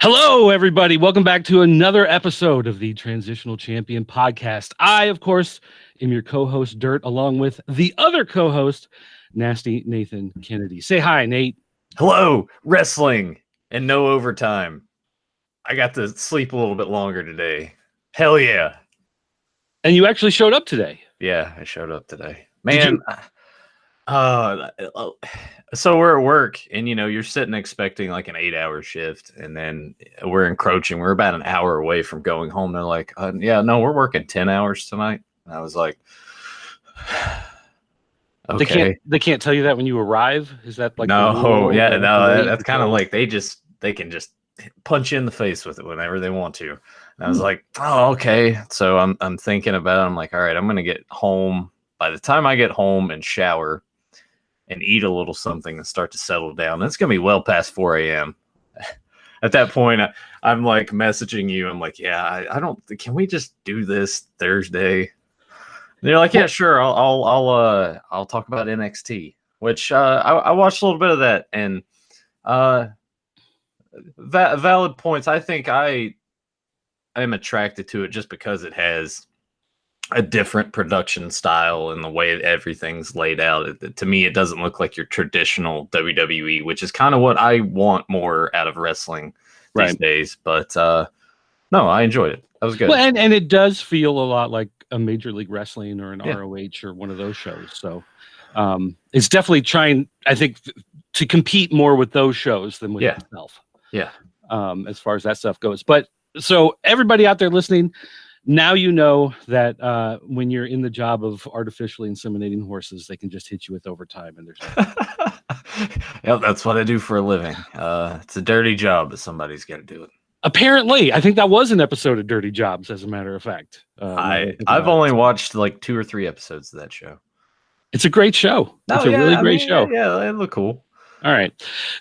Hello, everybody. Welcome back to another episode of the Transitional Champion podcast. I, of course, am your co-host, Dirt, along with the other co-host, Nasty Nathan Kennedy. Say hi, Nate. Hello, wrestling and no overtime. I got to sleep a little bit longer today. Hell yeah. And you actually showed up today. Yeah, I showed up today. Man, so we're at work and, you're sitting expecting like an 8-hour shift, and then we're encroaching. We're about an hour away from going home. They're like, no, we're working 10 hours tonight. And I was like, okay. They can't tell you that when you arrive? Is that like that's kind of like they can just punch you in the face with it whenever they want to. And I was like, oh, okay. So I'm thinking about it. I'm like, all right, I'm gonna get home. By the time I get home and shower and eat a little something and start to settle down, it's gonna be well past 4 a.m. At that point, I'm like messaging you. I'm like, yeah, I don't. Can we just do this Thursday? And they're like, yeah, sure. I'll talk about NXT, which I watched a little bit of that, and valid points. I think I am attracted to it just because it has a different production style and the way everything's laid out. To me, it doesn't look like your traditional WWE, which is kind of what I want more out of wrestling these days. But no, I enjoyed it. That was good. Well, and it does feel a lot like a Major League Wrestling or an ROH or one of those shows. So it's definitely trying, I think, to compete more with those shows than with itself. Yeah. As far as that stuff goes. But so everybody out there listening, now you know that when you're in the job of artificially inseminating horses, they can just hit you with overtime, and there's Yep, that's what I do for a living. It's a dirty job, but somebody's got to do it. Apparently, I think that was an episode of Dirty Jobs, as a matter of fact. I've only watched like 2 or 3 episodes of that show. It's a great show. It's a really great show. Yeah, they look cool. All right.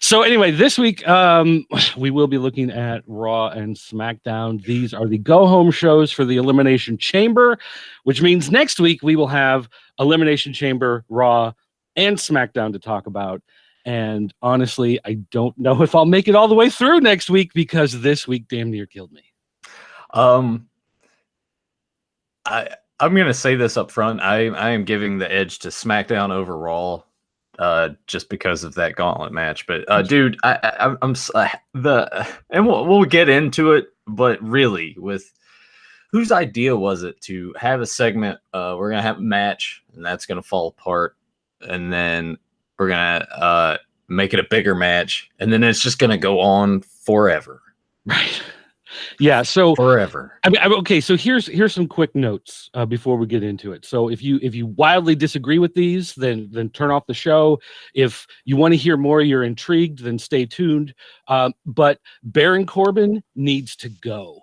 So anyway, this week we will be looking at Raw and SmackDown. These are the go-home shows for the Elimination Chamber, which means next week we will have Elimination Chamber, Raw, and SmackDown to talk about. And honestly, I don't know if I'll make it all the way through next week because this week damn near killed me. I'm going to say this up front. I am giving the edge to SmackDown over Raw. Just because of that gauntlet match, but dude, I'm and we'll get into it. But really, with whose idea was it to have a segment? We're gonna have a match, and that's gonna fall apart, and then we're gonna make it a bigger match, and then it's just gonna go on forever. Right. Yeah, so forever. I mean, okay. So here's some quick notes before we get into it. So if you wildly disagree with these, then turn off the show. If you want to hear more, you're intrigued, then stay tuned. But Baron Corbin needs to go.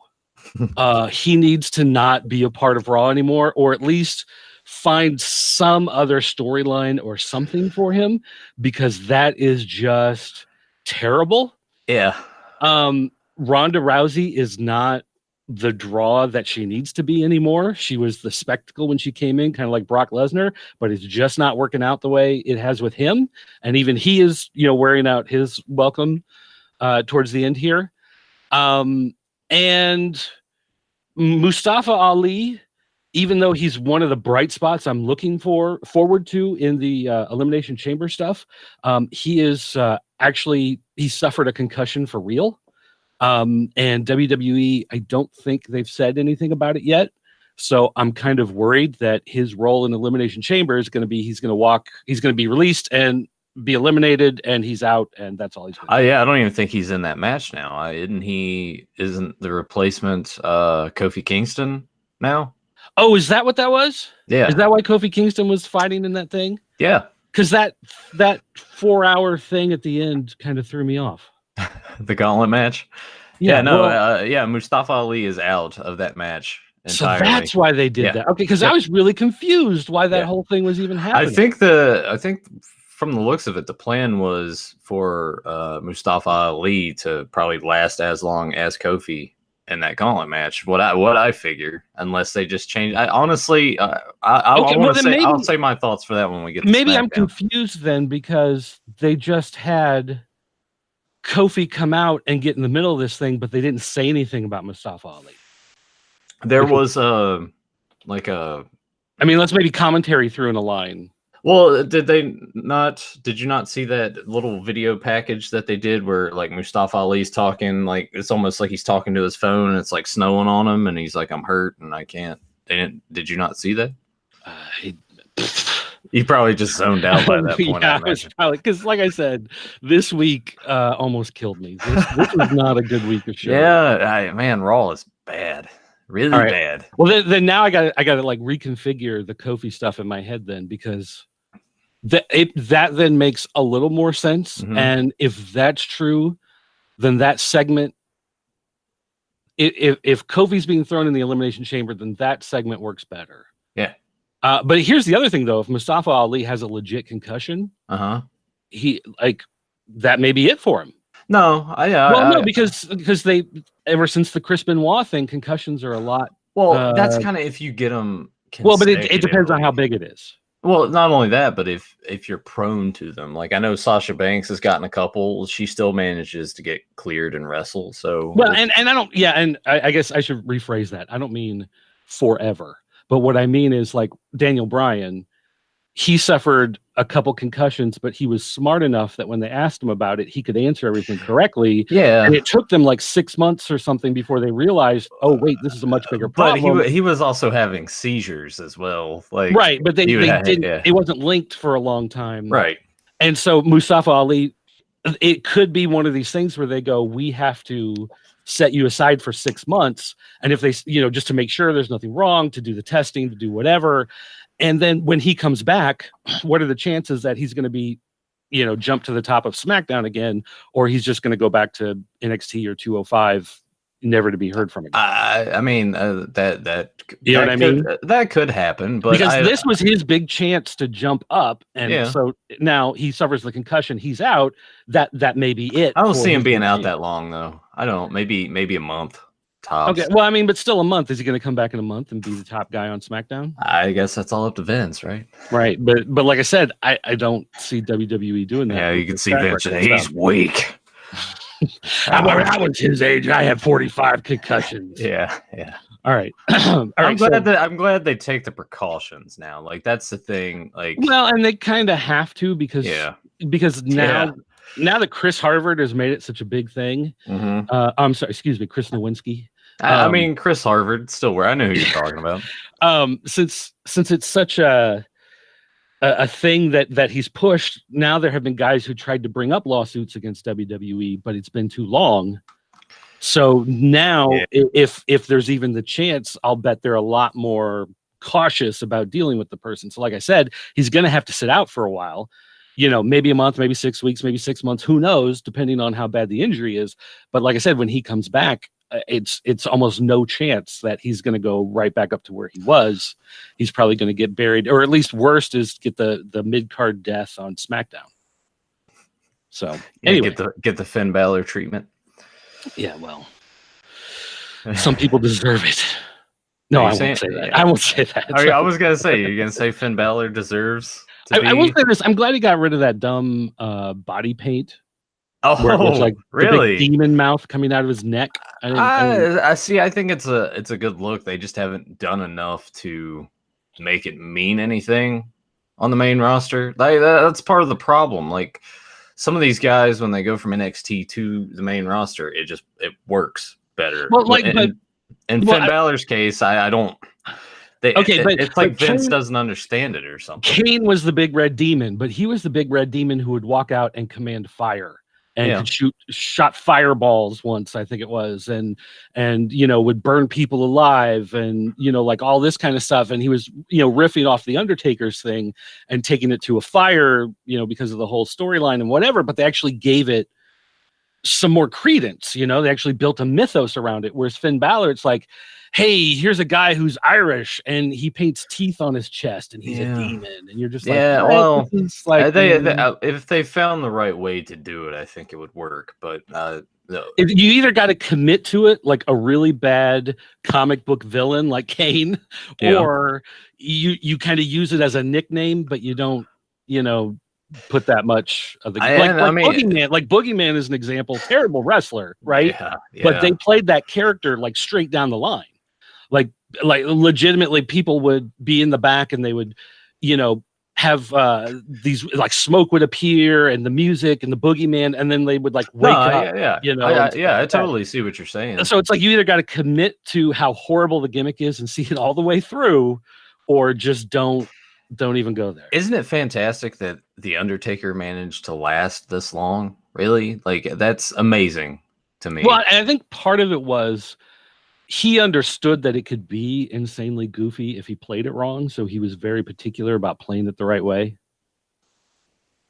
He needs to not be a part of Raw anymore, or at least find some other storyline or something for him, because that is just terrible. Yeah. Ronda Rousey is not the draw that she needs to be anymore. She was the spectacle when she came in, kind of like Brock Lesnar, but it's just not working out the way it has with him. And even he is, wearing out his welcome towards the end here. And Mustafa Ali, even though he's one of the bright spots I'm looking forward to in the Elimination Chamber stuff, he is he suffered a concussion for real. And WWE, I don't think they've said anything about it yet. So I'm kind of worried that his role in Elimination Chamber is going to be, he's going to be released and be eliminated, and he's out, and that's all he's going to do. Yeah, I don't even think he's in that match now. Isn't the replacement Kofi Kingston now? Oh, is that what that was? Yeah. Is that why Kofi Kingston was fighting in that thing? Yeah. Because that 4-hour thing at the end kind of threw me off. The gauntlet match? Mustafa Ali is out of that match entirely. So that's why they did that. Okay, because I was really confused why that whole thing was even happening. I think from the looks of it, the plan was for Mustafa Ali to probably last as long as Kofi in that gauntlet match. What I figure, unless they just change. I honestly, I'll say my thoughts for that when we get to maybe SmackDown. I'm confused then, because they just had Kofi come out and get in the middle of this thing, but they didn't say anything about Mustafa Ali. There was I mean, let's maybe commentary through in a line. Well, did you not see that little video package that they did where like Mustafa Ali's talking, like it's almost like he's talking to his phone and it's like snowing on him and he's like, I'm hurt and I can't. Did you not see that? You probably just zoned out by that point. Yeah, probably because, like I said, this week almost killed me. This was not a good week of shows. Yeah, man, Raw is bad, really bad. Well, then now I got to like reconfigure the Kofi stuff in my head then, because that then makes a little more sense. Mm-hmm. And if that's true, then that segment, if Kofi's being thrown in the Elimination Chamber, then that segment works better. Yeah. But here's the other thing, though. If Mustafa Ali has a legit concussion, he that may be it for him. No, no, because they ever since the Chris Benoit thing, concussions are a lot. Well, that's kind of if you get them. Well, but it depends on how big it is. Well, not only that, but if you're prone to them, like I know Sasha Banks has gotten a couple, she still manages to get cleared and wrestle. So well, and I don't, and I guess I should rephrase that. I don't mean forever, but what I mean is like Daniel Bryan, he suffered a couple concussions, but he was smart enough that when they asked him about it, he could answer everything correctly. Yeah, and it took them like 6 months or something before they realized, oh wait, this is a much bigger problem. But he was also having seizures as well, like right. But they didn't. Yeah. It wasn't linked for a long time, right? And so Mustafa Ali, it could be one of these things where they go, we have to set you aside for 6 months, and if they, just to make sure there's nothing wrong, to do the testing, to do whatever. And then when he comes back, what are the chances that he's going to be, jump to the top of SmackDown again, or he's just going to go back to NXT or 205, never to be heard from again? I mean, that what I mean? That could happen, but because this was his big chance to jump up, and so now he suffers the concussion. He's out. That may be it. I don't see him being out that long, though. I don't. Maybe a month. Tops. Okay, well, I mean, but still a month. Is he going to come back in a month and be the top guy on SmackDown? I guess that's all up to Vince, right? Right, but like I said, I don't see WWE doing that. Yeah, you can see Vince. He's weak. I was his age. I had 45 concussions. Yeah. All right. I'm glad they take the precautions now. Like that's the thing. Like, well, and they kind of have to because now. Now that Chris Harvard has made it such a big thing, I'm sorry, excuse me, Chris Nowinski. I mean, Chris Harvard, still where I know who you're talking about. Since it's such a thing that he's pushed, now there have been guys who tried to bring up lawsuits against WWE, but it's been too long. So now, if there's even the chance, I'll bet they're a lot more cautious about dealing with the person. So, like I said, he's going to have to sit out for a while. Maybe a month, maybe 6 weeks, maybe 6 months, who knows, depending on how bad the injury is. But like I said, when he comes back, it's almost no chance that he's going to go right back up to where he was. He's probably going to get buried, or at least worst is get the mid-card death on SmackDown. So anyway, get the Finn Balor treatment. Yeah, well, some people deserve it. No, I won't say that. I won't say that. I was going to say, you're going to say Finn Balor deserves... I will say this. I'm glad he got rid of that dumb body paint. Oh, where it was like really? The big demon mouth coming out of his neck. I see. I think it's a good look. They just haven't done enough to make it mean anything on the main roster. That's part of the problem. Like some of these guys, when they go from NXT to the main roster, it works better. Well, in Finn Balor's case, I don't. But it's like Vince doesn't understand it or something. Kane was the big red demon, but he was the big red demon who would walk out and command fire and could shot fireballs once, I think it was, and would burn people alive and like all this kind of stuff. And he was riffing off the Undertaker's thing and taking it to a fire, because of the whole storyline and whatever. But they actually gave it some more credence. They actually built a mythos around it. Whereas Finn Balor, it's like, hey, here's a guy who's Irish and he paints teeth on his chest and he's a demon, and you're just like, well, if they found the right way to do it, I think it would work. But no. If you either got to commit to it like a really bad comic book villain like Kane, or you kind of use it as a nickname, but you don't put that much of the Boogeyman is an example, terrible wrestler, right? Yeah. But they played that character like straight down the line. Like legitimately people would be in the back and they would, have these like smoke would appear and the music and the Boogeyman, and then they would like wake up. I totally see what you're saying. So it's like you either got to commit to how horrible the gimmick is and see it all the way through, or just don't even go there. Isn't it fantastic that the Undertaker managed to last this long? Really? Like, that's amazing to me. Well, and I think part of it was he understood that it could be insanely goofy if he played it wrong, so he was very particular about playing it the right way.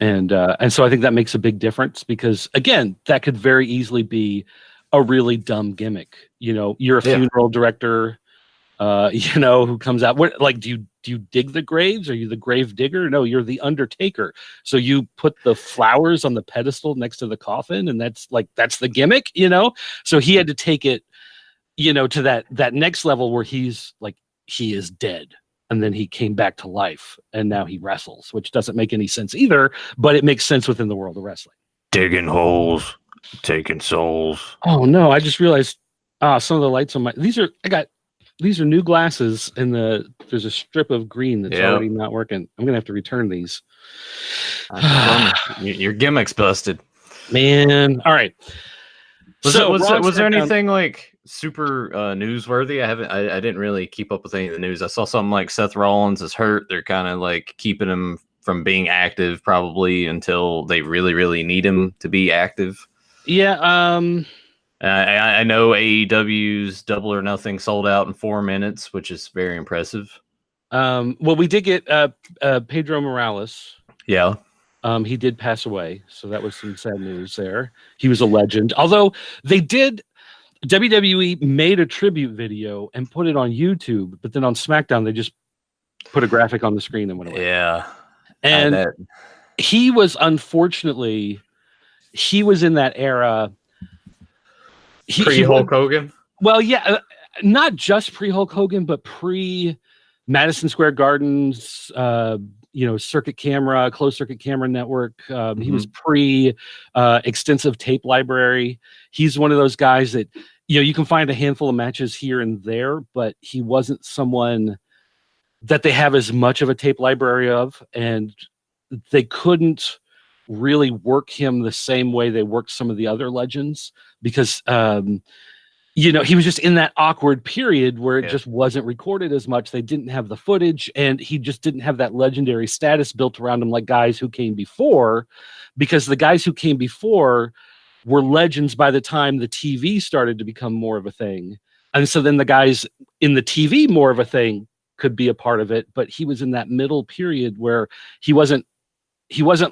And so I think that makes a big difference, because again, that could very easily be a really dumb gimmick. You're a funeral director, who comes out. What, like, do you dig the graves? Are you the grave digger? No, you're the Undertaker. So you put the flowers on the pedestal next to the coffin, and that's the gimmick, So he had to take it, to that next level where he's like, he is dead. And then he came back to life and now he wrestles, which doesn't make any sense either, but it makes sense within the world of wrestling. Digging holes, taking souls. Oh no, I just realized some of the lights on these are new glasses, and there's a strip of green that's already not working. I'm gonna have to return these. Your gimmick's busted. Man. All right. Was there anything like super newsworthy? I didn't really keep up with any of the news. I saw something like Seth Rollins is hurt. They're kind of like keeping him from being active probably until they really, really need him to be active. Yeah. I know AEW's Double or Nothing sold out in 4 minutes, which is very impressive. Well, we did get Pedro Morales. Yeah. He did pass away, so that was some sad news there. He was a legend. Although WWE made a tribute video and put it on YouTube, but then on SmackDown they just put a graphic on the screen and went away. Yeah. And he was, unfortunately, he was in that era. Pre-Hulk Hogan? Well, yeah, not just pre-Hulk Hogan, but pre-Madison Square Garden's circuit camera, closed circuit camera network. He was extensive tape library. He's one of those guys that, you can find a handful of matches here and there, but he wasn't someone that they have as much of a tape library of, and they couldn't really work him the same way they worked some of the other legends, because he was just in that awkward period where it just wasn't recorded as much. They didn't have the footage, and he just didn't have that legendary status built around him like guys who came before, because the guys who came before were legends by the time the TV started to become more of a thing. And so then the guys in the TV more of a thing could be a part of it, but he was in that middle period where he wasn't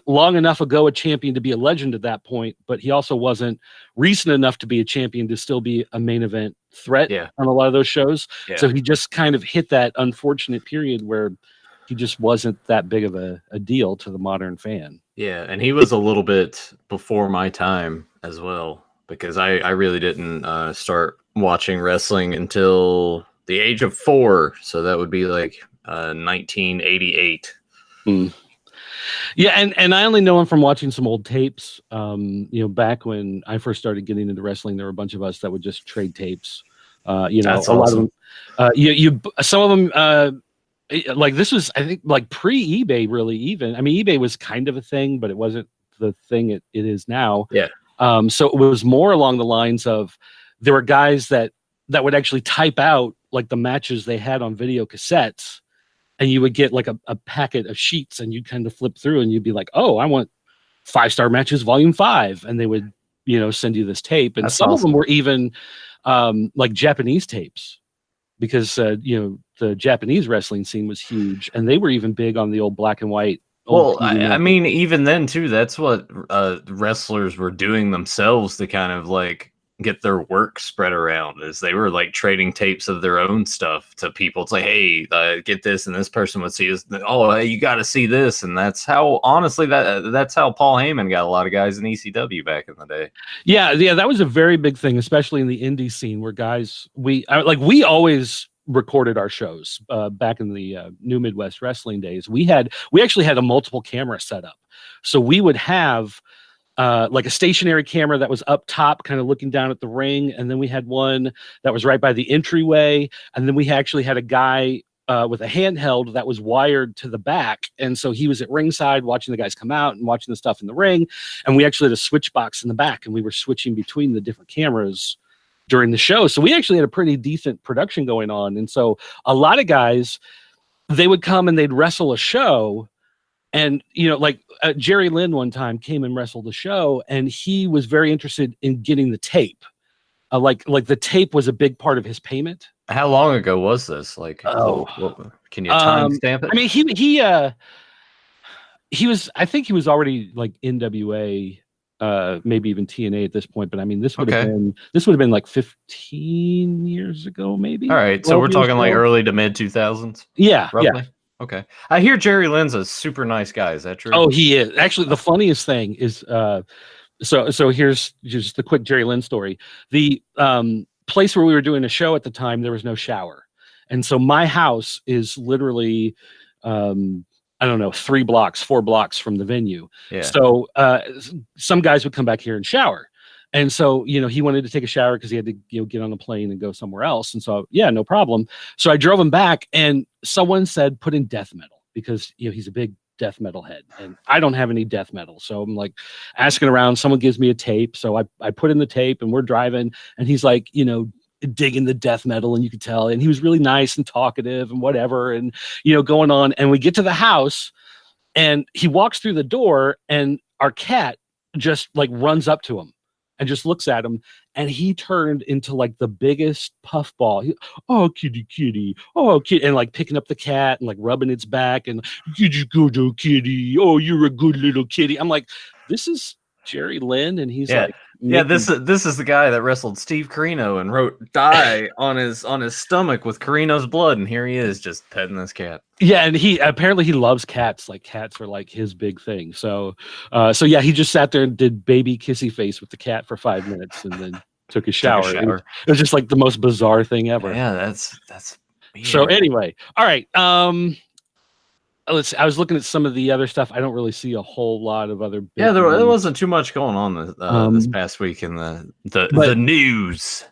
long enough ago a champion to be a legend at that point, but he also wasn't recent enough to be a champion to still be a main event threat on a lot of those shows. Yeah. So he just kind of hit that unfortunate period where he just wasn't that big of a deal to the modern fan. Yeah, and he was a little bit before my time as well, because I really didn't start watching wrestling until the age of 4. So that would be like 1988. Yeah, and I only know him from watching some old tapes. Back when I first started getting into wrestling, there were a bunch of us that would just trade tapes. That's a awesome. lot of them. Some of them, like this was, I think, like pre-eBay, really. Even, I mean, eBay was kind of a thing, but it wasn't the thing it is now. Yeah. So it was more along the lines of there were guys that would actually type out like the matches they had on video cassettes. And you would get like a packet of sheets, and you'd kind of flip through and you'd be like, oh, I want 5-star matches, volume 5. And they would, send you this tape. And some of them were even like Japanese tapes, because, the Japanese wrestling scene was huge, and they were even big on the old black and white. Well, I mean, even then too, that's what wrestlers were doing themselves to kind of like get their work spread around, as they were like trading tapes of their own stuff to people. It's like, hey, get this, and this person would see this. Oh, hey, you got to see this, and that's how, honestly, that's how Paul Heyman got a lot of guys in ECW back in the day. Yeah, that was a very big thing, especially in the indie scene, where guys we always recorded our shows back in the New Midwest Wrestling days. We actually had a multiple camera setup, so we would have like a stationary camera that was up top, kind of looking down at the ring, and then we had one that was right by the entryway, and then we actually had a guy with a handheld that was wired to the back, and so he was at ringside watching the guys come out and watching the stuff in the ring, and we actually had a switch box in the back, and we were switching between the different cameras during the show. So we actually had a pretty decent production going on. And so a lot of guys, they would come and they'd wrestle a show. And, like Jerry Lynn one time came and wrestled the show, and he was very interested in getting the tape. Like the tape was a big part of his payment. How long ago was this? Like, can you timestamp it? I mean, he was, I think he was already like NWA, maybe even TNA at this point, but I mean, this would have been like 15 years ago, maybe. All right, so we're talking like early to mid 2000s. Yeah, roughly. Yeah. Okay, I hear Jerry Lynn's a super nice guy. Is that true? Oh, he is. Actually, the funniest thing is, so here's just the quick Jerry Lynn story. The place where we were doing a show at the time, there was no shower, and so my house is literally, I don't know, 4 blocks from the venue. Yeah. So some guys would come back here and shower. And so, he wanted to take a shower because he had to, get on a plane and go somewhere else. And so, yeah, no problem. So I drove him back, and someone said, put in death metal, because, he's a big death metal head, and I don't have any death metal. So I'm like asking around, someone gives me a tape. So I put in the tape, and we're driving, and he's like, digging the death metal, and you could tell, and he was really nice and talkative and whatever, and going on. And we get to the house, and he walks through the door, and our cat just like runs up to him and just looks at him, and he turned into like the biggest puffball. Oh, kitty, oh, kitty, and like picking up the cat and like rubbing its back, and you good old kitty, oh, you're a good little kitty. I'm like, this is Jerry Lynn, and he's like, this is the guy that wrestled Steve Carino and wrote "die" on his stomach with Carino's blood, and here he is just petting this cat. Yeah, and he loves cats. Like, cats are like his big thing. So yeah, he just sat there and did baby kissy face with the cat for 5 minutes, and then took a shower. It was just like the most bizarre thing ever. Yeah, that's weird. So anyway, all right. I was looking at some of the other stuff. I don't really see a whole lot of other. Yeah, there wasn't too much going on this past week in the news.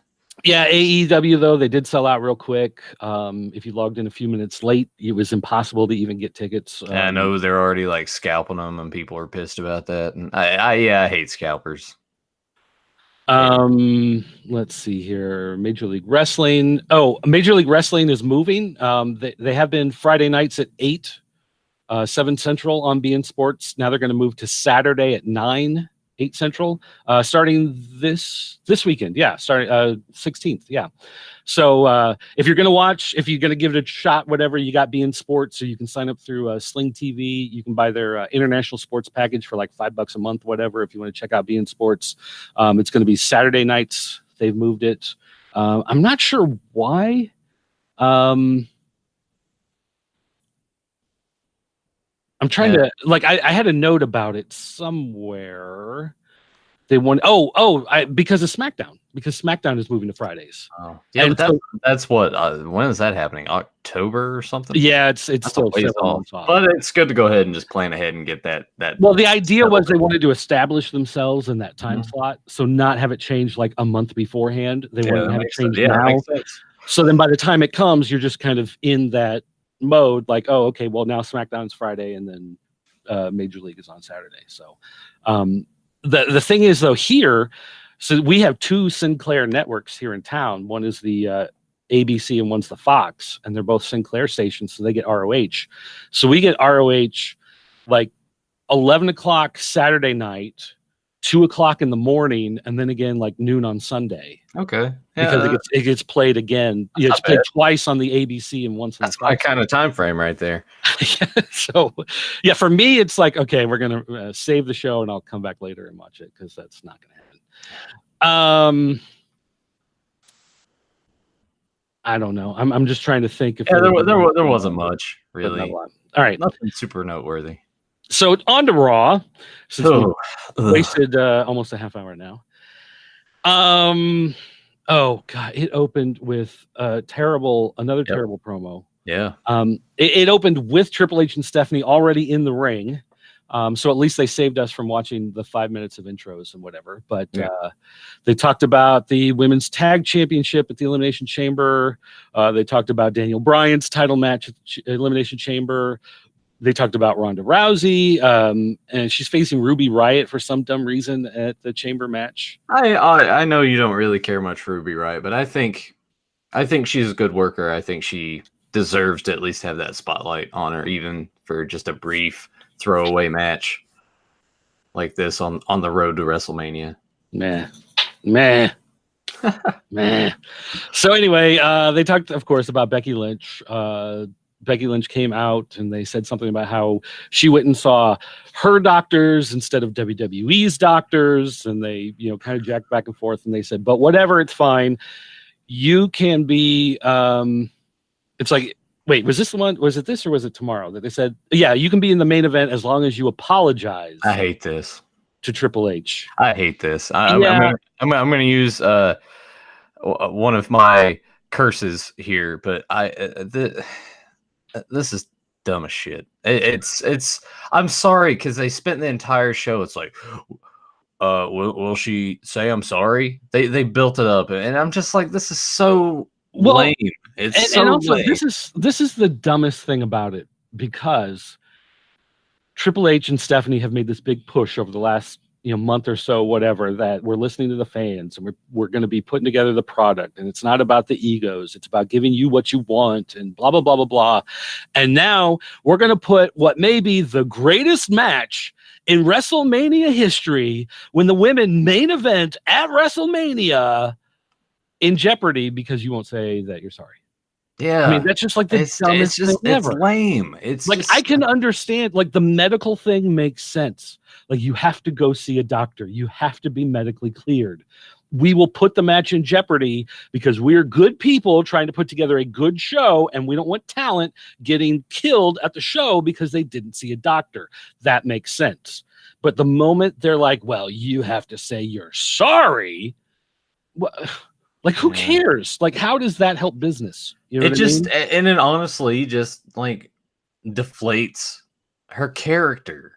Yeah, AEW though, they did sell out real quick. If you logged in a few minutes late, it was impossible to even get tickets. I know they're already like scalping them, and people are pissed about that. And I hate scalpers. Let's see here. Major League Wrestling. Oh, Major League Wrestling is moving. They have been Friday nights at 8. 7 Central on beIN Sports. Now they're going to move to Saturday at 9, 8 Central, starting this weekend. Yeah, starting 16th. Yeah. So if you're going to watch, if you're going to give it a shot, whatever, you got beIN Sports, so you can sign up through Sling TV. You can buy their international sports package for like $5 a month, whatever. If you want to check out beIN Sports, it's going to be Saturday nights. They've moved it. I'm not sure why. I'm trying to like. I had a note about it somewhere. They want because of SmackDown, because SmackDown is moving to Fridays. Oh, yeah, but that's what. When is that happening? October or something? Yeah, it's still off. But it's good to go ahead and just plan ahead and get that. Well, the idea was they wanted to establish themselves in that time slot, so not have it change like a month beforehand. They wanted to have it change now. So then by the time it comes, you're just kind of in that mode, like, oh, okay, well now SmackDown's Friday, and then Major League is on Saturday. So the thing is though, here, so we have 2 Sinclair networks here in town. One is the ABC and one's the Fox, and they're both Sinclair stations, so they get ROH. So we get ROH like 11 o'clock Saturday night, 2 o'clock in the morning, and then again like noon on Sunday. Okay. Yeah, because it gets played again. It's played twice on the ABC and once on that's my kind of time frame right there. So yeah, for me it's like, okay, we're gonna save the show and I'll come back later and watch it, because that's not gonna happen. I don't know. I'm just trying to think if there wasn't much really. All right, nothing super noteworthy. So on to Raw, since we wasted almost a half hour now. Oh God, it opened with another Yep. terrible promo. Yeah. It opened with Triple H and Stephanie already in the ring. So at least they saved us from watching the 5 minutes of intros and whatever. But they talked about the women's tag championship at the Elimination Chamber. They talked about Daniel Bryan's title match at the Elimination Chamber. They talked about Ronda Rousey, and she's facing Ruby Riott for some dumb reason at the Chamber match. I know you don't really care much for Ruby Riott, but I think she's a good worker. I think she deserves to at least have that spotlight on her, even for just a brief throwaway match like this on the road to WrestleMania. Meh. So anyway, they talked, of course, about Becky Lynch. Becky Lynch came out and they said something about how she went and saw her doctors instead of WWE's doctors, and they, kind of jacked back and forth. And they said, "But whatever, it's fine. You can be." It's like, wait, was this the one? Was it this or was it tomorrow that they said, "Yeah, you can be in the main event as long as you apologize." I hate this. To Triple H. I hate this. I'm going to use one of my curses here, but this is dumb as shit. It's I'm sorry, because they spent the entire show. It's like, will she say I'm sorry? They built it up, and I'm just like, this is so lame. It's so also lame. This is the dumbest thing about it, because Triple H and Stephanie have made this big push over the last month or so, whatever, that we're listening to the fans and we're going to be putting together the product, and it's not about the egos, it's about giving you what you want and blah blah blah blah blah. And now we're going to put what may be the greatest match in WrestleMania history, when the women main event at WrestleMania, in jeopardy because you won't say that you're sorry. Yeah, I mean, that's just like the dumbest thing ever. It's lame. It's like, I can understand, like, the medical thing makes sense. Like, you have to go see a doctor. You have to be medically cleared. We will put the match in jeopardy because we're good people trying to put together a good show, and we don't want talent getting killed at the show because they didn't see a doctor. That makes sense. But the moment they're like, well, you have to say you're sorry, like, who cares? Like, how does that help business? You know it just, I mean? And it honestly just like deflates her character.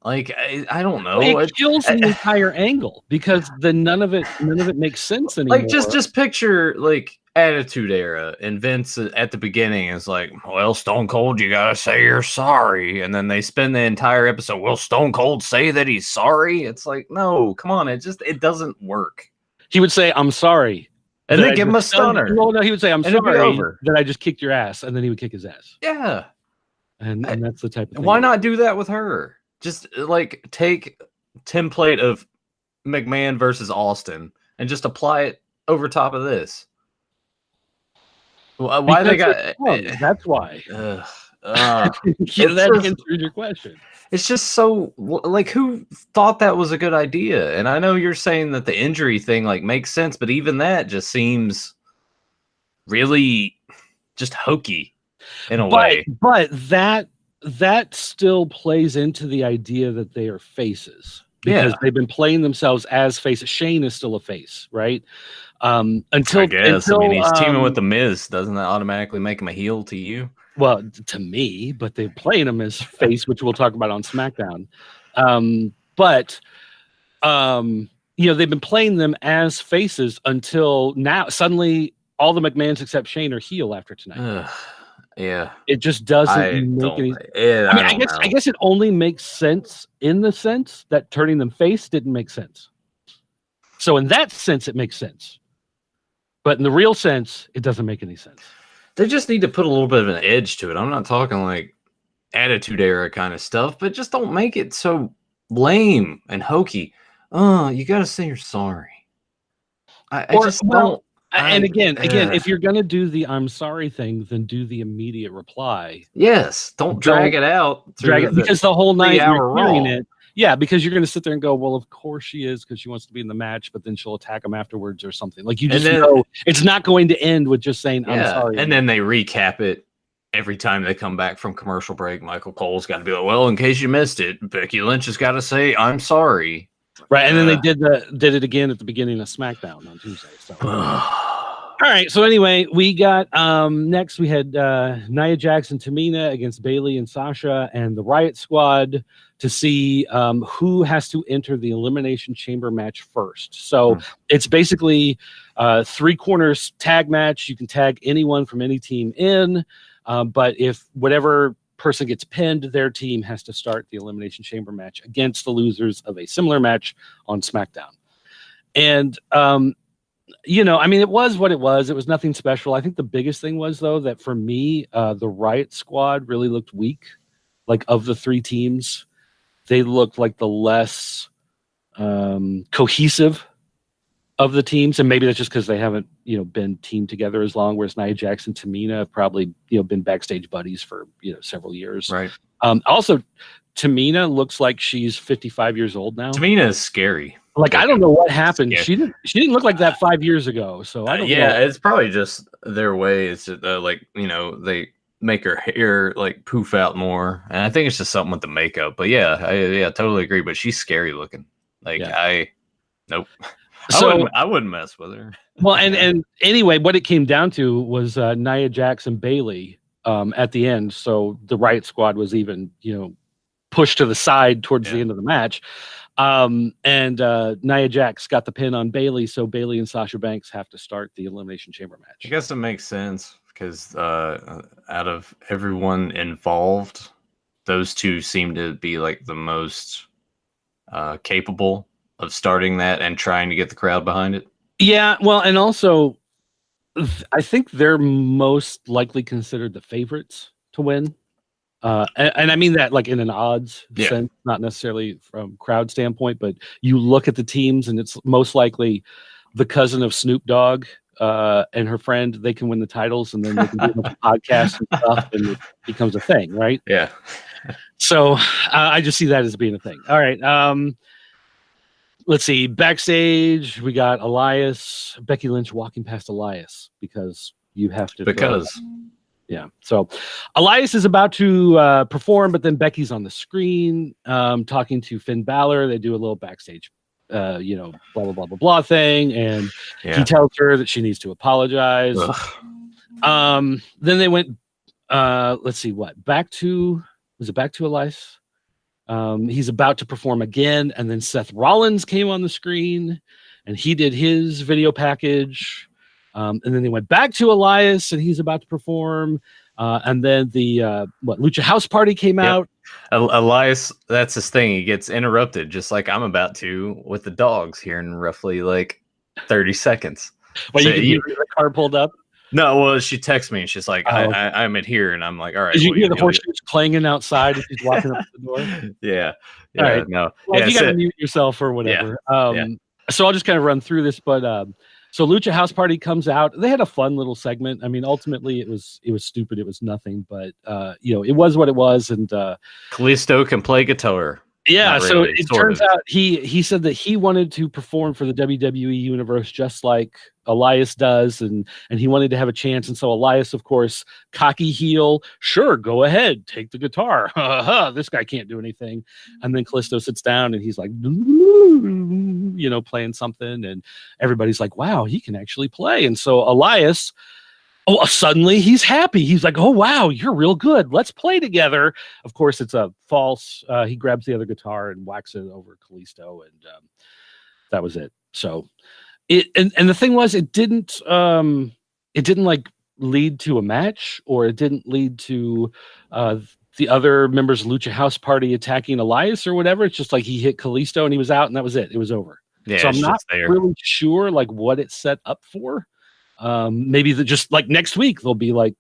Like, I don't know. It kills the entire angle, because then none of it makes sense anymore. Like, just picture like Attitude Era, and Vince at the beginning is like, well, Stone Cold, you gotta say you're sorry, and then they spend the entire episode, will Stone Cold say that he's sorry? It's like, no, come on, it doesn't work. He would say, I'm sorry. And then give him a stunner. Well, no, he would say, I'm sorry that I just kicked your ass, and then he would kick his ass. Yeah. And that's the type of thing. Why not do that with her? Just like take template of McMahon versus Austin and just apply it over top of this. Why because they got? That's why. That answers your question. It's just so, like, who thought that was a good idea? And I know you're saying that the injury thing like makes sense, but even that just seems really just hokey in a way. But that still plays into the idea that they are faces, because they've been playing themselves as faces. Shane is still a face, right? Until he's teaming with the Miz. Doesn't that automatically make him a heel to you? Well, to me, but they're playing him as face, which we'll talk about on SmackDown. They've been playing them as faces until now. Suddenly, all the McMahons except Shane are heel after tonight. Yeah, it just doesn't make any. I guess it only makes sense in the sense that turning them face didn't make sense. So in that sense, it makes sense, but in the real sense, it doesn't make any sense. They just need to put a little bit of an edge to it. I'm not talking like Attitude Era kind of stuff, but just don't make it so lame and hokey. You got to say you're sorry. And again, if you're going to do the I'm sorry thing, then do the immediate reply. Yes. Don't drag it out. Because the whole night you're hearing it. Yeah, because you're going to sit there and go, well, of course she is, because she wants to be in the match, but then she'll attack him afterwards or something. Like, you just know it's not going to end with just saying, I'm sorry. And then they recap it every time they come back from commercial break. Michael Cole's got to be like, well, in case you missed it, Becky Lynch has got to say, I'm sorry. Right, and then they did it again at the beginning of Smackdown on Tuesday. So, all right. So anyway, we got next we had Nia Jax and Tamina against Bayley and Sasha and the Riot Squad to see who has to enter the Elimination Chamber match first. So it's basically 3 corners tag match. You can tag anyone from any team in, but if whatever person gets pinned, their team has to start the Elimination Chamber match against the losers of a similar match on SmackDown. And I mean, it was what it was. It was nothing special. I think the biggest thing was, though, that for me, the Riot Squad really looked weak. Like, of the 3 teams, they looked like the less cohesive of the teams, and maybe that's just because they haven't, been teamed together as long. Whereas Nia Jax and Tamina have probably, been backstage buddies for several years. Right. Also, Tamina looks like she's 55 years old now. Tamina is scary. Like, I don't know what happened. She didn't look like that 5 years ago. So I don't know. Yeah, it's probably just their way. It's they make her hair like poof out more, and I think it's just something with the makeup. But yeah, I totally agree. But she's scary looking. Like nope. So I wouldn't mess with her. Well, and anyway, what it came down to was Nia Jax and Bayley at the end. So the Riot Squad was even pushed to the side towards the end of the match. And Nia Jax got the pin on Bayley, so Bayley and Sasha Banks have to start the Elimination Chamber match. I guess it makes sense because out of everyone involved, those 2 seem to be like the most capable of starting that and trying to get the crowd behind it. Yeah, well, and also, I think they're most likely considered the favorites to win. And I mean that like in an odds sense, not necessarily from crowd standpoint, but you look at the teams and it's most likely the cousin of Snoop Dogg and her friend, they can win the titles and then they can do a bunch of podcasts and stuff and it becomes a thing, right? Yeah. So I just see that as being a thing. All right. Let's see. Backstage, we got Elias, Becky Lynch walking past Elias because you have to. Yeah. So Elias is about to perform, but then Becky's on the screen talking to Finn Balor. They do a little backstage, blah, blah, blah, blah, blah thing. And he tells her that she needs to apologize. Then they went, let's see was it back to Elias? He's about to perform again. And then Seth Rollins came on the screen and he did his video package. And then they went back to Elias and he's about to perform. And then the Lucha House Party came out. Elias, that's his thing. He gets interrupted just like I'm about to with the dogs here in roughly like 30 seconds. Well, so you can hear the car pulled up? No, well, she texts me and she's like, I'm in here. And I'm like, all right. Did you hear the horseshoes clanging outside as she's walking up the door? Yeah. All right. No. Well, you got to mute yourself or whatever. So I'll just kind of run through this, but so Lucha House Party comes out. They had a fun little segment. I mean, ultimately it was stupid. It was nothing, but it was what it was. And Kalisto can play guitar. Yeah, really, so it turns out he said that he wanted to perform for the WWE universe just like Elias does, and he wanted to have a chance. And so Elias, of course, cocky heel, sure, go ahead, take the guitar. This guy can't do anything. And then Kalisto sits down and he's like, playing something, and everybody's like, wow, he can actually play. And so Elias, suddenly he's happy. He's like, oh, wow, you're real good. Let's play together. Of course, it's a false. He grabs the other guitar and whacks it over Kalisto, and that was it. So and the thing was, it didn't like lead to a match, or it didn't lead to the other members of Lucha House Party attacking Elias or whatever. It's just like he hit Kalisto and he was out, and that was it. It was over. Yeah, so I'm not really sure like what it set up for. Maybe just like next week they'll be like,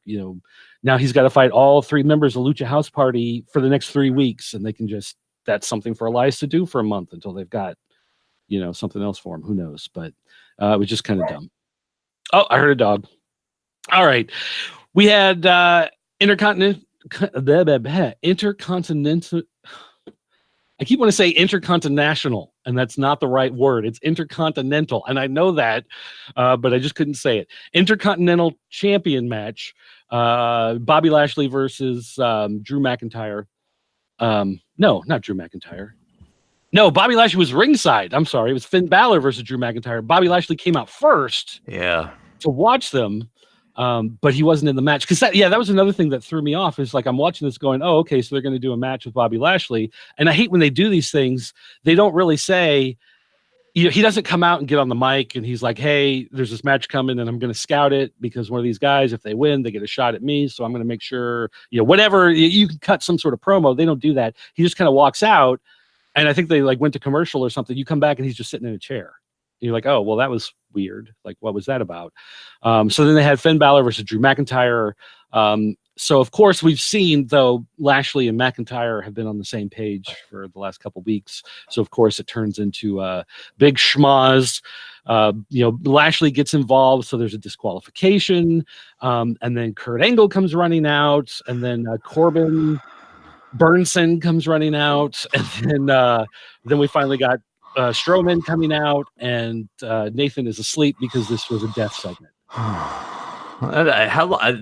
now he's got to fight all 3 members of Lucha House Party for the next 3 weeks, and they can that's something for Elias to do for a month until they've got something else for him. Who knows? But it was just kind of dumb. Oh, I heard a dog. All right, we had intercontinental. I keep wanting to say intercontinental, and that's not the right word. It's intercontinental, and I know that, but I just couldn't say it. Intercontinental champion match, Bobby Lashley versus Drew McIntyre. No, not Drew McIntyre. No, Bobby Lashley was ringside. I'm sorry. It was Finn Balor versus Drew McIntyre. Bobby Lashley came out first Yeah. to watch them, but he wasn't in the match. Because that was another thing that threw me off. Is like I'm watching this going, oh, okay, so they're going to do a match with Bobby Lashley. And I hate when they do these things. They don't really say, he doesn't come out and get on the mic and he's like, hey, there's this match coming and I'm going to scout it because one of these guys, if they win, they get a shot at me. So I'm going to make sure, whatever, you can cut some sort of promo. They don't do that. He just kind of walks out. And I think they like went to commercial or something. You come back and he's just sitting in a chair. And you're like, oh, well, that was weird. Like, what was that about? So then they had Finn Balor versus Drew McIntyre. So, of course, we've seen, though, Lashley and McIntyre have been on the same page for the last couple weeks. So, of course, it turns into big schmoz. Lashley gets involved, so there's a disqualification. And then Kurt Angle comes running out. And then Corbin Burnson comes running out. And then we finally got Strowman coming out. And Nathan is asleep because this was a death segment.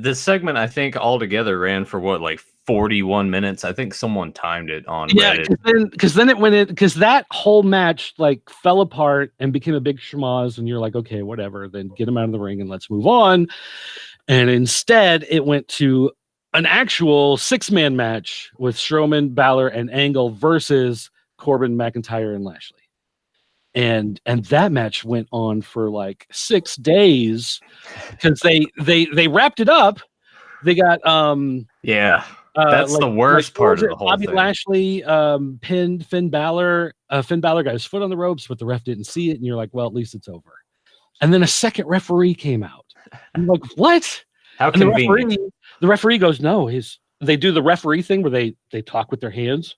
This segment, I think, altogether ran for like 41 minutes. I think someone timed it on Reddit. Because then it went in, because that whole match like fell apart and became a big schmoz, and you're like, okay, whatever, then get him out of the ring and let's move on. And instead, it went to an actual 6-man match with Strowman, Balor, and Angle versus Corbin, McIntyre, and Lashley. And that match went on for like 6 days because they wrapped it up. They got that's the worst part of the whole Bobby thing. Lashley pinned Finn Balor. Finn Balor got his foot on the ropes, but the ref didn't see it, and you're like, well, at least it's over. And then a second referee came out. I'm like, what? How and convenient. the referee goes, no, they do the referee thing where they talk with their hands.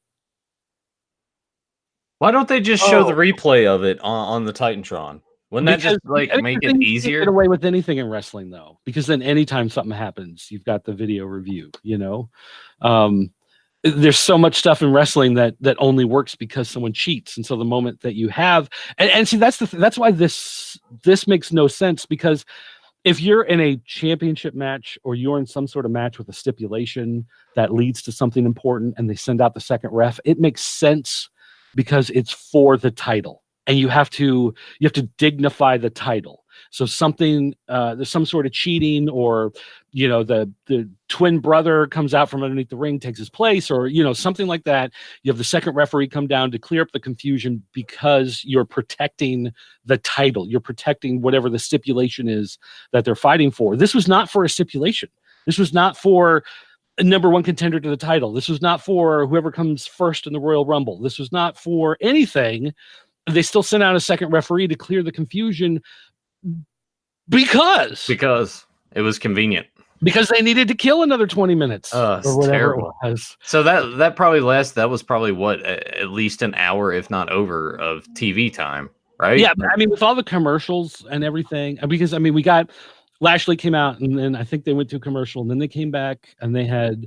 Why don't they just show the replay of it on the Titantron? Wouldn't that just like make it easier? Get away with anything in wrestling, though, because then anytime something happens, you've got the video review. There's so much stuff in wrestling that only works because someone cheats, and so the moment that you have, and see, that's why this makes no sense, because if you're in a championship match or you're in some sort of match with a stipulation that leads to something important, and they send out the second ref, it makes sense because it's for the title. And you have to dignify the title. So something there's some sort of cheating, or the twin brother comes out from underneath the ring, takes his place, or something like that. You have the second referee come down to clear up the confusion because you're protecting the title. You're protecting whatever the stipulation is that they're fighting for. This was not for a stipulation. This was not for a number one contender to the title. This was not for whoever comes first in the Royal Rumble. This was not for anything. They still sent out a second referee to clear the confusion because it was convenient. Because they needed to kill another 20 minutes. Or whatever terrible. It was. So that probably that was probably what, at least an hour, if not over, of TV time, right? Yeah, but I mean, with all the commercials and everything, because I mean, we got Lashley came out, and then I think they went to a commercial, and then they came back, and they had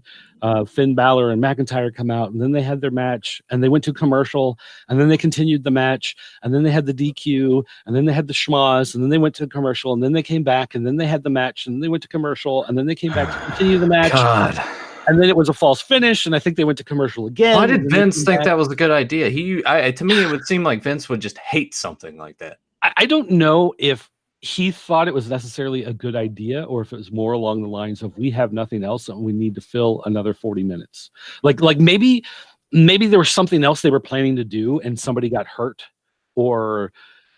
Finn Balor and McIntyre come out, and then they had their match, and they went to commercial, and then they continued the match, and then they had the DQ, and then they had the schmoz, and then they went to the commercial, and then they came back, and then they had the match, and then they went to commercial, and then they came back to continue the match. God. And then it was a false finish, and I think they went to commercial again. Why did Vince think that was a good idea? To me, it would seem like Vince would just hate something like that. I don't know if he thought it was necessarily a good idea, or if it was more along the lines of, we have nothing else and we need to fill another 40 minutes. Like maybe there was something else they were planning to do and somebody got hurt, or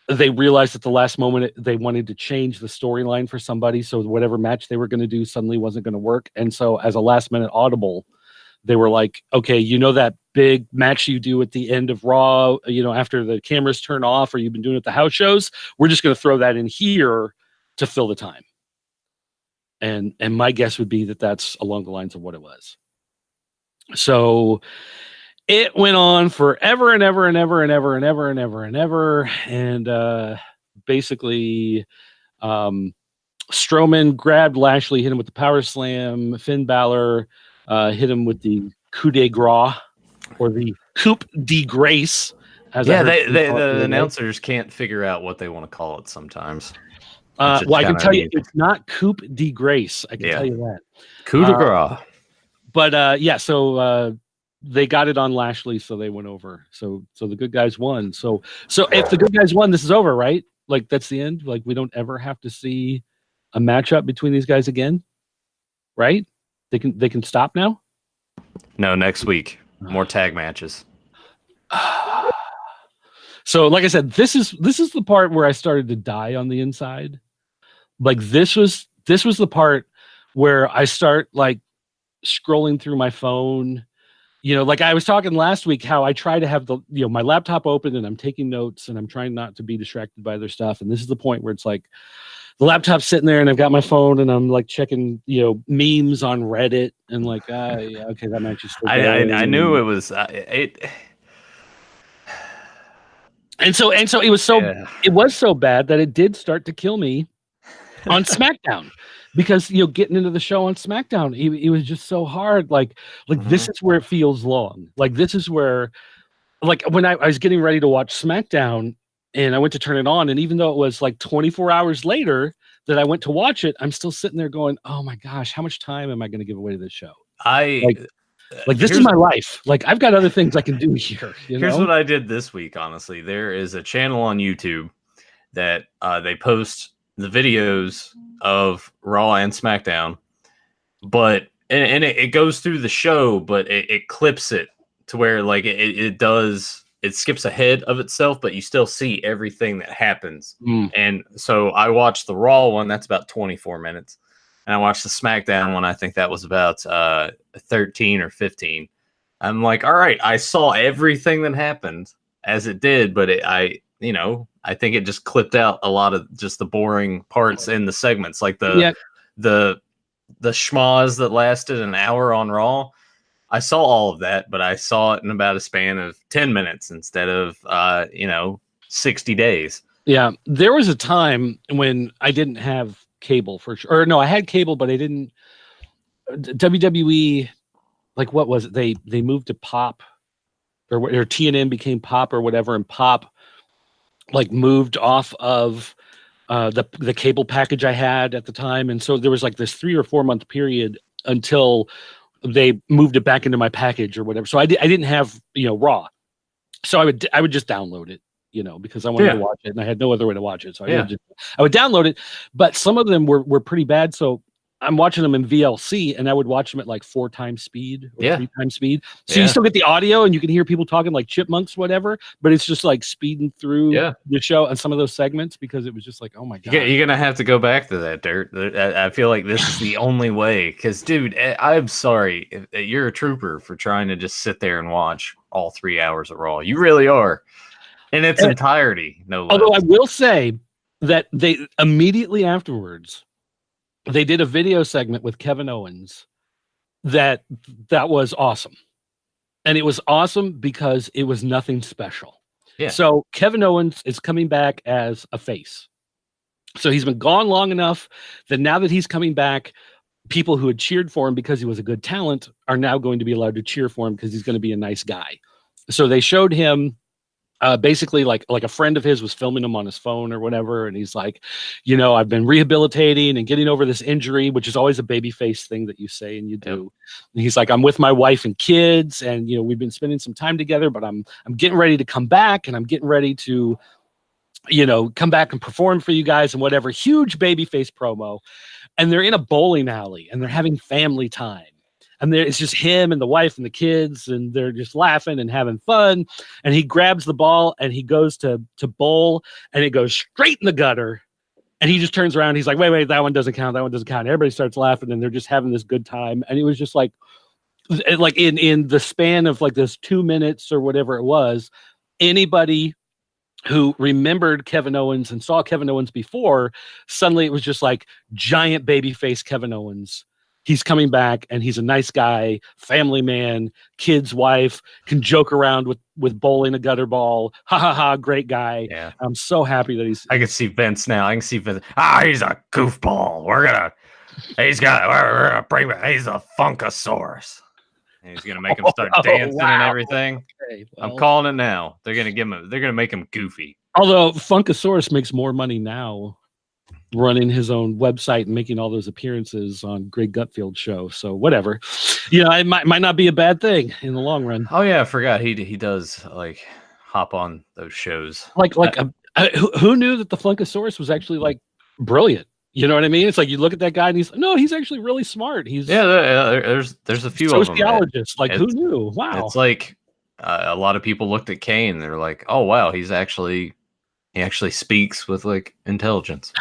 they realized at the last moment they wanted to change the storyline for somebody. So whatever match they were going to do suddenly wasn't going to work. And so as a last minute audible, they were like, okay, that big match you do at the end of Raw, after the cameras turn off, or you've been doing it at the house shows, we're just going to throw that in here to fill the time. And my guess would be that that's along the lines of what it was. So it went on forever and ever and ever and ever and ever and ever and ever. And basically, Strowman grabbed Lashley, hit him with the power slam. Finn Balor hit him with the coup de grace, or the coup de grace. The announcers can't figure out what they want to call it sometimes. I can tell you, it's not coup de grace. I can tell you that. Coup de grace. But so they got it on Lashley, so they went over. So the good guys won. So if the good guys won, this is over, right? Like that's the end. Like we don't ever have to see a matchup between these guys again, right? They can stop now. No, next week more tag matches. So, like I said, this is the part where I started to die on the inside. Like this was the part where I start like scrolling through my phone. You know, like I was talking last week, how I try to have my laptop open and I'm taking notes and I'm trying not to be distracted by other stuff. And this is the point where it's like the laptop's sitting there and I've got my phone and I'm like checking, memes on Reddit and like, yeah, okay, that match is still going. I knew it was it. And so it was it was so bad that it did start to kill me on SmackDown. Because getting into the show on SmackDown, it was just so hard. Like this is where it feels long. Like this is where, like when I was getting ready to watch SmackDown, and I went to turn it on, and even though it was like 24 hours later that I went to watch it, I'm still sitting there going, "Oh my gosh, how much time am I going to give away to this show?" Like this is my life. Like I've got other things I can do here. Here's what I did this week. Honestly, there is a channel on YouTube that they post the videos of Raw and SmackDown, but and it goes through the show, but it clips it to where like it skips ahead of itself, but you still see everything that happens. And so I watched the Raw one, that's about 24 minutes, and I watched the SmackDown one, I think that was about 13 or 15. I'm like, all right, I saw everything that happened as it did, but I think it just clipped out a lot of just the boring parts in the segments, like the schmoz that lasted an hour on Raw. I saw all of that, but I saw it in about a span of 10 minutes instead of 60 days. Yeah, there was a time when I didn't have cable for sure. Or no, I had cable, but I didn't. WWE, like what was it? They moved to Pop, or TNN became Pop or whatever, and Pop like moved off of the cable package I had at the time, and so there was like this 3 or 4 month period until they moved it back into my package or whatever. So I didn't have Raw, so I would just download it, because I wanted to watch it and I had no other way to watch it. So I would download it, but some of them were pretty bad. So I'm watching them in VLC, and I would watch them at like 4 times speed or 3 times speed. So you still get the audio and you can hear people talking like chipmunks, whatever, but it's just like speeding through the show and some of those segments, because it was just like, oh my God. You're going to have to go back to that, Dirt. I feel like this is the only way, because, dude, I'm sorry. You're a trooper for trying to just sit there and watch all 3 hours of Raw. You really are. In its entirety, no less. Although I will say that they immediately afterwards, they did a video segment with Kevin Owens that was awesome. And it was awesome because it was nothing special. Yeah. So Kevin Owens is coming back as a face. So he's been gone long enough that now that he's coming back, people who had cheered for him because he was a good talent are now going to be allowed to cheer for him because he's going to be a nice guy. So they showed him basically like a friend of his was filming him on his phone or whatever, and he's like, I've been rehabilitating and getting over this injury, which is always a babyface thing that you say and you do. Yep. And he's like, I'm with my wife and kids, and we've been spending some time together, but I'm getting ready to come back, and I'm getting ready to come back and perform for you guys and whatever. Huge babyface promo, and they're in a bowling alley and they're having family time. And it's just him and the wife and the kids, and they're just laughing and having fun. And he grabs the ball and he goes to bowl, and it goes straight in the gutter. And he just turns around. He's like, wait, that one doesn't count. That one doesn't count. Everybody starts laughing, and they're just having this good time. And it was just like in the span of like this 2 minutes or whatever it was, anybody who remembered Kevin Owens and saw Kevin Owens before, suddenly it was just like giant babyface Kevin Owens. He's coming back, and he's a nice guy, family man, kid's wife, can joke around with bowling a gutter ball. Ha ha ha! Great guy. Yeah. I'm so happy that he's. I can see Vince now. I can see Vince. He's a goofball. We're gonna bring back. He's a Funkasaurus. And he's gonna make him start dancing and everything. Okay, well, I'm calling it now. They're gonna make him goofy. Although Funkasaurus makes more money now. running his own website and making all those appearances on Greg Gutfield's show. So whatever, it might not be a bad thing in the long run. Oh yeah, I forgot he does like hop on those shows. Who knew that the Flunkosaurus was actually like brilliant? You know what I mean? It's like you look at that guy and he's actually really smart. There's a few sociologists. Like who knew? Wow. It's like a lot of people looked at Kane. They're like, oh wow, he actually speaks with like intelligence.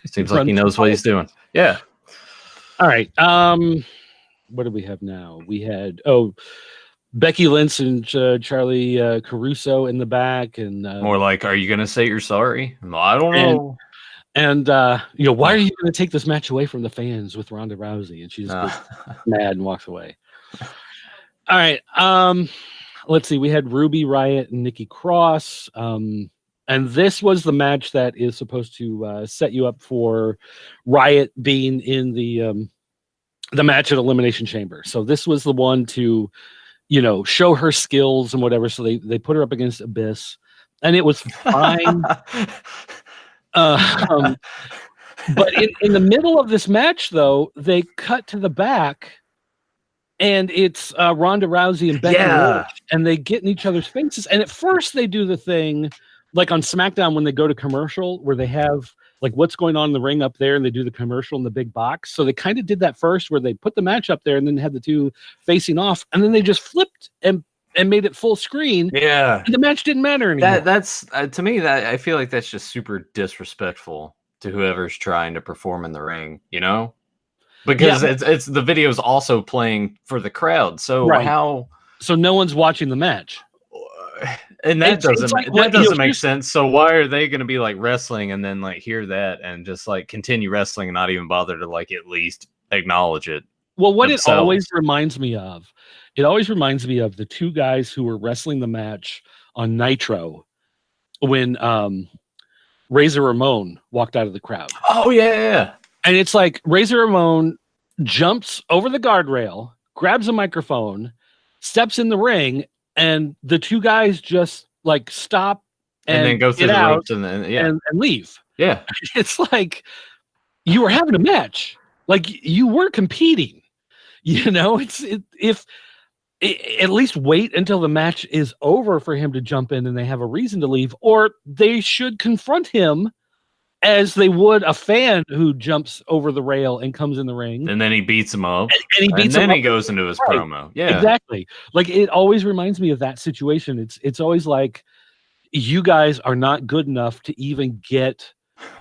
Seems like he knows what he's doing. Yeah. All right. What do we have now? We had Becky Lynch and Charlie Caruso in the back, and more like, are you gonna say you're sorry? I don't know. And why are you going to take this match away from the fans with Ronda Rousey? And she just gets mad and walks away. All right. Let's see. We had Ruby Riott and Nikki Cross. And this was the match that is supposed to set you up for Riott being in the match at Elimination Chamber. So this was the one to, show her skills and whatever. So they put her up against Abyss, and it was fine. But in the middle of this match, though, they cut to the back, and it's Ronda Rousey and Becky Lynch, and they get in each other's faces. And at first, they do the thing like on SmackDown when they go to commercial, where they have like what's going on in the ring up there, and they do the commercial in the big box. So they kind of did that first, where they put the match up there, and then had the two facing off, and then they just flipped and made it full screen. Yeah. And the match didn't matter anymore. That's to me, that I feel like that's just super disrespectful to whoever's trying to perform in the ring, because it's the video's also playing for the crowd. So so no one's watching the match. And that doesn't make sense. So why are they going to be like wrestling and then like hear that and just like continue wrestling and not even bother to like at least acknowledge it? Well, what themselves. It always reminds me of the two guys who were wrestling the match on Nitro when Razor Ramon walked out of the crowd. Oh, yeah. And it's like Razor Ramon jumps over the guardrail, grabs a microphone, steps in the ring, and the two guys just like stop and then go through the ropes and then and leave. Yeah. It's like you were having a match. Like you were competing. At least wait until the match is over for him to jump in and they have a reason to leave, or they should confront him as they would a fan who jumps over the rail and comes in the ring. And then he beats him up. And then he goes into his promo. Yeah, exactly. Like it always reminds me of that situation. It's always like you guys are not good enough to even get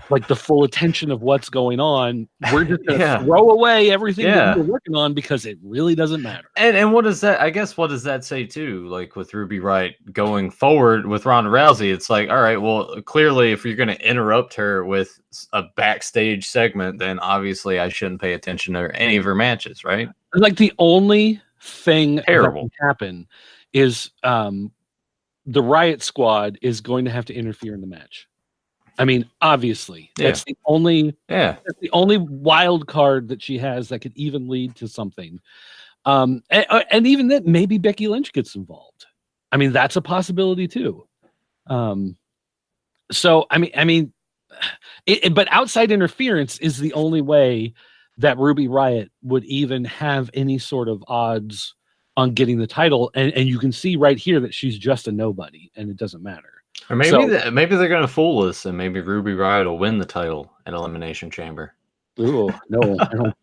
like the full attention of what's going on. We're just gonna throw away everything that we're working on because it really doesn't matter. And what does that? I guess what does that say too? Like with Ruby Riott going forward with Ronda Rousey, it's like, all right, well, clearly, if you're going to interrupt her with a backstage segment, then obviously I shouldn't pay attention to any of her matches, right? Like the only thing that terrible can happen is the Riott Squad is going to have to interfere in the match. I mean, obviously, that's the only wild card that she has that could even lead to something. And even that, maybe Becky Lynch gets involved. I mean, that's a possibility too. So I mean, but outside interference is the only way that Ruby Riott would even have any sort of odds on getting the title. And you can see right here that she's just a nobody, and it doesn't matter. Or maybe they're going to fool us, and maybe Ruby Riott will win the title at Elimination Chamber. Ooh, no, I don't.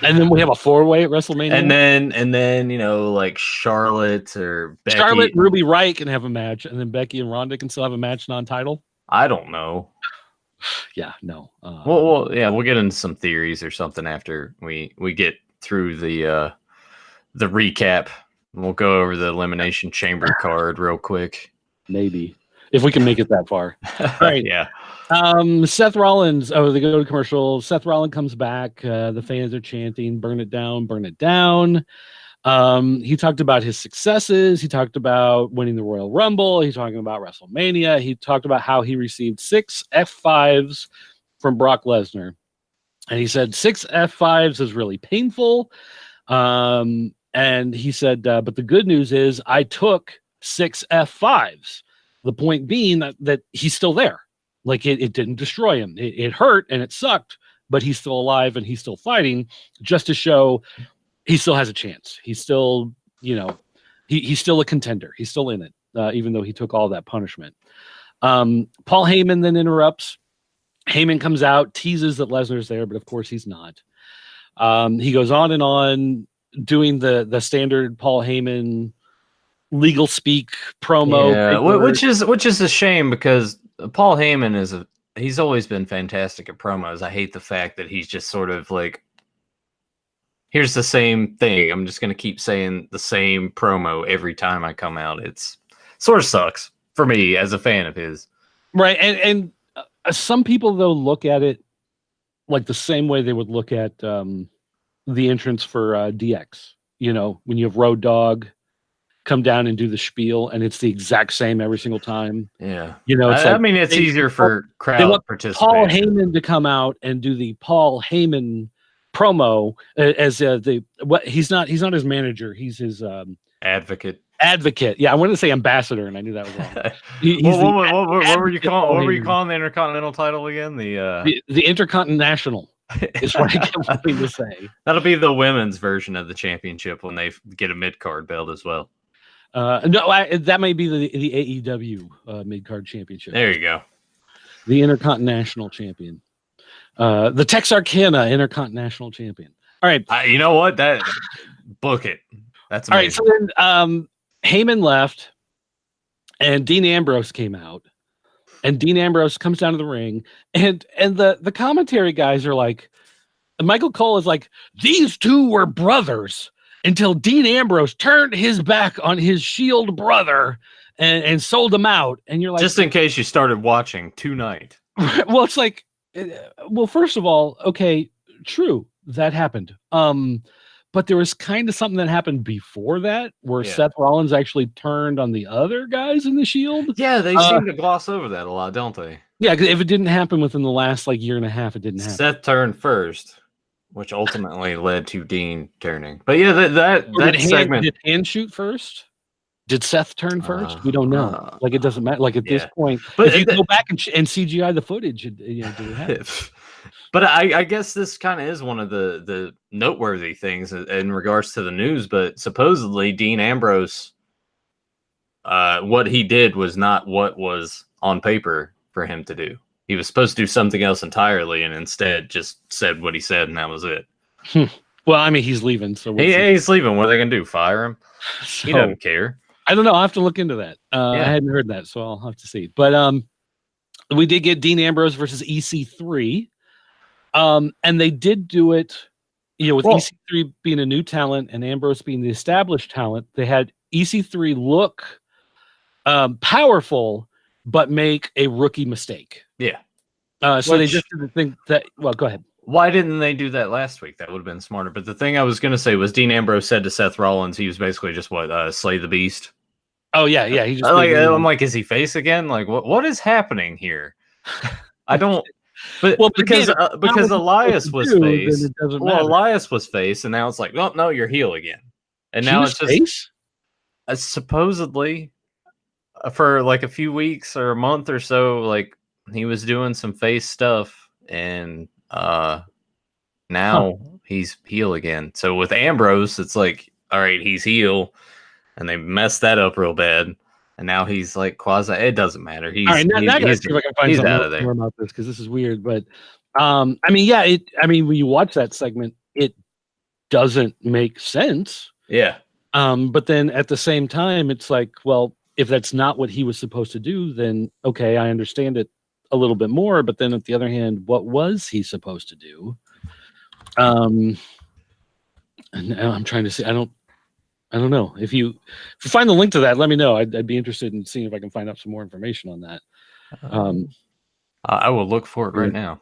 And then we have a 4-way at WrestleMania. And then like Charlotte or Becky. Charlotte, Ruby Riott can have a match, and then Becky and Ronda can still have a match non-title. I don't know. Yeah, no. We'll get into some theories or something after we get through the recap. We'll go over the Elimination Chamber card real quick. Maybe. If we can make it that far. Right. Yeah. Seth Rollins. Oh, they go to commercial. Seth Rollins comes back. The fans are chanting, "Burn it down, burn it down." He talked about his successes. He talked about winning the Royal Rumble. He's talking about WrestleMania. He talked about how he received 6 F5s from Brock Lesnar. And he said 6 F5s is really painful. And he said, but the good news is I took 6 F5s. The point being that he's still there. Like it didn't destroy him. It hurt and it sucked, but he's still alive and he's still fighting, just to show he still has a chance. He's still, he's still a contender. He's still in it, even though he took all that punishment. Paul Heyman then interrupts. Heyman comes out, teases that Lesnar's there, but of course he's not. He goes on doing the standard Paul Heyman legal speak promo. Yeah, which is a shame, because Paul Heyman he's always been fantastic at promos. I hate the fact that he's just sort of like, here's the same thing. I'm just going to keep saying the same promo every time I come out. It's sort of sucks for me as a fan of his. Right. And some people, though, look at it like the same way they would look at the entrance for DX. When you have Road Dogg come down and do the spiel, and it's the exact same every single time. Yeah. It's easier for crowd participation. Paul Heyman to come out and do the Paul Heyman promo as he's not his manager, he's his advocate. Yeah, I wanted to say ambassador, and I knew that was wrong. What were you calling the Intercontinental title again? The Intercontinental is what I kept wanting to say. That'll be the women's version of the championship when they get a mid-card belt as well. No, that may be the AEW mid-card championship. There you go. The Intercontinental champion. The Texarkana Intercontinental champion. All right. You know what? Book it. That's amazing. All right. So then Heyman left, and Dean Ambrose came out, and Dean Ambrose comes down to the ring, and the commentary guys are like, Michael Cole is like, these two were brothers until Dean Ambrose turned his back on his Shield brother and sold him out. And you're like, just in case you started watching tonight. Well, it's like, first of all, okay, true, that happened. But there was kind of something that happened before that where Seth Rollins actually turned on the other guys in the Shield. Yeah, they seem to gloss over that a lot, don't they? Yeah, because if it didn't happen within the last year and a half, it didn't happen. Seth turned first, which ultimately led to Dean turning. But yeah, that segment. Did Hand shoot first? Did Seth turn first? We don't know. It doesn't matter. At this point, but if you go back and CGI the footage, did it happen? But I guess this kind of is one of the noteworthy things in regards to the news. But supposedly Dean Ambrose, what he did was not what was on paper for him to do. He was supposed to do something else entirely, and instead just said what he said, and that was it. Well, I mean, he's leaving, so he's leaving. What are they gonna do? Fire him? He doesn't care. I don't know. I'll have to look into that. I hadn't heard that, so I'll have to see. But we did get Dean Ambrose versus EC3. And they did do it, with EC3 being a new talent and Ambrose being the established talent. They had EC3 look powerful, but make a rookie mistake. Yeah. So they just didn't think that. Well, go ahead. Why didn't they do that last week? That would have been smarter. But the thing I was going to say was Dean Ambrose said to Seth Rollins, he was basically just slay the beast. Oh yeah. He just I'm like, is he face again? Like, what is happening here? I don't. But because Elias was face. Elias was face, and now it's like, oh no, you're heel again. And now it's just face? Supposedly for a few weeks or a month or so, he was doing some face stuff, and now he's heel again. So with Ambrose, it's like, all right, he's heel, and they messed that up real bad. And now he's quasi. It doesn't matter. He's all right. Now I gotta see if I can find something more about this, because this is weird. But when you watch that segment, it doesn't make sense. Yeah. But then at the same time, it's like, well, if that's not what he was supposed to do, then okay, I understand it a little bit more. But then at the other hand, what was he supposed to do? And I'm trying to see. I don't know. If you find the link to that, let me know. I'd be interested in seeing if I can find out some more information on that. I will look for it right now.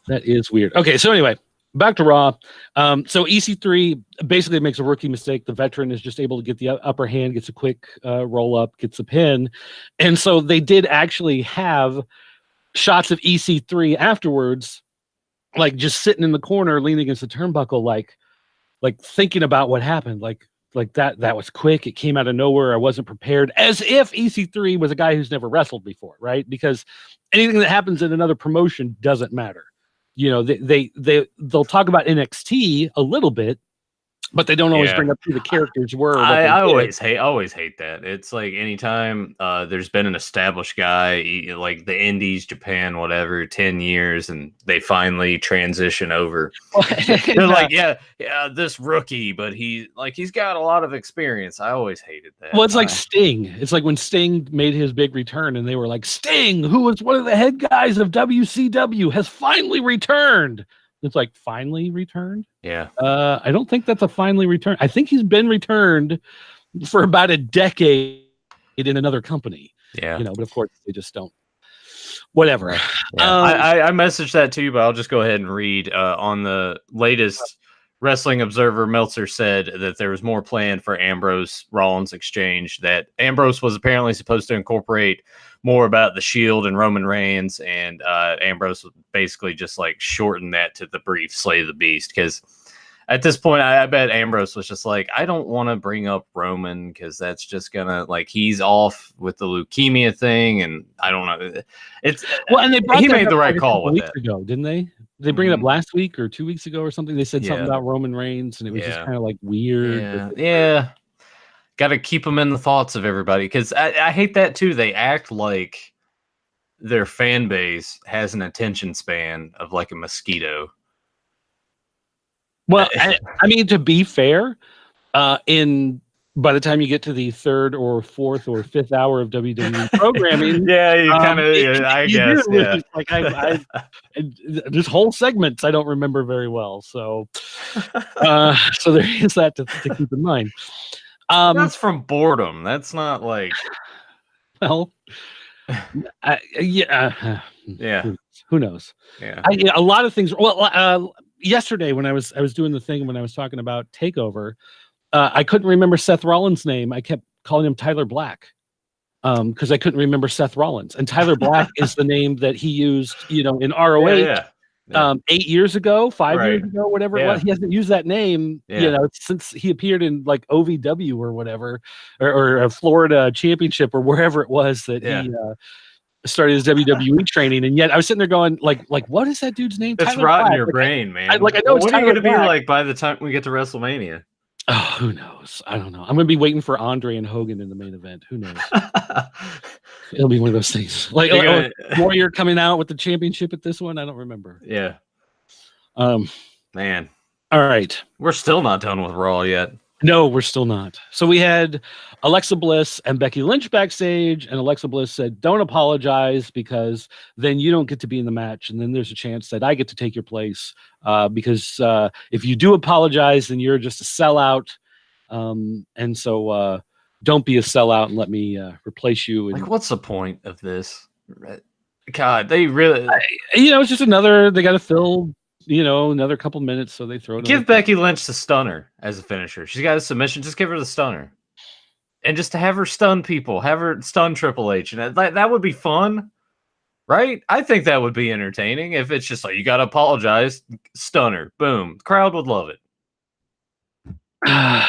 That is weird. Okay, so anyway, back to Raw. So EC3 basically makes a rookie mistake. The veteran is just able to get the upper hand, gets a quick roll up, gets a pin. And so they did actually have shots of EC3 afterwards, just sitting in the corner, leaning against the turnbuckle, like thinking about what happened, like that was quick. It came out of nowhere. I wasn't prepared, as if EC3 was a guy who's never wrestled before, right? Because anything that happens in another promotion doesn't matter. You know, they'll talk about NXT a little bit, but they don't always bring up who the characters were. I always hate that. It's like anytime there's been an established guy, like the Indies, Japan, whatever, 10 years, and they finally transition over. They're like, yeah, this rookie, but he's got a lot of experience. I always hated that. Well, it's like Sting. It's like when Sting made his big return, and they were like, Sting, who was one of the head guys of WCW, has finally returned. It's like, finally returned? Yeah. I don't think that's a finally returned. I think he's been returned for about a decade in another company. Yeah. You know, but of course they just don't. Whatever. Yeah. I messaged that to you, but I'll just go ahead and read on the latest Wrestling Observer. Meltzer said that there was more planned for Ambrose Rollins exchange, that Ambrose was apparently supposed to incorporate more about the Shield and Roman Reigns, and Ambrose basically just like shortened that to the brief Slay the Beast, because at this point I bet Ambrose was just like, I don't want to bring up Roman because that's just gonna, like, he's off with the leukemia thing, and I don't know. It's and he made the right call with that ago, didn't they? They bring it up last week or 2 weeks ago or something. They said something about Roman Reigns, and it was just kind of like weird. Yeah. Got to keep them in the thoughts of everybody, because I hate that too. They act like their fan base has an attention span of like a mosquito. Well, I mean, to be fair, by the time you get to the third or fourth or fifth hour of WWE programming, I guess. Yeah. Like this whole segments I don't remember very well, so there is that to keep in mind. That's from boredom. That's not like, well, Who knows? Yeah, a lot of things. Well, yesterday when I was doing the thing when I was talking about Takeover, I couldn't remember Seth Rollins' name. I kept calling him Tyler Black because I couldn't remember Seth Rollins, and Tyler Black is the name that he used, in ROH. 8 years ago, 5 years ago, whatever it was. He hasn't used that name, since he appeared in like OVW or whatever, or a Florida Championship or wherever it was that he started his WWE training. And yet I was sitting there going, like, what is that dude's name? It's rotting your brain, man. I know it's what are you going to be like by the time we get to WrestleMania? Oh, who knows? I don't know. I'm going to be waiting for Andre and Hogan in the main event. Who knows? It'll be one of those things. Like Warrior coming out with the championship at this one. I don't remember. Yeah. Man. All right. We're still not done with Raw yet. No, we're still not. So we had Alexa Bliss and Becky Lynch backstage, and Alexa Bliss said, don't apologize, because then you don't get to be in the match, and then there's a chance that I get to take your place, because if you do apologize, then you're just a sellout, and so don't be a sellout and let me replace you. And, like, what's the point of this? God, they really... it's just they got to fill... another couple minutes, so they throw it. Give Becky Lynch the stunner as a finisher. She's got a submission. Just give her the stunner, and just to have her stun people, have her stun Triple H, and that would be fun, right? I think that would be entertaining. If it's just like, you got to apologize, stunner, boom, the crowd would love it. I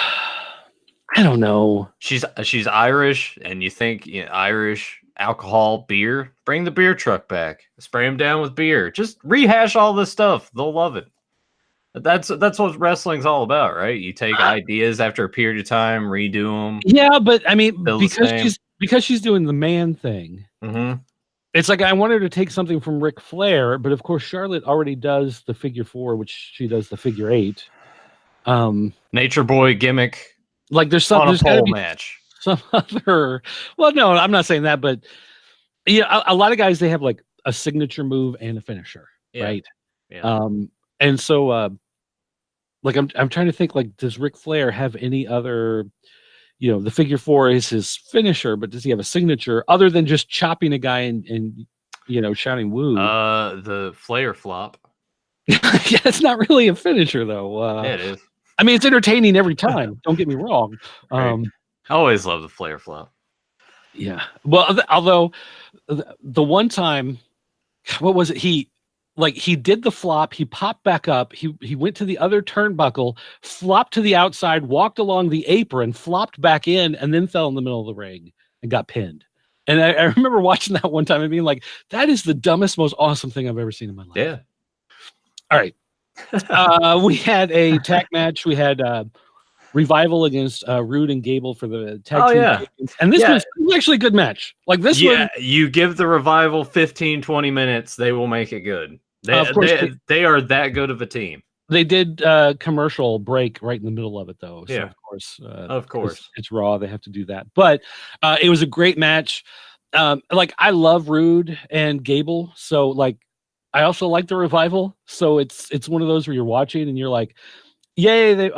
don't know. She's Irish, and you think Irish alcohol, beer, bring the beer truck back, spray them down with beer, just rehash all this stuff. They'll love it. That's what wrestling's all about, right? You take ideas after a period of time, redo them. Yeah, but I mean, because she's doing the man thing. Mm-hmm. It's like I want her to take something from Ric Flair, but of course Charlotte already does the figure 4, which she does the figure 8. Nature Boy gimmick. Like there's a pole match. Some other, well, no, I'm not saying that, but a lot of guys, they have like a signature move and a finisher, right? Yeah. And so like I'm trying to think, like, does Ric Flair have any other, the figure 4 is his finisher, but does he have a signature other than just chopping a guy and shouting woo? The Flair flop. Yeah, it's not really a finisher though. Yeah, it is. I mean, it's entertaining every time. Don't get me wrong. Right. I always love the Flair flop. Yeah. Well, although the one time, what was it? like he did the flop, he popped back up, he went to the other turnbuckle, flopped to the outside, walked along the apron, flopped back in, and then fell in the middle of the ring and got pinned. And I remember watching that one time and being like, that is the dumbest, most awesome thing I've ever seen in my life. Yeah. All right. We had a tag match. We had Revival against Rude and Gable for the tag team champions. And this was actually a good match. Like this one. You give the Revival 15, 20 minutes, they will make it good. They are that good of a team. They did commercial break right in the middle of it, though. So of course. It's Raw. They have to do that. But it was a great match. Like, I love Rude and Gable. So, like, I also like the Revival. So it's one of those where you're watching and you're like, yay, they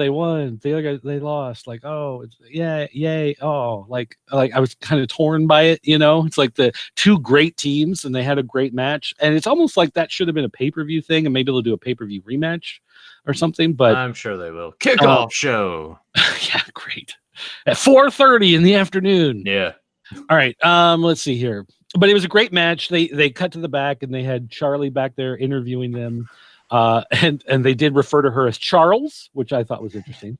won. They lost. Like, oh, yay. Oh, like I was kind of torn by it, you know? It's like the two great teams and they had a great match. And it's almost like that should have been a pay-per-view thing, and maybe they'll do a pay-per-view rematch or something. But I'm sure they will. Kickoff show. Yeah, great. At 4:30 in the afternoon. Yeah. All right. Let's see here. But it was a great match. They cut to the back and they had Charlie back there interviewing them. And they did refer to her as Charles, which I thought was interesting.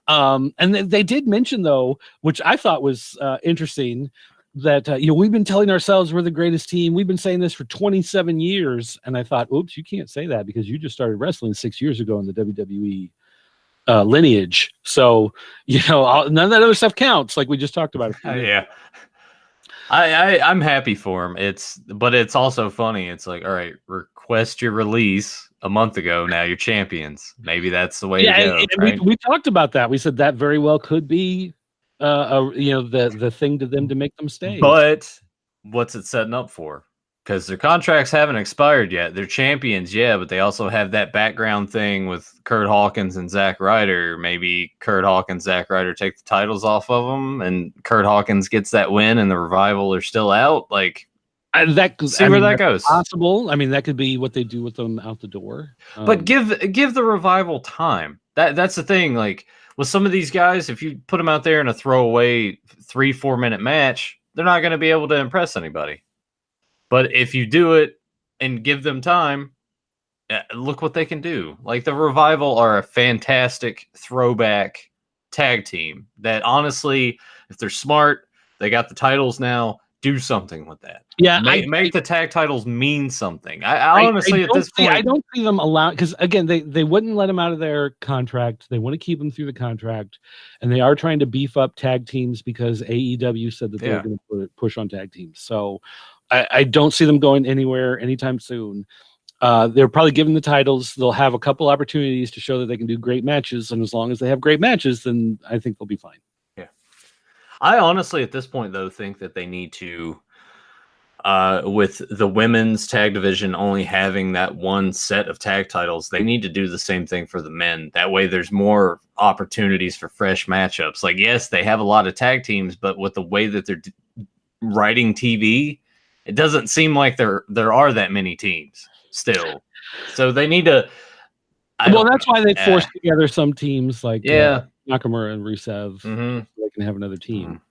And they did mention, though, which I thought was interesting, that we've been telling ourselves we're the greatest team. We've been saying this for 27 years. And I thought, oops, you can't say that because you just started wrestling 6 years ago in the WWE lineage. So, none of that other stuff counts, like we just talked about. Yeah. I'm happy for him. But it's also funny. It's like, all right, request your release a month ago. Now you're champions. Maybe that's the way to go. And right? we talked about that. We said that very well could be, the thing to them to make them stay. But what's it setting up for? Because their contracts haven't expired yet. They're champions, but they also have that background thing with Kurt Hawkins and Zack Ryder. Maybe Kurt Hawkins, Zack Ryder take the titles off of them, and Kurt Hawkins gets that win, and the Revival are still out. Like, that goes. Possible. I mean, that could be what they do with them out the door. But give the Revival time. That's the thing. Like, with some of these guys, if you put them out there in a throwaway 3-4 minute match, they're not going to be able to impress anybody. But if you do it and give them time, look what they can do. Like, the Revival are a fantastic throwback tag team that, honestly, if they're smart, they got the titles now, do something with that. Yeah, make the tag titles mean something. I honestly, at this point, I don't see them allowed, because again, they wouldn't let them out of their contract. They want to keep them through the contract, and they are trying to beef up tag teams because AEW said that they were going to push on tag teams. So I don't see them going anywhere anytime soon. They're probably given the titles. They'll have a couple opportunities to show that they can do great matches, and as long as they have great matches, then I think they'll be fine. Yeah. I honestly, at this point, though, think that they need to, with the women's tag division only having that one set of tag titles, they need to do the same thing for the men. That way there's more opportunities for fresh matchups. Like, yes, they have a lot of tag teams, but with the way that they're writing TV, it doesn't seem like there are that many teams still. So they need to. That's why they forced together some teams like Nakamura and Rusev. Mm-hmm. So they can have another team.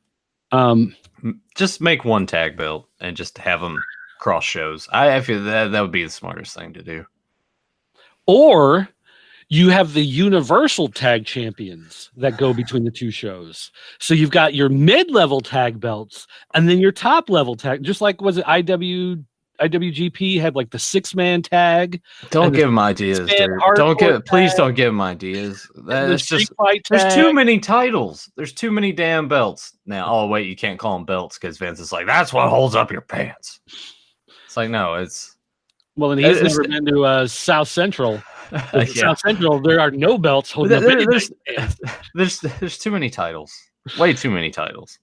Just make one tag belt and just have them cross shows. I feel that would be the smartest thing to do. Or you have the Universal Tag Champions that go between the two shows. So you've got your mid-level tag belts and then your top-level tag. Just like, was it IWGP had like the 6-man tag? Don't give them ideas, dude. Please don't give them ideas. That's just, there's too many titles. There's too many damn belts. Now, oh wait, you can't call them belts because Vince is like, that's what holds up your pants. It's like, no, it's. Well, and he's never been to South Central. South Central, there are no belts holding up. There's too many titles. Way too many titles.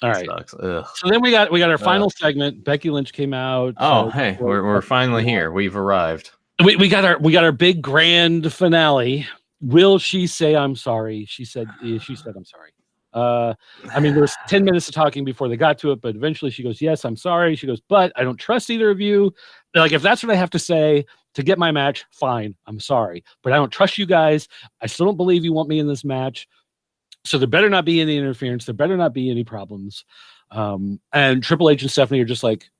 All right. So then we got our final segment. Becky Lynch came out. Oh, hey, we're finally here. We've arrived. We got our big grand finale. Will she say I'm sorry? She said I'm sorry. I mean, there was 10 minutes of talking before they got to it, but eventually she goes, yes, I'm sorry. She goes, but I don't trust either of you. Like, if that's what I have to say to get my match, fine. I'm sorry, but I don't trust you guys. I still don't believe you want me in this match. So there better not be any interference. There better not be any problems. And Triple H and Stephanie are just like,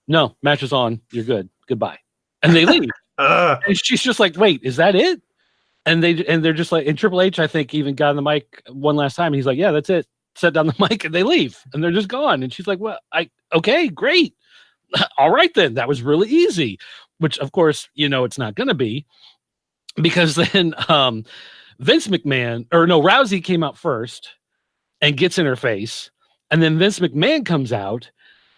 no, match is on. You're good. Goodbye. and they leave. And she's just like, wait, is that it? And they're just like, and Triple H, I think, even got on the mic one last time. And he's like, yeah, that's it. Set down the mic and they leave and they're just gone. And she's like, well, okay, great. All right, then. That was really easy, which of course, it's not going to be, because then Vince McMahon, or no, Rousey came out first and gets in her face. And then Vince McMahon comes out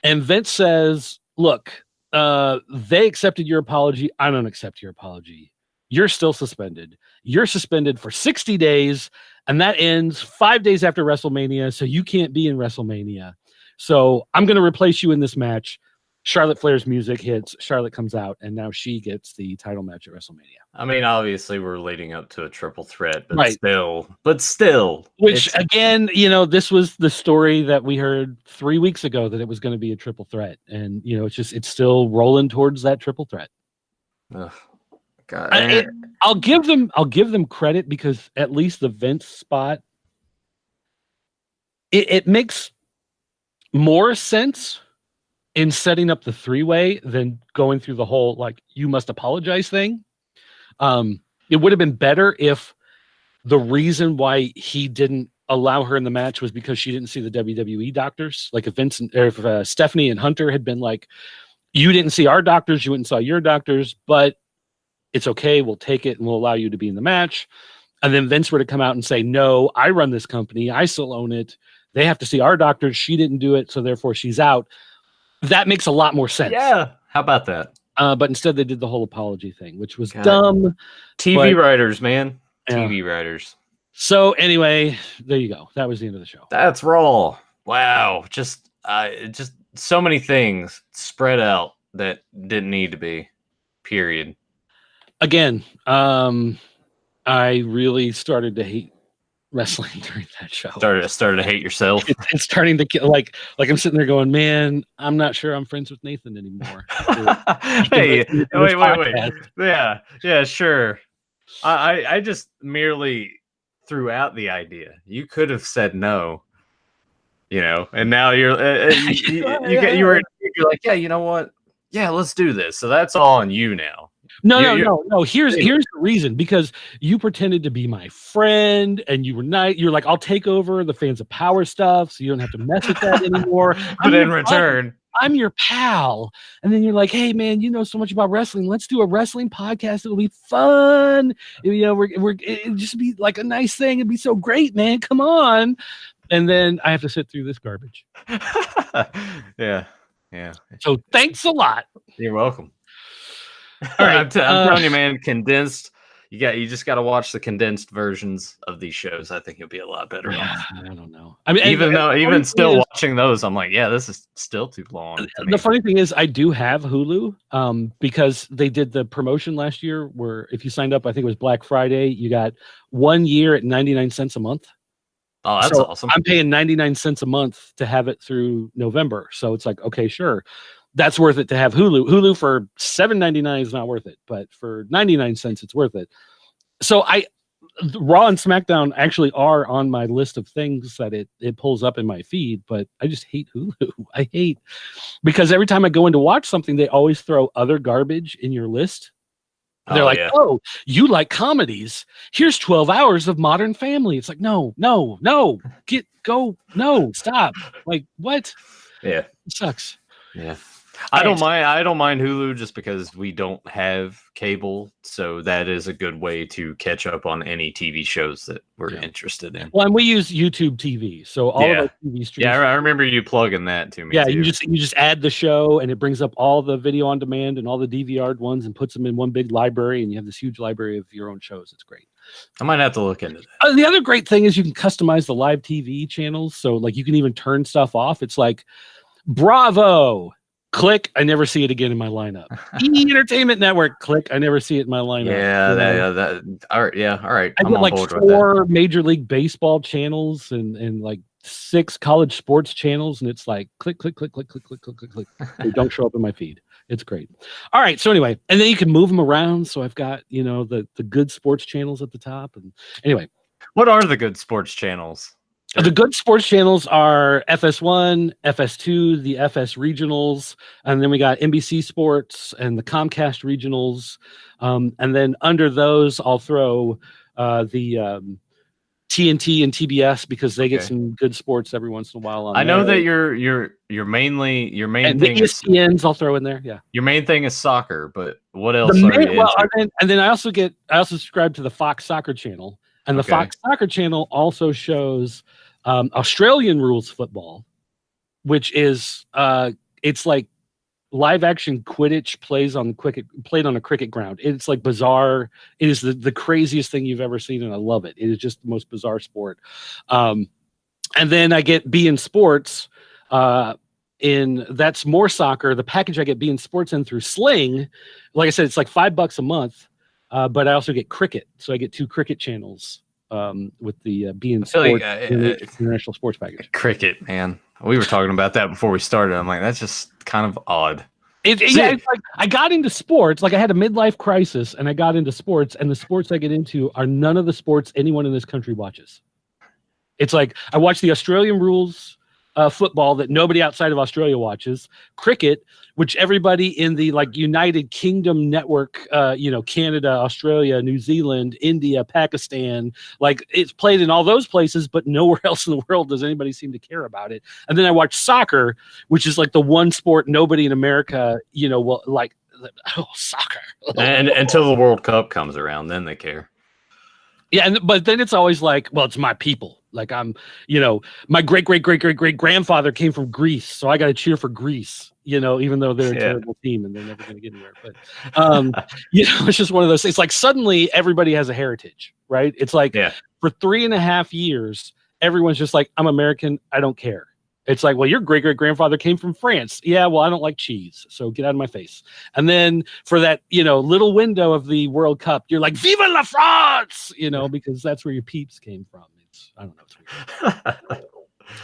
and Vince says, look, they accepted your apology. I don't accept your apology. You're still suspended. You're suspended for 60 days, and that ends 5 days after WrestleMania, so you can't be in WrestleMania. So I'm going to replace you in this match. Charlotte Flair's music hits. Charlotte comes out, and now she gets the title match at WrestleMania. I mean, obviously, we're leading up to a triple threat, but right. still. Which, again, this was the story that we heard 3 weeks ago, that it was going to be a triple threat. And, it's still rolling towards that triple threat. Ugh. God. I'll give them credit, because at least the Vince spot, it makes more sense in setting up the 3-way than going through the whole, like, you must apologize thing. It would have been better if the reason why he didn't allow her in the match was because she didn't see the WWE doctors. Like, if Stephanie and Hunter had been like, you didn't see our doctors, you went and saw your doctors, but it's okay, we'll take it and we'll allow you to be in the match. And then Vince were to come out and say, no, I run this company, I still own it, they have to see our doctors, she didn't do it, so therefore she's out. That makes a lot more sense. Yeah, how about that? But instead they did the whole apology thing, which was dumb. TV writers, man. TV writers. So anyway, there you go. That was the end of the show. That's Raw. Wow. Just so many things spread out that didn't need to be. Period. Again, I really started to hate wrestling during that show. Started to hate yourself. It's starting to get like I'm sitting there going, man, I'm not sure I'm friends with Nathan anymore. Hey, wait. Yeah, sure. I just merely threw out the idea. You could have said no, and now you're you're like, yeah, you know what? Yeah, let's do this. So that's all on you now. No. Here's the reason, because you pretended to be my friend and you were nice. You're like, I'll take over the Fans of Power stuff, so you don't have to mess with that anymore. But in return, I'm your pal. And then you're like, hey man, you know so much about wrestling. Let's do a wrestling podcast. It'll be it'll just be like a nice thing. It'd be so great, man. Come on. And then I have to sit through this garbage. Yeah. So thanks a lot. You're welcome. All right, I'm telling you, man, condensed. You just got to watch the condensed versions of these shows. I think you'll be a lot better. Yeah, I don't know. I mean, even still watching those, I'm like, yeah, this is still too long. The funny thing is, I do have Hulu, because they did the promotion last year where if you signed up, I think it was Black Friday, you got 1 year at 99 cents a month. Oh, that's awesome. I'm paying 99 cents a month to have it through November. So it's like, okay, sure. That's worth it to have Hulu. Hulu for $7.99 is not worth it, but for 99 cents, it's worth it. So Raw and SmackDown actually are on my list of things that it pulls up in my feed, but I just hate Hulu. Because every time I go in to watch something, they always throw other garbage in your list. They're like, oh, you like comedies. Here's 12 hours of Modern Family. It's like, no, stop. Like, what? Yeah. It sucks. Yeah. I don't mind Hulu just because we don't have cable, so that is a good way to catch up on any TV shows that we're interested in. Well, and we use YouTube TV, so all of our TV streams. Yeah, I remember you plugging that to me. Yeah, too. you just add the show, and it brings up all the video on demand and all the DVR'd ones, and puts them in one big library, and you have this huge library of your own shows. It's great. I might have to look into that. The other great thing is you can customize the live TV channels, so like you can even turn stuff off. It's like, Bravo. Click, I never see it again in my lineup. Entertainment Network, click, I never see it in my lineup. All right. I get like 4 Major League Baseball channels and like 6 college sports channels, and it's like click. They don't show up in my feed. It's great. All right, so anyway, and then you can move them around. So I've got the good sports channels at the top, and anyway. What are the good sports channels? Sure. The good sports channels are FS1, FS2, the FS regionals, and then we got NBC Sports and the Comcast regionals. And then under those, I'll throw the TNT and TBS because they get some good sports every once in a while. I know that your main and thing the ESPNs is I'll throw in there. Yeah, your main thing is soccer, but what else are you into? and then I also subscribe to the Fox Soccer channel, and the Fox Soccer channel also shows Australian rules football, which is it's like live action Quidditch played on a cricket ground. It's like bizarre. It is the craziest thing you've ever seen, and I love it. It is just the most bizarre sport. And then I get beIN Sports. That's more soccer. The package I get beIN Sports in through Sling, like I said, it's like $5 a month. But I also get cricket, so I get 2 cricket channels with the beIN Sports international sports package. Cricket, man. We were talking about that before we started. I'm like, that's just kind of odd. It's like I got into sports, like I had a midlife crisis, and I got into sports, and the sports I get into are none of the sports anyone in this country watches. It's like I watch the Australian rules football that nobody outside of Australia watches, cricket, which everybody in the like United Kingdom network, Canada, Australia, New Zealand, India, Pakistan, like it's played in all those places, but nowhere else in the world does anybody seem to care about it. And then I watch soccer, which is like the one sport nobody in America, will like. Oh, soccer! And until the World Cup comes around, then they care. Yeah, but then it's always like, well, it's my people. Like I'm, my great grandfather came from Greece, so I got to cheer for Greece. Even though they're a terrible team and they're never going to get anywhere. But it's just one of those things. Like suddenly everybody has a heritage, right? It's like for 3.5 years, everyone's just like, I'm American. I don't care. It's like, well, your great grandfather came from France. Yeah, well, I don't like cheese, so get out of my face. And then for that, little window of the World Cup, you're like, "Vive la France!" Because that's where your peeps came from. I don't know. It's weird.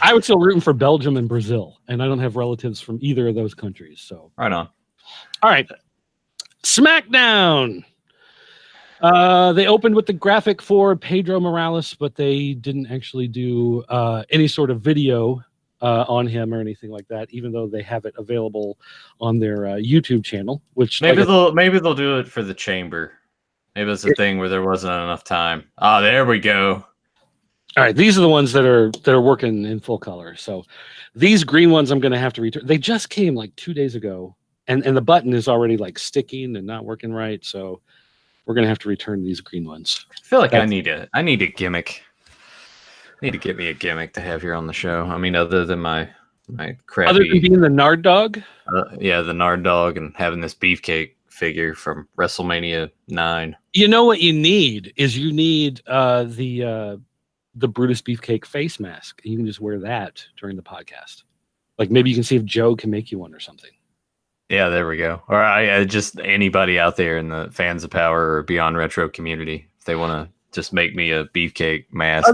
I was still rooting for Belgium and Brazil, and I don't have relatives from either of those countries. So right on. All right, Smackdown. They opened with the graphic for Pedro Morales, but they didn't actually do any sort of video on him or anything like that, even though they have it available on their YouTube channel. Which maybe they'll do it for the chamber. Maybe it's a thing where there wasn't enough time. Oh, there we go. All right, these are the ones that are working in full color. So these green ones I'm going to have to return. They just came like 2 days ago, and the button is already like sticking and not working right. So we're going to have to return these green ones. I feel like I need a gimmick. I need to get me a gimmick to have here on the show. I mean, other than my crappy. Other than being the Nard Dog? The Nard Dog and having this beefcake figure from WrestleMania 9. You know what you need is the Brutus Beefcake face mask. You can just wear that during the podcast. Like maybe you can see if Joe can make you one or something. Yeah, there we go. Or I just anybody out there in the Fans of Power or Beyond Retro community, if they want to just make me a beefcake mask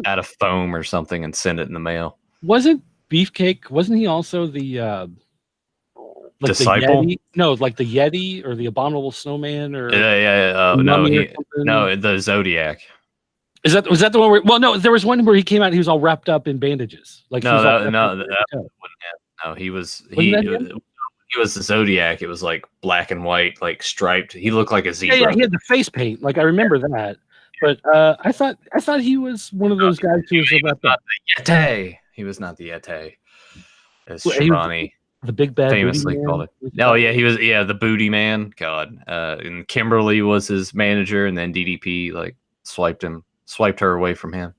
out of foam or something and send it in the mail. Wasn't he also the Disciple? The Yeti? No, like the Yeti or the Abominable Snowman or the Zodiac. Was that the one where? Well, no, there was one where he came out and he was all wrapped up in bandages. Like he was the Zodiac. It was like black and white, like striped. He looked like a zebra. Yeah, he had the face paint. Like I remember that. But I thought he was one of those guys who was not the Yeti. He was not the Yeti, as Shivani the big bad famously called it. No, yeah, he was the booty man. God, and Kimberly was his manager, and then DDP like swiped her away from him.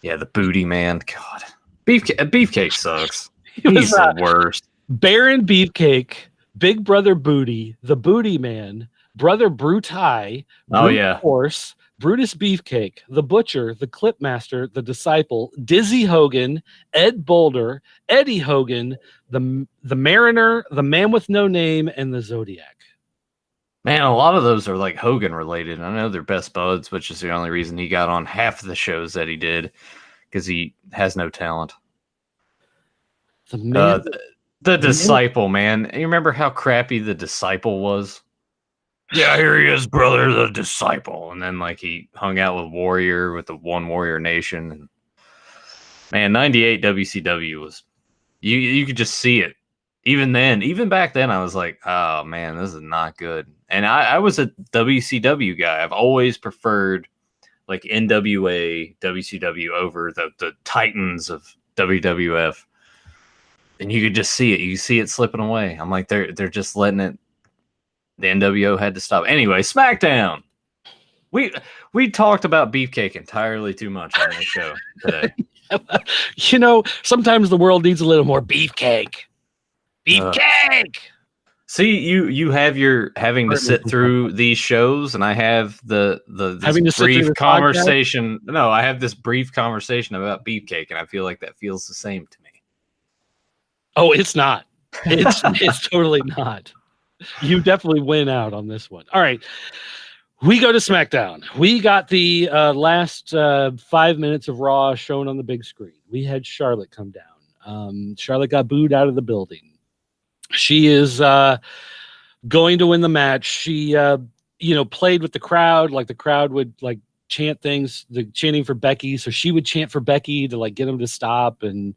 Yeah, the booty man. God, Beefcake sucks. He's the worst. Baron Beefcake, Big Brother Booty, the Booty Man, Brother Brutai, Horse, Brutus Beefcake, the Butcher, the Clipmaster, the Disciple, Dizzy Hogan, Ed Boulder, Eddie Hogan, the Mariner, the Man with No Name, and the Zodiac. Man, a lot of those are like Hogan related. I know they're best buds, which is the only reason he got on half of the shows that he did, because he has no talent. The Disciple, man. You remember how crappy the Disciple was? Yeah, here he is, brother, the Disciple. And then like he hung out with Warrior, with the One Warrior Nation. And Man, 98 WCW was you could just see it. Even then, even back then, I was like, oh man, this is not good. And I was a WCW guy. I've always preferred like NWA, WCW over the Titans of WWF. And you could just see it. You see it slipping away. I'm like, they're just letting it. The NWO had to stop. Anyway, Smackdown. We talked about Beefcake entirely too much on this show today. You know, sometimes the world needs a little more beefcake. Beefcake. See, you have your having to sit through these shows, and I have this brief conversation. No, I have this brief conversation about Beefcake, and I feel like that feels the same to me. Oh, it's not. It's totally not. You definitely win out on this one. All right. We go to SmackDown. We got the last 5 minutes of Raw shown on the big screen. We had Charlotte come down. Charlotte got booed out of the building. She is going to win the match. She, played with the crowd. Like the crowd would like chant things, chanting for Becky. So she would chant for Becky to like get them to stop. And,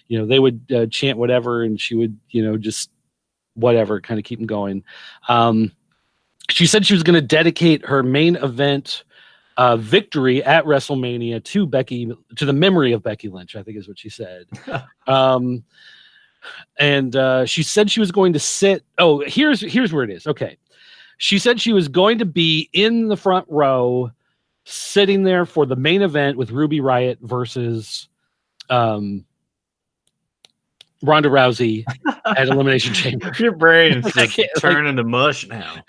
they would chant whatever. And she would, just whatever, kind of keep them going. She said she was going to dedicate her main event victory at WrestleMania to the memory of Becky Lynch, I think is what she said. And she said she was going to sit. Oh, here's where it is. Okay. She said she was going to be in the front row, sitting there for the main event with Ruby Riott versus Ronda Rousey at Elimination Chamber. Your brain's just turning to mush now.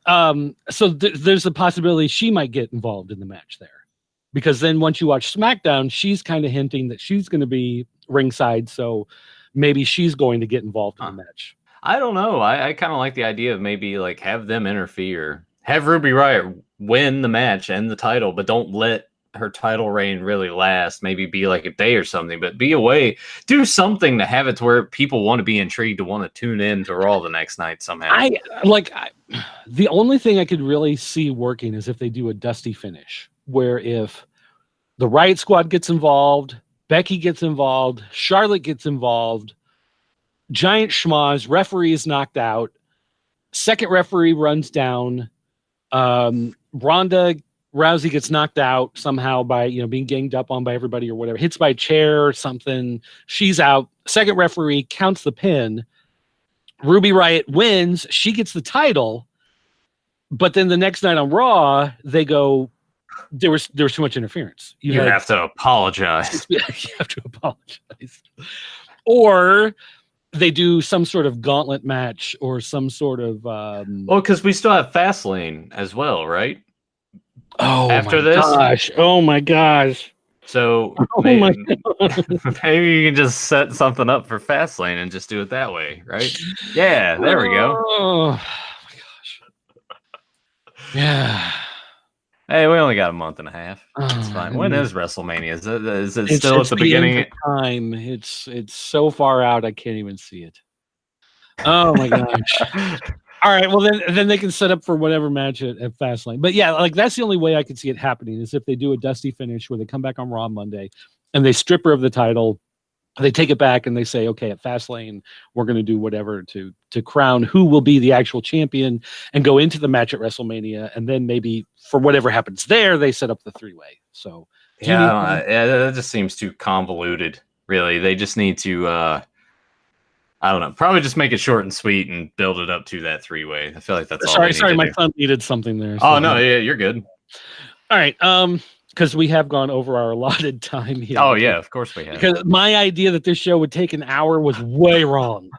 There's a possibility she might get involved in the match there, because then once you watch SmackDown, she's kind of hinting that she's going to be ringside, so maybe she's going to get involved in the match. I don't know. I kind of like the idea of maybe like have them interfere, have Ruby Riott win the match and the title, but don't let her title reign really last. Maybe be like a day or something, but be away. Do something to have it to where people want to be intrigued, to want to tune in to Raw the next night somehow. The only thing I could really see working is if they do a dusty finish, where if the Riott Squad gets involved, Becky gets involved, Charlotte gets involved, giant schmoz, referee is knocked out, second referee runs down, Ronda Rousey gets knocked out somehow by, being ganged up on by everybody or whatever, hits by a chair or something. She's out. Second referee counts the pin. Ruby Riott wins. She gets the title. But then the next night on Raw, they go, there was too much interference. You have to apologize. You have to apologize. Or they do some sort of gauntlet match or some sort of because we still have Fastlane as well, right? After this? Oh my gosh. So maybe you can just set something up for Fastlane and just do it that way, right? Yeah, there we go. Oh my gosh. Yeah. Hey, we only got a month and a half. It's fine. When is WrestleMania? Is it still at the beginning? Time. It's so far out I can't even see it. Oh my gosh. All right, well then they can set up for whatever match at Fastlane. But yeah, like that's the only way I could see it happening, is if they do a dusty finish where they come back on Raw Monday and they strip her of the title, they take it back and they say, okay, at Fastlane we're going to do whatever to crown who will be the actual champion and go into the match at WrestleMania, and then maybe for whatever happens there, they set up the three-way. So that just seems too convoluted. Really, they just need to. I don't know. Probably just make it short and sweet and build it up to that three-way. I feel like that's all. Sorry, my son needed something there. So. Oh no, yeah, you're good. All right, because we have gone over our allotted time here. Oh yeah, of course we have. Because my idea that this show would take an hour was way wrong.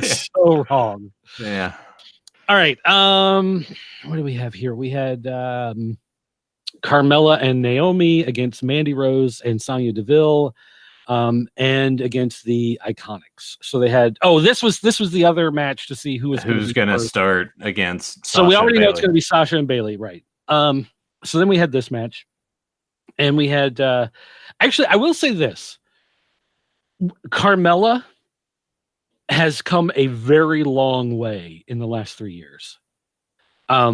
So wrong. Yeah. All right. What do we have here? We had Carmella and Naomi against Mandy Rose and Sonya Deville. And against the Iconics. So they had. Oh, this was the other match to see who's going to start against. So we already know it's going to be Sasha and Bayley, right? So then we had this match, and we had. Actually, I will say this: Carmella has come a very long way in the last 3 years. I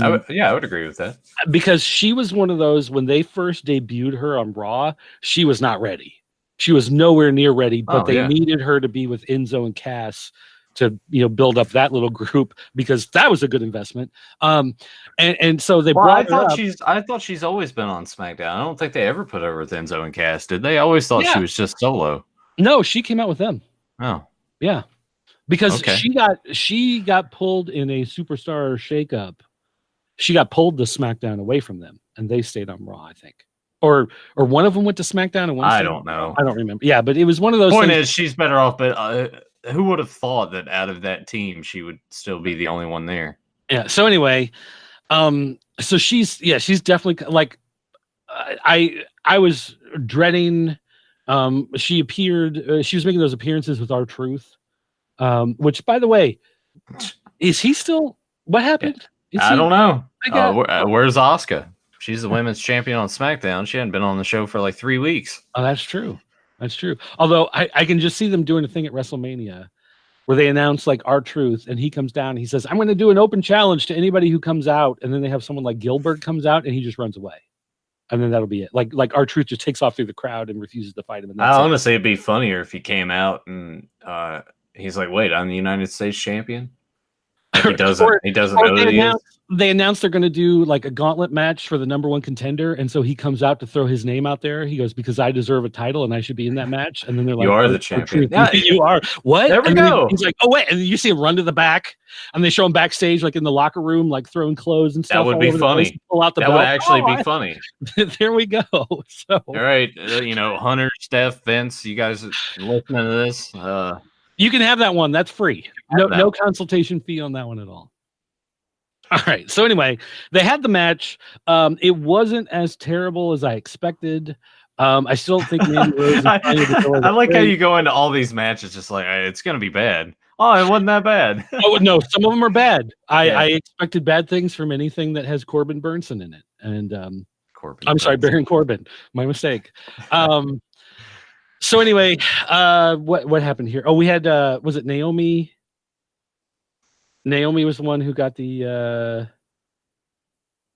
would agree with that, because she was one of those when they first debuted her on Raw, she was not ready. She was nowhere near ready, but they yeah. needed her to be with Enzo and Cass to build up that little group because that was a good investment. And so they brought her up. I thought she's always been on SmackDown. I don't think they ever put her with Enzo and Cass, did they? I always thought she was just solo. No, she came out with them. Oh, yeah, because she got pulled in a superstar shakeup. She got pulled to SmackDown away from them, and they stayed on Raw, I think. Or one of them went to SmackDown and one. I don't know. I don't remember. Yeah, but it was one of those. Point is, she's better off. But who would have thought that out of that team, she would still be the only one there? Yeah. So anyway, so she's definitely like, I was dreading. She appeared. She was making those appearances with R-Truth, which, by the way, is he still? What happened? I don't know. Where's Asuka? She's the women's champion on SmackDown. She hadn't been on the show for like 3 weeks. Oh, that's true. That's true. Although I can just see them doing a thing at WrestleMania where they announce like R-Truth, and he comes down and he says, "I'm going to do an open challenge to anybody who comes out," and then they have someone like Gilbert comes out and he just runs away, and then that'll be it. Like R-Truth just takes off through the crowd and refuses to fight him. And honestly, it'd be funnier if he came out and he's like, "Wait, I'm the United States champion." Like he doesn't know that he is. They announced they're going to do like a gauntlet match for the #1 contender, and so he comes out to throw his name out there. He goes, "Because I deserve a title and I should be in that match." And then they're like, "You are the champion." Yeah, you are. What? There we go. He's like, "Oh wait!" And you see him run to the back, and they show him backstage, like in the locker room, like throwing clothes and stuff. That would be funny. Pull out the that belt. would actually be funny. There we go. So, all right, Hunter, Steph, Vince, you guys listening to this? You can have that one. That's free. No consultation fee on that one at all. All right. So anyway, they had the match. It wasn't as terrible as I expected. I still think Mandy Rose. I like how you go into all these matches just like it's going to be bad. Oh, it wasn't that bad. Oh no, some of them are bad. I expected bad things from anything that has Corbin Burnson in it, and Corbin. I'm sorry, Baron Corbin. My mistake. So anyway, what happened here? Oh, we had was it Naomi? Naomi was the one who got the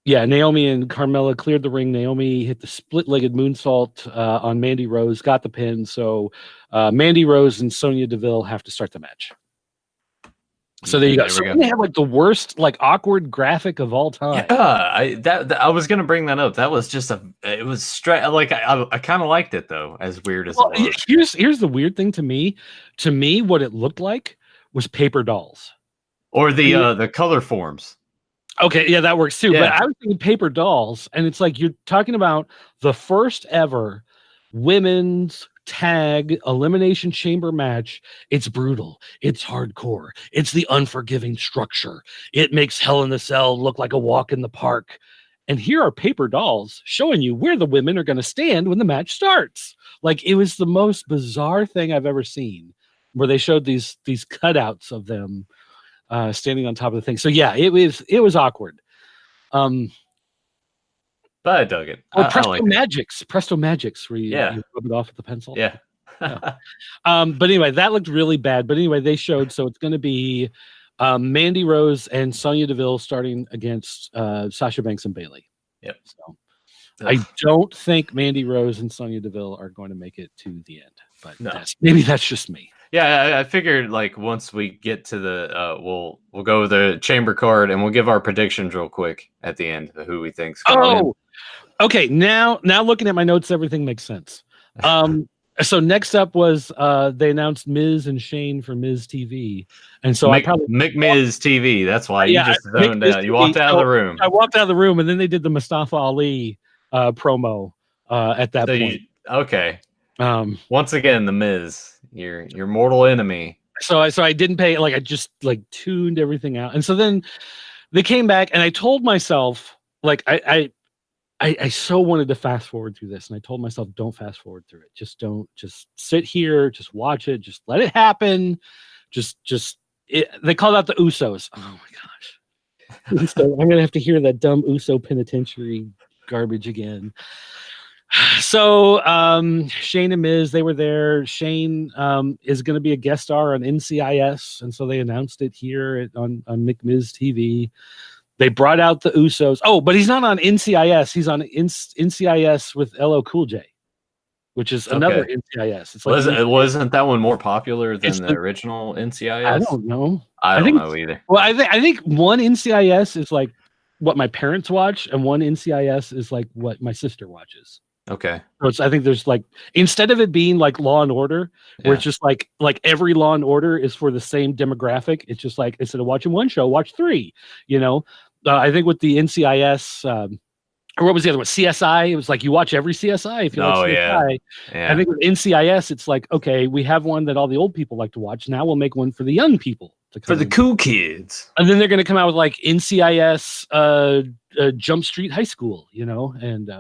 Naomi and Carmella cleared the ring. Naomi hit the split-legged moonsault on Mandy Rose, got the pin. So Mandy Rose and Sonya Deville have to start the match. So there you go. So they have like the worst, like awkward graphic of all time. Yeah, I was gonna bring that up. That was just it was straight. Like I kind of liked it though, as weird as it was. Here's the weird thing to me. To me, what it looked like was paper dolls. Or the color forms. Okay, yeah, that works too. Yeah. But I was thinking paper dolls, and it's like you're talking about the first ever women's tag elimination chamber match. It's brutal. It's hardcore. It's the unforgiving structure. It makes Hell in the Cell look like a walk in the park. And here are paper dolls showing you where the women are going to stand when the match starts. Like it was the most bizarre thing I've ever seen, where they showed these cutouts of them standing on top of the thing. So yeah, it was awkward. But I dug it. Presto Magics, where you rub it off with the pencil. Yeah. But anyway, that looked really bad. But anyway, they showed, so it's going to be Mandy Rose and Sonya Deville starting against Sasha Banks and Bayley. Yep. So I don't think Mandy Rose and Sonya Deville are going to make it to the end. But maybe that's just me. Yeah, I figured like once we get to the we'll go with the chamber card and we'll give our predictions real quick at the end of who we think's going in. Okay. Now looking at my notes, everything makes sense. So next up was they announced Miz and Shane for Miz TV, and so Miz TV. That's why you just zoned out. You walked out of the room. I walked out of the room, and then they did the Mustafa Ali promo at that point. Okay. Once again, the Miz, your mortal enemy. So I didn't pay, like I just like tuned everything out, and so then they came back, and I told myself like I so wanted to fast forward through this, and I told myself don't fast forward through it. Just sit here, just watch it, just let it happen. They called out the Usos. Oh my gosh! So I'm gonna have to hear that dumb Uso penitentiary garbage again. So Shane and Miz, they were there. Shane is going to be a guest star on NCIS, and so they announced it here on McMiz TV. They brought out the Usos. Oh, but he's not on NCIS. He's on NCIS with LL Cool J. which is another NCIS. It's like wasn't that one more popular than the original NCIS? I don't know. I don't know either. Well, I think one NCIS is like what my parents watch, and one NCIS is like what my sister watches. Okay. So I think there's like, instead of it being like Law and Order, where it's just like every Law and Order is for the same demographic. It's just like, instead of watching one show, watch 3. You know, I think with the NCIS, or what was the other one? CSI. It was like you watch every CSI if you like CSI. Yeah. I think with NCIS, it's like, okay, we have one that all the old people like to watch. Now we'll make one for the young people. For the cool kids. And then they're going to come out with like NCIS Jump Street High School, you know, and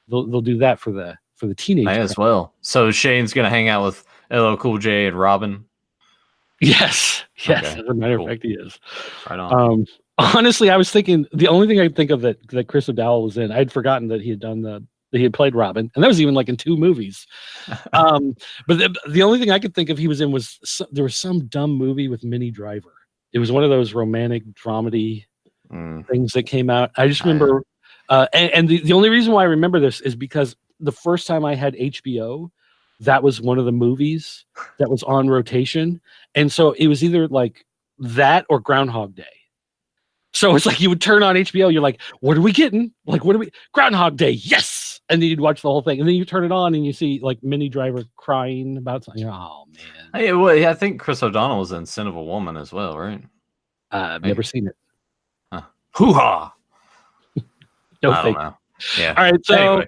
they'll do that for the teenagers. Might as well. So Shane's going to hang out with LL Cool J and Robin? Yes. Okay. As a matter of fact, he is. Right on. Honestly, I was thinking, the only thing I could think of that Chris O'Dowd was in, I'd forgotten that he had played Robin, and that was even like in 2 movies. But the only thing I could think of he was in was there was some dumb movie with Minnie Driver. It was one of those romantic dramedy things that came out. I just remember, and the only reason why I remember this is because the first time I had HBO, that was one of the movies that was on rotation, and so it was either like that or Groundhog Day. So it's like you would turn on HBO, you're like, what are we getting? Like, what are we? Groundhog Day, yes! And then you'd watch the whole thing. And then you turn it on and you see like Minnie Driver crying about something. Oh, man. I think Chris O'Donnell was in Sin of a Woman as well, right? I've never seen it. Huh. Hoo-ha! No, I don't know. Yeah. All right, so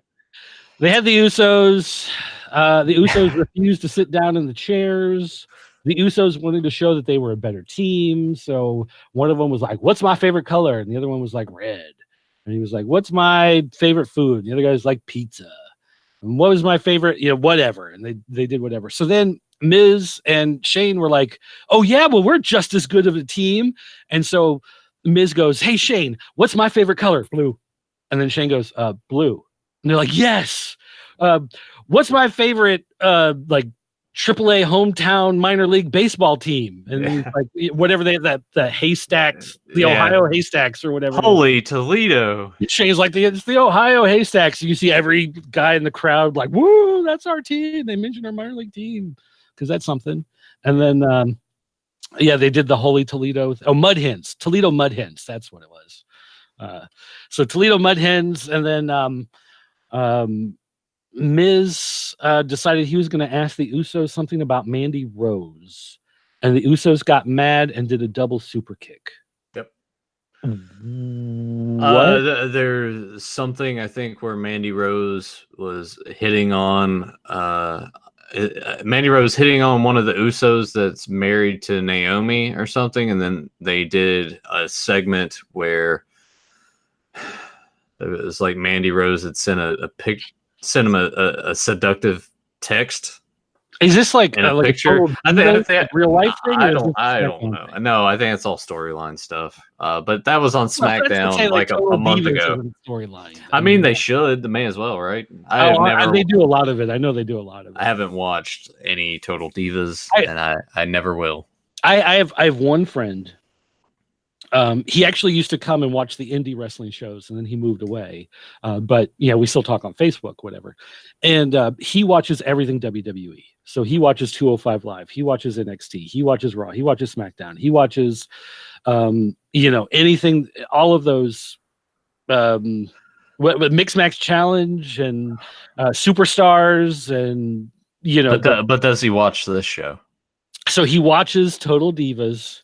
they had the Usos. The Usos refused to sit down in the chairs. The Usos wanted to show that they were a better team. So one of them was like, what's my favorite color? And the other one was like, red. And he was like, what's my favorite food? And the other guy was like, pizza. And what was my favorite? You know, whatever. And they did whatever. So then Miz and Shane were like, oh, yeah, well, we're just as good of a team. And so Miz goes, hey, Shane, what's my favorite color? Blue. And then Shane goes, blue. And they're like, yes. What's my favorite, like, AAA hometown minor league baseball team? And then like whatever they have, the Haystacks, the Ohio Haystacks or whatever. Holy Toledo. Shane's like, it's the Ohio Haystacks. You see every guy in the crowd like, woo, that's our team. They mentioned our minor league team because that's something. And then, they did the Holy Toledo. Mud Hens, Toledo Mud Hens. That's what it was. So Toledo Mud Hens. And then Miz decided he was going to ask the Usos something about Mandy Rose, and the Usos got mad and did a double super kick. Yep. What? There's something I think where Mandy Rose was hitting on Mandy Rose hitting on one of the Usos that's married to Naomi or something, and then they did a segment where it was like Mandy Rose had sent send him a seductive text. Is this like a picture? I think real life thing? I don't know. No, I think it's all storyline stuff. But that was on Smackdown like a month ago. Storyline. I mean, they should. They may as well, right? They do a lot of it. I know they do a lot of it. I haven't watched any Total Divas, and I never will. I have one friend. He actually used to come and watch the indie wrestling shows, and then he moved away. But we still talk on Facebook, whatever. And he watches everything WWE. So he watches 205 Live. He watches NXT. He watches Raw. He watches SmackDown. He watches, anything, all of those, Mix Max Challenge and Superstars, and But does he watch this show? So he watches Total Divas.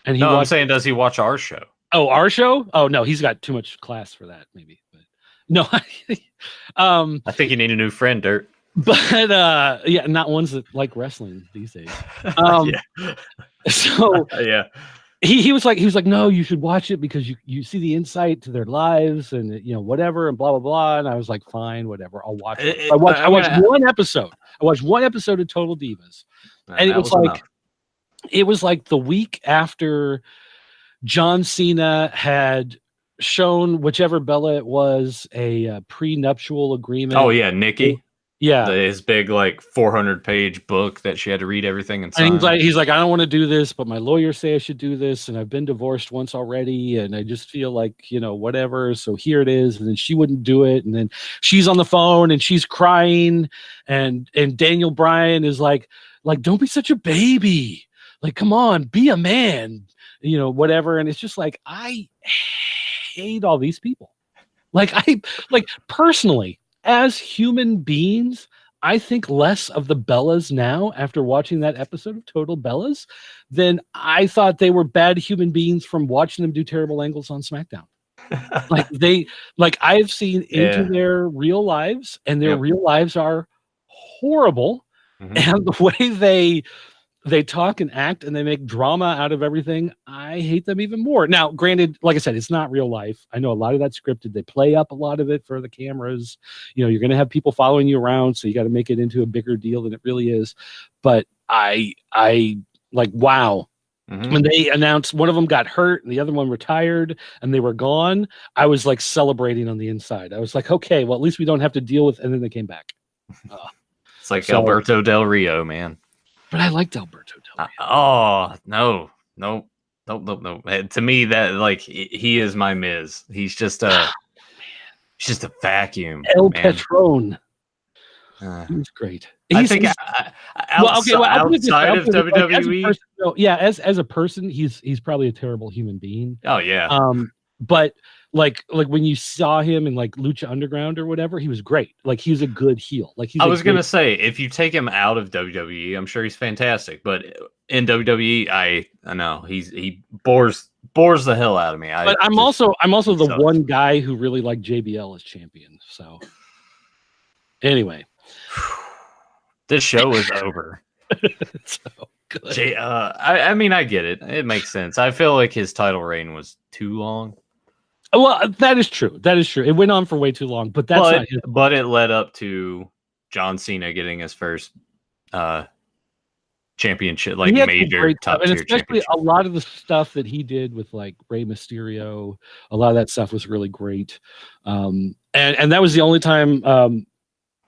And I'm saying, does he watch our show? Oh, our show? Oh no, he's got too much class for that, maybe. But no, I think you need a new friend, Dirt. But not ones that like wrestling these days. So he was like, no, you should watch it because you see the insight to their lives and whatever and blah blah blah. And I was like, fine, whatever, I'll watch it. I watched one episode. I watched one episode of Total Divas, and it was like. Enough. It was like the week after John Cena had shown whichever Bella it was a prenuptial agreement. Oh yeah, Nikki. Yeah. His big, like, 400-page book that she had to read everything and sign. And he's like, I don't want to do this, but my lawyers say I should do this, and I've been divorced once already, and I just feel like, whatever. So here it is. And then she wouldn't do it, and then she's on the phone and she's crying, and Daniel Bryan is like, don't be such a baby. Like, come on, be a man, whatever. And it's just like, I hate all these people. Like, personally, as human beings, I think less of the Bellas now after watching that episode of Total Bellas than I thought they were bad human beings from watching them do terrible angles on SmackDown. I've seen into their real lives, and their real lives are horrible. Mm-hmm. And the way they talk and act and they make drama out of everything, I hate them even more. Now, granted, like I said, it's not real life. I know a lot of that's scripted. They play up a lot of it for the cameras. You're going to have people following you around, so you got to make it into a bigger deal than it really is. But I like, wow. Mm-hmm. When they announced one of them got hurt and the other one retired and they were gone, I was like celebrating on the inside. I was like, okay, well, at least we don't have to deal with, and then they came back. It's like Alberto Del Rio, man. But I liked Alberto Del Rio. No. To me, that, like, he is my Miz. He's just a vacuum. El Patron. He's great. I think outside of WWE, as a person, he's probably a terrible human being. Oh yeah. But like when you saw him in like Lucha Underground or whatever, he was great. Like, he's a good heel. Like, I was gonna say, if you take him out of WWE, I'm sure he's fantastic. But in WWE, I know he bores the hell out of me. But I'm also the one guy who really liked JBL as champion. So anyway, this show is over. So good. I mean, I get it. It makes sense. I feel like his title reign was too long. Well, that is true. It went on for way too long, but but it led up to John Cena getting his first championship, like major top tier championship. Especially a lot of the stuff that he did with like Rey Mysterio, a lot of that stuff was really great. And that was the only time.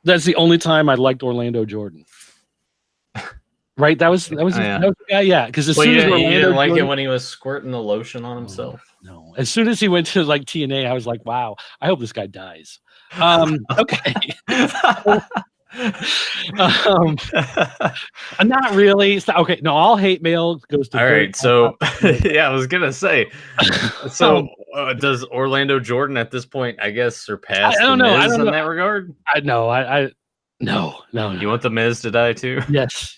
That's the only time I liked Orlando Jordan. Right, that was the guy. Yeah, because as soon as you didn't like it when he was squirting the lotion on himself. No, as soon as he went to like TNA, I was like, wow, I hope this guy dies. Okay. Not really. Okay, no, all hate mail goes to. All right, so I was gonna say. So does Orlando Jordan at this point, I guess, surpass the Miz in that regard? No. You want the Miz to die too? Yes.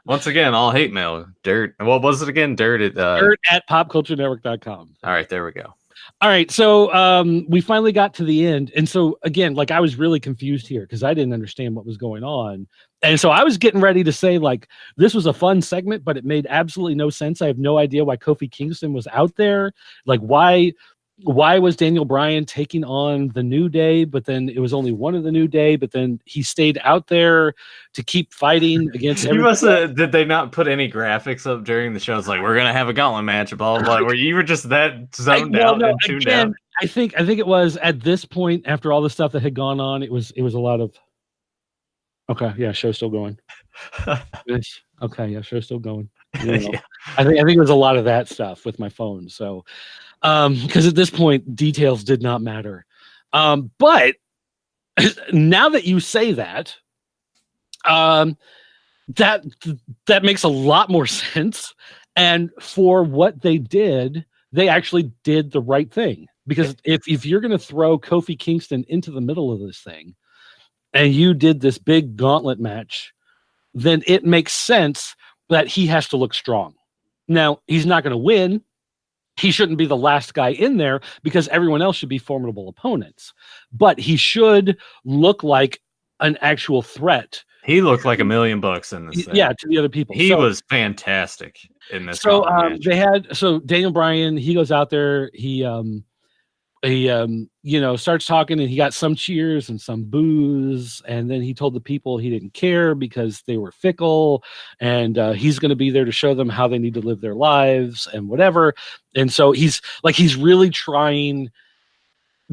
Once again, all hate mail. Dirt. What was it again? Dirt at popculturenetwork.com. All right, there we go. All right, so we finally got to the end, and so again, like, I was really confused here because I didn't understand what was going on, and so I was getting ready to say, like, this was a fun segment, but it made absolutely no sense. I have no idea why Kofi Kingston was out there. Like, why was Daniel Bryan taking on the New Day, but then it was only one of the New Day, but then he stayed out there to keep fighting against everyone. Did they not put any graphics up during the show? It's like, we're going to have a gauntlet match, blah, blah, blah, where you were just that zoned out and tuned out? I think it was at this point, after all the stuff that had gone on, it was a lot of, okay, yeah, show's still going. Okay, yeah, show's still going. Yeah. I think it was a lot of that stuff with my phone, so... because at this point, details did not matter. But now that you say that, that makes a lot more sense. And for what they did, they actually did the right thing. Because if you're going to throw Kofi Kingston into the middle of this thing, and you did this big gauntlet match, then it makes sense that he has to look strong. Now, he's not going to win. He shouldn't be the last guy in there because everyone else should be formidable opponents. But he should look like an actual threat. He looked like $1 million in this thing. Yeah, to the other people. He was fantastic in this. So Daniel Bryan, he goes out there, he starts talking, and he got some cheers and some boos, and then he told the people he didn't care because they were fickle, and he's going to be there to show them how they need to live their lives and whatever. And so he's really trying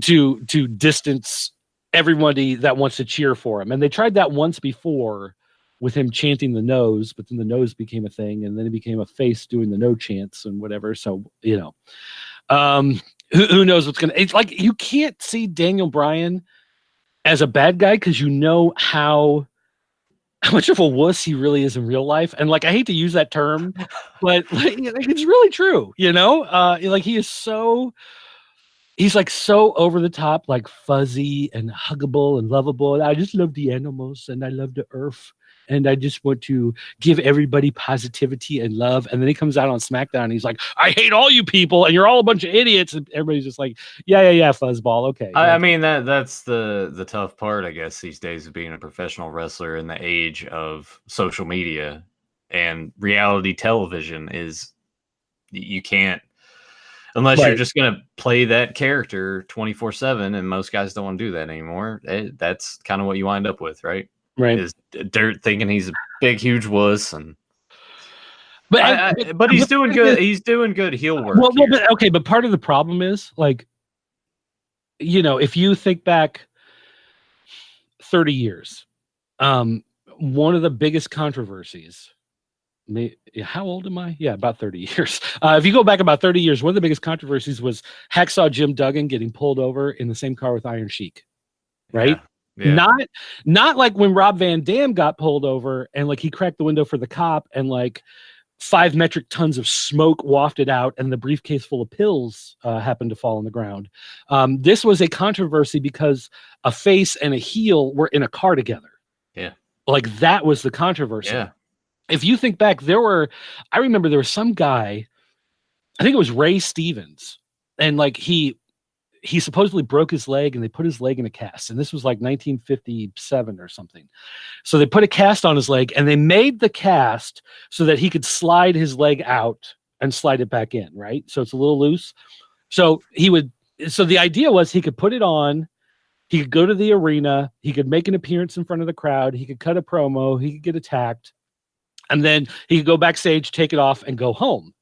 to distance everybody that wants to cheer for him. And they tried that once before with him chanting the nose, but then the nose became a thing, and then it became a face doing the no chants and whatever. So, who knows what's it's like, you can't see Daniel Bryan as a bad guy because you know how much of a wuss he really is in real life. And like, I hate to use that term, but like it's really true, like he's like so over the top, like fuzzy and huggable and lovable. And I just love the animals and I love the earth. And I just want to give everybody positivity and love. And then he comes out on SmackDown and he's like, I hate all you people and you're all a bunch of idiots. And everybody's just like, yeah, fuzzball. Okay. I mean, that's the tough part, I guess, these days of being a professional wrestler in the age of social media and reality television is you can't, unless you're just going to play that character 24/7. And most guys don't want to do that anymore. That's kind of what you wind up with, right? Right. Is Dirt thinking he's a big, huge wuss, but he's doing good. He's doing good heel work. But part of the problem is, like, if you think back 30 years, one of the biggest controversies. How old am I? Yeah, about 30 years. If you go back about 30 years, one of the biggest controversies was Hacksaw Jim Duggan getting pulled over in the same car with Iron Sheik, right? Yeah. Yeah. Not like when Rob Van Dam got pulled over and like he cracked the window for the cop and like 5 metric tons of smoke wafted out and the briefcase full of pills happened to fall on the ground. This was a controversy because a face and a heel were in a car together. Yeah. Like that was the controversy. Yeah. If you think back, I remember there was some guy, I think it was Ray Stevens, and like he supposedly broke his leg and they put his leg in a cast. And this was like 1957 or something. So they put a cast on his leg and they made the cast so that he could slide his leg out and slide it back in. Right. So it's a little loose. So the idea was he could put it on, he could go to the arena, he could make an appearance in front of the crowd, he could cut a promo, he could get attacked, and then he could go backstage, take it off and go home.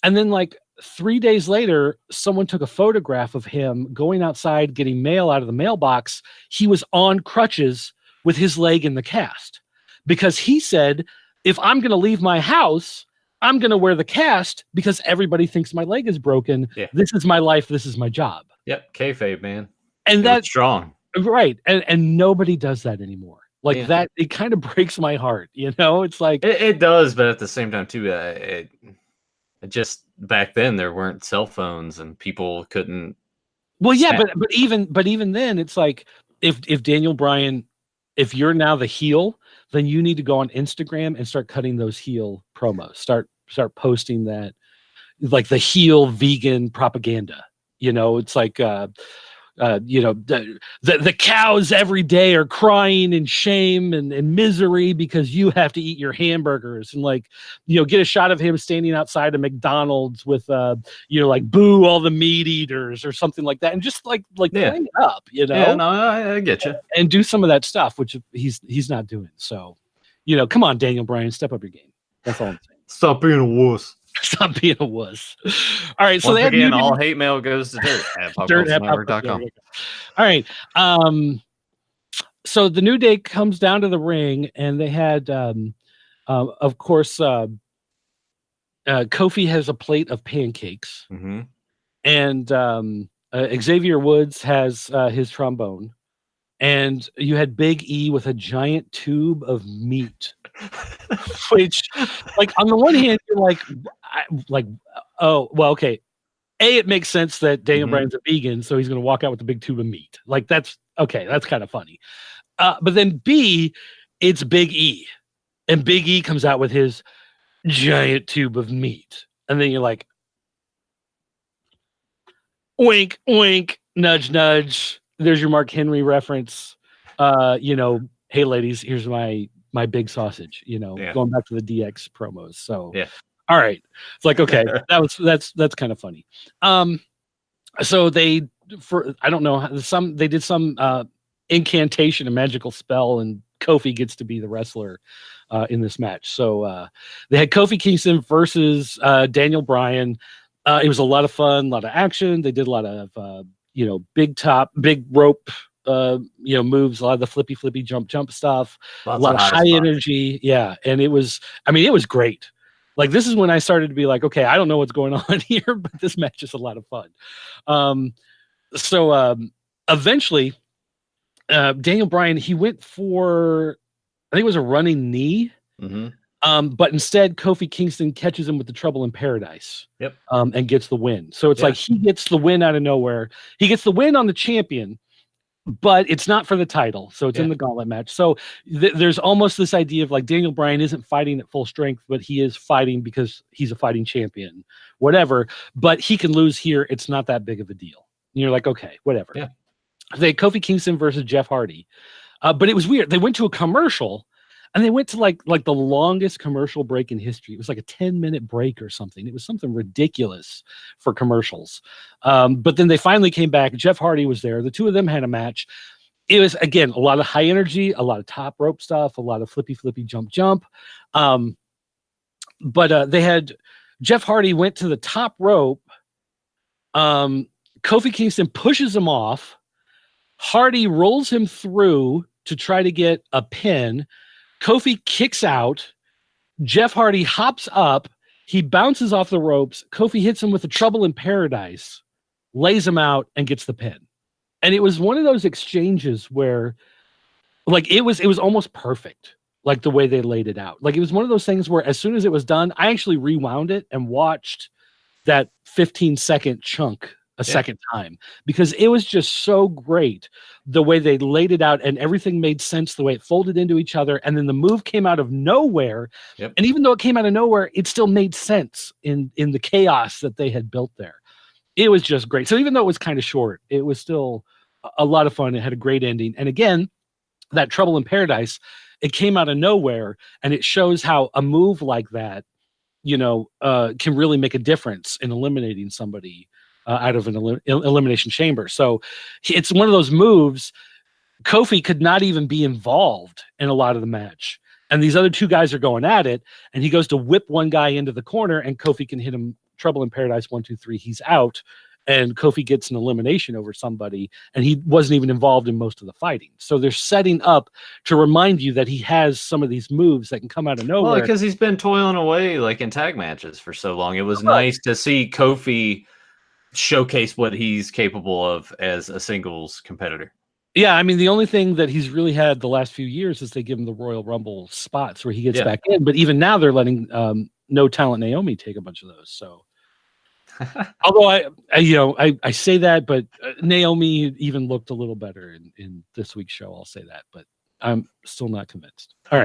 And then like 3 days later, someone took a photograph of him going outside, getting mail out of the mailbox. He was on crutches with his leg in the cast because he said, if I'm going to leave my house, I'm going to wear the cast because everybody thinks my leg is broken. Yeah. This is my life. This is my job. Yep. Kayfabe, man. And that's strong. Right. And nobody does that anymore. Like that, it kind of breaks my heart. It's like it does. But at the same time too, it just back then there weren't cell phones and people couldn't. Well, yeah, but even then, it's like if Daniel Bryan, if you're now the heel, then you need to go on Instagram and start cutting those heel promos. Start posting that, like the heel vegan propaganda. It's like the cows every day are crying in shame and misery because you have to eat your hamburgers, and like, get a shot of him standing outside of McDonald's with, like boo all the meat eaters or something like that. And just like clean it up, Yeah, no, I get you. And do some of that stuff, which he's not doing. So, come on, Daniel Bryan, step up your game. That's all I'm saying. Stop being a wuss. Stop being a wuss. All right. So once again, all hate mail goes to dirt@popculturenetwork.com. All right. So the New Day comes down to the ring, and they had, of course, Kofi has a plate of pancakes, mm-hmm. and Xavier Woods has his trombone, and you had Big E with a giant tube of meat. Which, like, on the one hand, you're like, oh, well, okay. A, it makes sense that Daniel Bryan's a vegan, so he's going to walk out with a big tube of meat. Like, that's okay. That's kind of funny. But then B, it's Big E, and Big E comes out with his giant tube of meat, and then you're like, wink, wink, nudge, nudge. There's your Mark Henry reference. Hey, ladies, here's my big sausage, going back to the DX promos. So, all right. It's like, okay, that's kind of funny. So they did some incantation, a magical spell, and Kofi gets to be the wrestler in this match. So they had Kofi Kingston versus Daniel Bryan. It was a lot of fun, a lot of action. They did a lot of, big rope moves, a lot of the flippy jump stuff, Lots a lot of of high high spots. energy. Yeah. And it was great. Like, this is when I started to be like, okay, I don't know what's going on here, but this match is a lot of fun. So eventually, Daniel Bryan, he went for, I think it was a running knee. But instead, Kofi Kingston catches him with the Trouble in Paradise. Yep. And gets the win. So it's like he gets the win out of nowhere. He gets the win on the champion, but it's not for the title. So it's in the gauntlet match. So there's almost this idea of like Daniel Bryan isn't fighting at full strength, but he is fighting because he's a fighting champion, whatever. But he can lose here. It's not that big of a deal. And you're like, okay, whatever. Yeah. They had Kofi Kingston versus Jeff Hardy. But it was weird. They went to a commercial. And they went to like the longest commercial break in history. It was like a 10-minute break or something. It was something ridiculous for commercials. But then they finally came back. Jeff Hardy was there. The two of them had a match. It was, again, a lot of high energy, a lot of top rope stuff, a lot of flippy jump. But they had Jeff Hardy went to the top rope. Kofi Kingston pushes him off. Hardy rolls him through to try to get a pin. Kofi kicks out. Jeff Hardy hops up. He bounces off the ropes. Kofi hits him with a Trouble in Paradise, lays him out, and gets the pin. And it was one of those exchanges where, like, it was almost perfect, like the way they laid it out. Like, it was one of those things where as soon as it was done, I actually rewound it and watched that 15-second chunk a second time, because it was just so great the way they laid it out, and everything made sense the way it folded into each other. And then the move came out of nowhere. And even though it came out of nowhere, it still made sense in the chaos that they had built there. It was just great. So even though it was kind of short, it was still a lot of fun. It had a great ending. And again, that Trouble in Paradise, it came out of nowhere, and it shows how a move like that, can really make a difference in eliminating somebody out of an elimination chamber. So it's one of those moves. Kofi could not even be involved in a lot of the match. And these other two guys are going at it, and he goes to whip one guy into the corner, and Kofi can hit him Trouble in Paradise 1, 2, 3. He's out, and Kofi gets an elimination over somebody, and he wasn't even involved in most of the fighting. So they're setting up to remind you that he has some of these moves that can come out of nowhere. Well, because he's been toiling away like in tag matches for so long. It was nice to see Kofi showcase what he's capable of as a singles competitor. Yeah, I mean, the only thing that he's really had the last few years is they give him the Royal Rumble spots where he gets back in. But even now they're letting No Talent Naomi take a bunch of those. So, although I say that, but Naomi even looked a little better in this week's show. I'll say that, but I'm still not convinced. All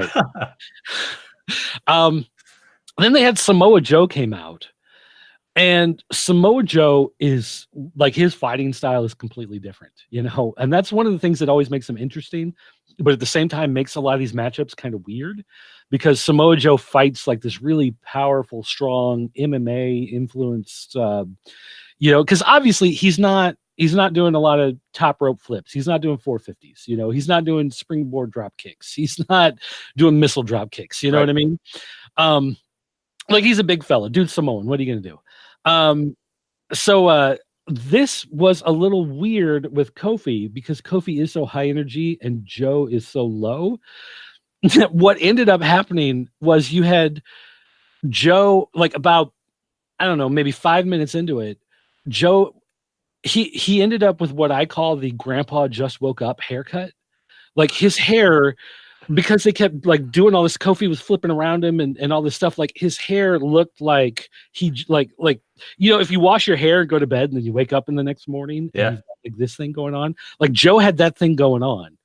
right. Then they had Samoa Joe came out. And Samoa Joe is like, his fighting style is completely different, and that's one of the things that always makes him interesting, but at the same time makes a lot of these matchups kind of weird, because Samoa Joe fights like this really powerful, strong MMA influenced, because obviously he's not doing a lot of top rope flips. He's not doing 450s. He's not doing springboard drop kicks. He's not doing missile drop kicks. You know what I mean? Like, he's a big fella, dude. Samoan. What are you gonna do? So this was a little weird with Kofi, because Kofi is so high energy and Joe is so low. What ended up happening was you had Joe, like, about, I don't know, maybe 5 minutes into it, Joe, he ended up with what I call the grandpa just woke up haircut. Like, his hair, because they kept like doing all this, Kofi was flipping around him and all this stuff, like his hair looked like he like if you wash your hair and go to bed and then you wake up in the next morning and you've got, like, this thing going on, like Joe had that thing going on.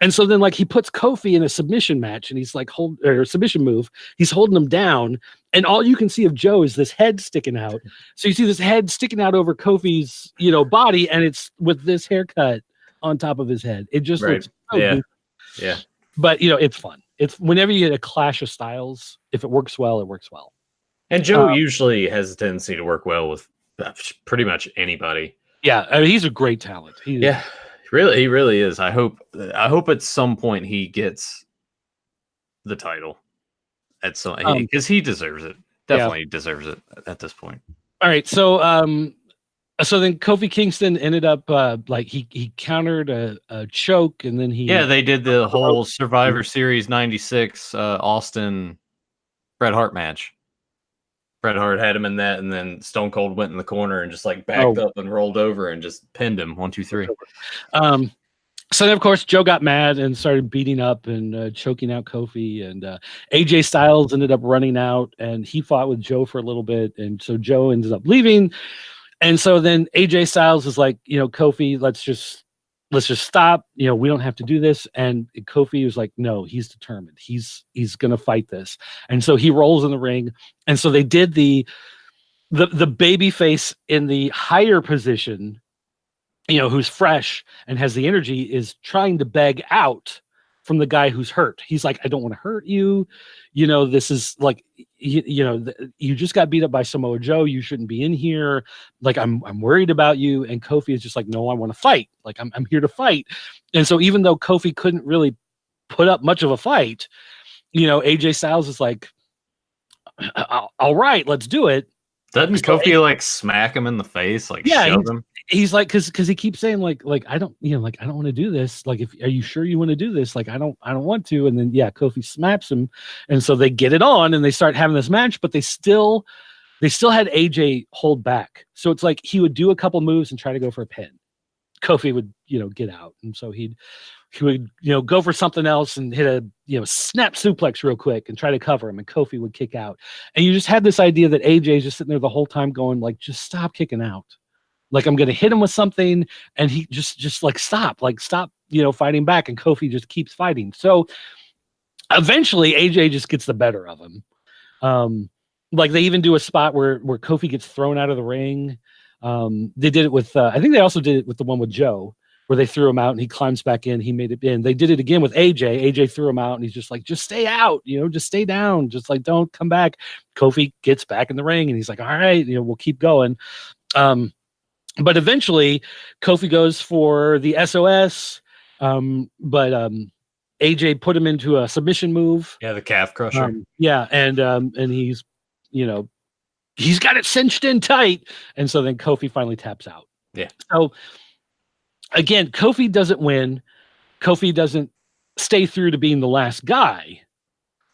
And so then, like, he puts Kofi in a submission match, and he's like submission move, he's holding him down, and all you can see of Joe is this head sticking out. So you see this head sticking out over Kofi's body, and it's with this haircut on top of his head. It just looks so goofy. But it's fun. It's whenever you get a clash of styles, if it works well, it works well. And Joe usually has a tendency to work well with pretty much anybody. Yeah, I mean, he's a great talent. He really is. I hope at some point he gets the title at some, because he deserves it. Definitely deserves it at this point. All right, so So then Kofi Kingston ended up like he countered a choke, and then they did the whole Survivor Series '96 Austin Bret Hart match. Bret Hart had him in that, and then Stone Cold went in the corner and just like backed up and rolled over and just pinned him 1, 2, 3. So then, of course, Joe got mad and started beating up and choking out Kofi, and AJ Styles ended up running out, and he fought with Joe for a little bit, and so Joe ended up leaving, and so then AJ Styles is like, Kofi, let's just stop, we don't have to do this, and Kofi was like, no, he's determined, he's gonna fight this, and so he rolls in the ring, and so they did the baby face in the higher position, who's fresh and has the energy, is trying to beg out from the guy who's hurt. He's like, I don't want to hurt you. This is like, you just got beat up by Samoa Joe. You shouldn't be in here. Like, I'm worried about you. And Kofi is just like, no, I want to fight. Like, I'm here to fight. And so even though Kofi couldn't really put up much of a fight, AJ Styles is like, all right, let's do it. Doesn't Kofi like smack him in the face, like shove him? He's like, because he keeps saying like I don't, I don't want to do this. Like, are you sure you want to do this? Like, I don't want to. And then Kofi snaps him, and so they get it on and they start having this match, but they still had AJ hold back. So it's like he would do a couple moves and try to go for a pin. Kofi would get out, and so he would go for something else and hit a snap suplex real quick and try to cover him, and Kofi would kick out. And you just had this idea that AJ is just sitting there the whole time going like, just stop kicking out. Like, I'm going to hit him with something, and he just like, stop, fighting back. And Kofi just keeps fighting. So eventually AJ just gets the better of him. Like, they even do a spot where Kofi gets thrown out of the ring. They did it with, I think they also did it with the one with Joe, where they threw him out and he climbs back in. He made it in. They did it again with AJ. AJ threw him out, and he's just like, just stay out, just stay down. Just like, don't come back. Kofi gets back in the ring, and he's like, all right, we'll keep going. But eventually Kofi goes for the SOS. But AJ put him into a submission move. Yeah. The calf crusher. And he's, he's got it cinched in tight. And so then Kofi finally taps out. Yeah. So again, Kofi doesn't win. Kofi doesn't stay through to being the last guy.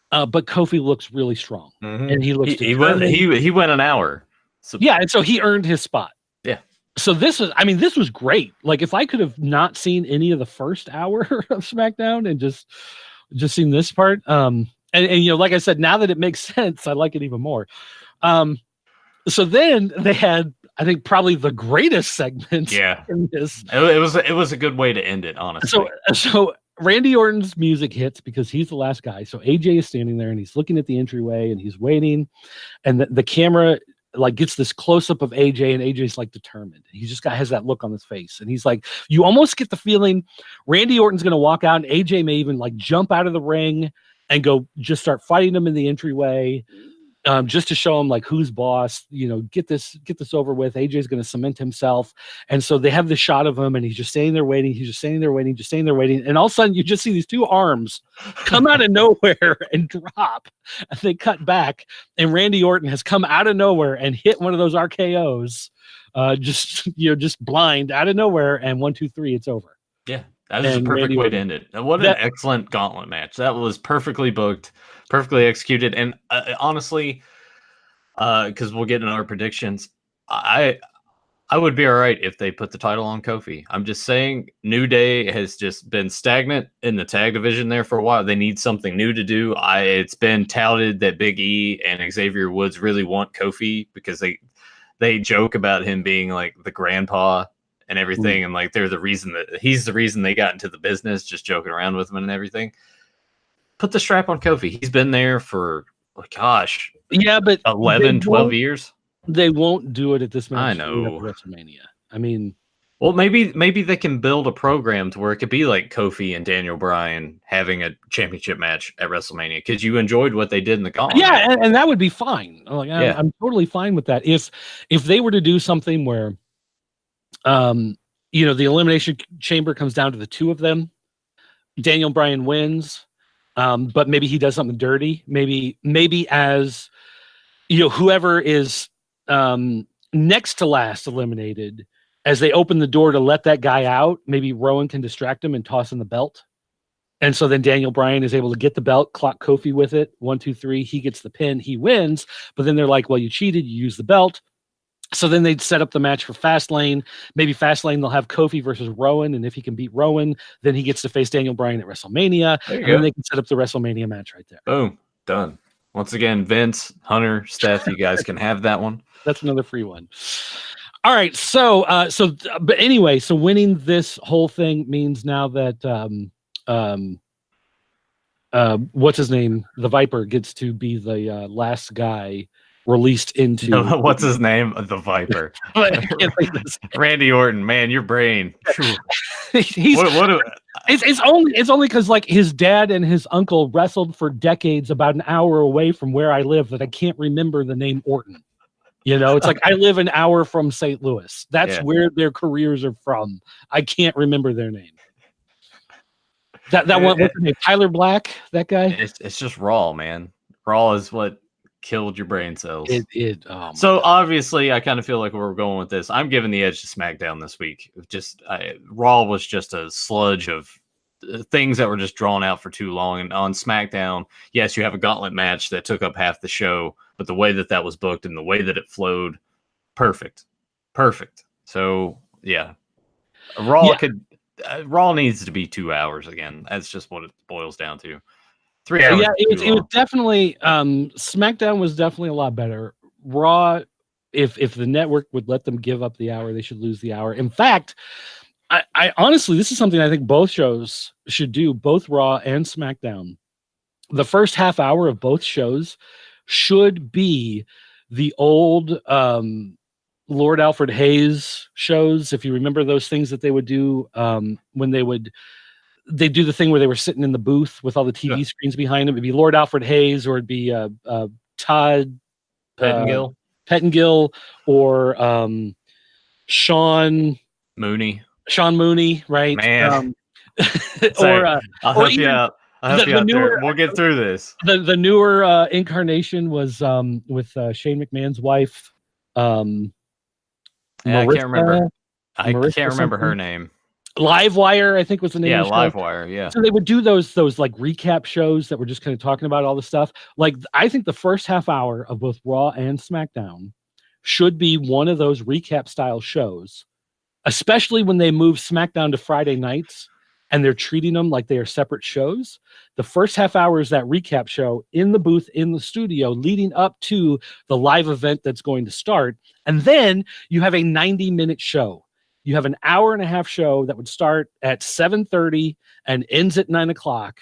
But Kofi looks really strong, and he looks. He went an hour. So, and so he earned his spot. Yeah. So this was great. Like, if I could have not seen any of the first hour of SmackDown and just seen this part, and like I said, now that it makes sense, I like it even more. So then they had, I think, probably the greatest segment. Yeah. In this. It was a good way to end it, honestly. So Randy Orton's music hits because he's the last guy. So AJ is standing there and he's looking at the entryway and he's waiting, and the camera like gets this close up of AJ, and AJ's like determined. He just has that look on his face, and he's like, you almost get the feeling Randy Orton's going to walk out, and AJ may even like jump out of the ring and go just start fighting him in the entryway. Just to show him like who's boss, get this over with. AJ's going to cement himself. And so they have the shot of him, and he's just standing there waiting. He's just standing there waiting. And all of a sudden you just see these two arms come out of nowhere and drop, and they cut back, and Randy Orton has come out of nowhere and hit one of those RKOs, just blind out of nowhere. And 1, 2, 3, it's over. Yeah. That was a perfect way to end it. What an excellent gauntlet match. That was perfectly booked, perfectly executed. And honestly, because we'll get into our predictions, I would be all right if they put the title on Kofi. I'm just saying, New Day has just been stagnant in the tag division there for a while. They need something new to do. It's been touted that Big E and Xavier Woods really want Kofi because they joke about him being like the grandpa and everything, and like they're the reason that he's the reason they got into the business, just joking around with him and everything. Put the strap on Kofi. He's been there for but 11, 12 years. They won't do it at this match. I know. WrestleMania. I mean, well, maybe they can build a program to where it could be like Kofi and Daniel Bryan having a championship match at WrestleMania, because you enjoyed what they did in the gauntlet. Yeah, and that would be fine. Like, I'm totally fine with that. If they were to do something where the Elimination Chamber comes down to the two of them, Daniel Bryan wins, but maybe he does something dirty. Maybe as whoever is next to last eliminated, as they open the door to let that guy out, maybe Rowan can distract him and toss in the belt. And so then Daniel Bryan is able to get the belt, clock Kofi with it. 1, 2, 3. He gets the pin. He wins. But then they're like, well, you cheated. You used the belt. So then they'd set up the match for Fastlane. Maybe Fastlane, they'll have Kofi versus Rowan. And if he can beat Rowan, then he gets to face Daniel Bryan at WrestleMania. And then they can set up the WrestleMania match right there. Boom. Done. Once again, Vince, Hunter, Steph, you guys can have that one. That's another free one. All right. But anyway, so winning this whole thing means now that what's his name? The Viper gets to be the last guy released into. What's his name? The Viper. Randy Orton. Man, your brain. It's only because like his dad and his uncle wrestled for decades about an hour away from where I live that I can't remember the name Orton. You know, it's like I live an hour from St. Louis. That's where their careers are from. I can't remember their name. That one, what's his name? Tyler Black, that guy? It's just Raw, man. Raw is what killed your brain cells. So obviously, I kind of feel like we're going with this. I'm giving the edge to SmackDown this week. Raw was just a sludge of things that were just drawn out for too long. And on SmackDown, yes, you have a gauntlet match that took up half the show, but the way that was booked and the way that it flowed, perfect. So yeah, Raw needs to be 2 hours again. That's just what it boils down to. 3 hours. Yeah, it was definitely SmackDown was definitely a lot better. Raw, if the network would let them give up the hour, they should lose the hour. In fact, I honestly, this is something I think both shows should do, both Raw and SmackDown. The first half hour of both shows should be the old Lord Alfred Hayes shows. If you remember those things that they would do when they'd do the thing where they were sitting in the booth with all the TV screens behind them. It'd be Lord Alfred Hayes, or it'd be Todd Pettengill, or Sean Mooney, right? Man. I'll help you out. We'll get through this. The newer incarnation was with Shane McMahon's wife. Marissa, I can't remember. I can't remember her name. Livewire, I think, was the name. Yeah, of the show. Livewire. Yeah. So they would do those like recap shows that were just kind of talking about all the stuff. Like, I think the first half hour of both Raw and SmackDown should be one of those recap style shows, especially when they move SmackDown to Friday nights and they're treating them like they are separate shows. The first half hour is that recap show in the booth, in the studio, leading up to the live event that's going to start. And then you have a 90-minute show. You have an hour and a half show that would start at 7:30 and ends at 9 o'clock.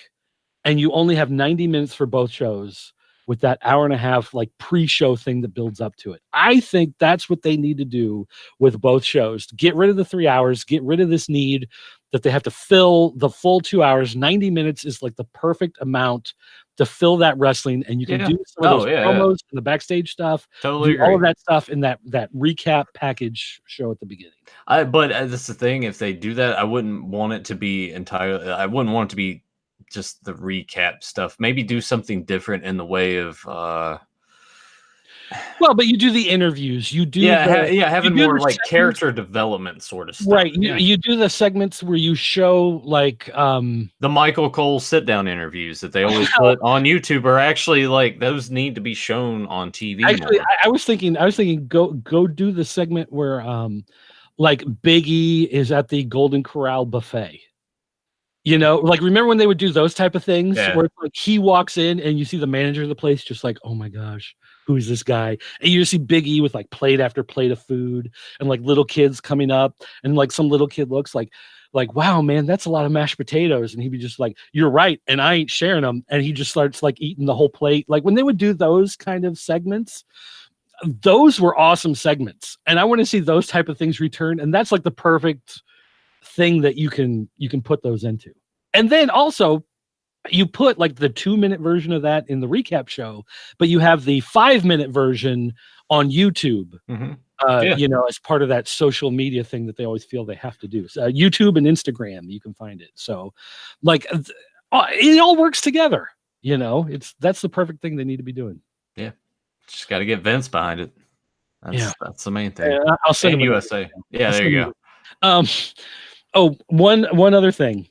And you only have 90 minutes for both shows with that hour and a half like pre-show thing that builds up to it. I think that's what they need to do with both shows. Get rid of the 3 hours, get rid of this need that they have to fill the full 2 hours. 90 minutes is like the perfect amount to fill that wrestling, and you can do some of those promos and the backstage stuff. Totally all of that stuff in that recap package show at the beginning. But that's the thing. If they do that, I wouldn't want it to be entirely. I wouldn't want it to be just the recap stuff. Maybe do something different in the way of. Well, but you do the interviews. You do having more like character development sort of stuff. Right. You do the segments where you show like the Michael Cole sit down interviews that they always put on YouTube are actually like those need to be shown on TV. Actually, I was thinking go do the segment where like Big E is at the Golden Corral buffet. You know, like remember when they would do those type of things where like he walks in and you see the manager of the place just like, oh my gosh, who's this guy? And you just see Big E with like plate after plate of food and like little kids coming up, and like some little kid looks like, wow, man, that's a lot of mashed potatoes. And he'd be just like, you're right, and I ain't sharing them. And he just starts like eating the whole plate. Like when they would do those kind of segments, those were awesome segments. And I want to see those type of things return. And that's like the perfect thing that you can put those into. And then also you put like the 2-minute version of that in the recap show, but you have the 5-minute version on YouTube, you know, as part of that social media thing that they always feel they have to do. So, YouTube and Instagram, you can find it. So like it all works together, you know, that's the perfect thing they need to be doing. Yeah. Just got to get Vince behind it. That's the main thing. I'll send him USA. Yeah, there you go. One other thing.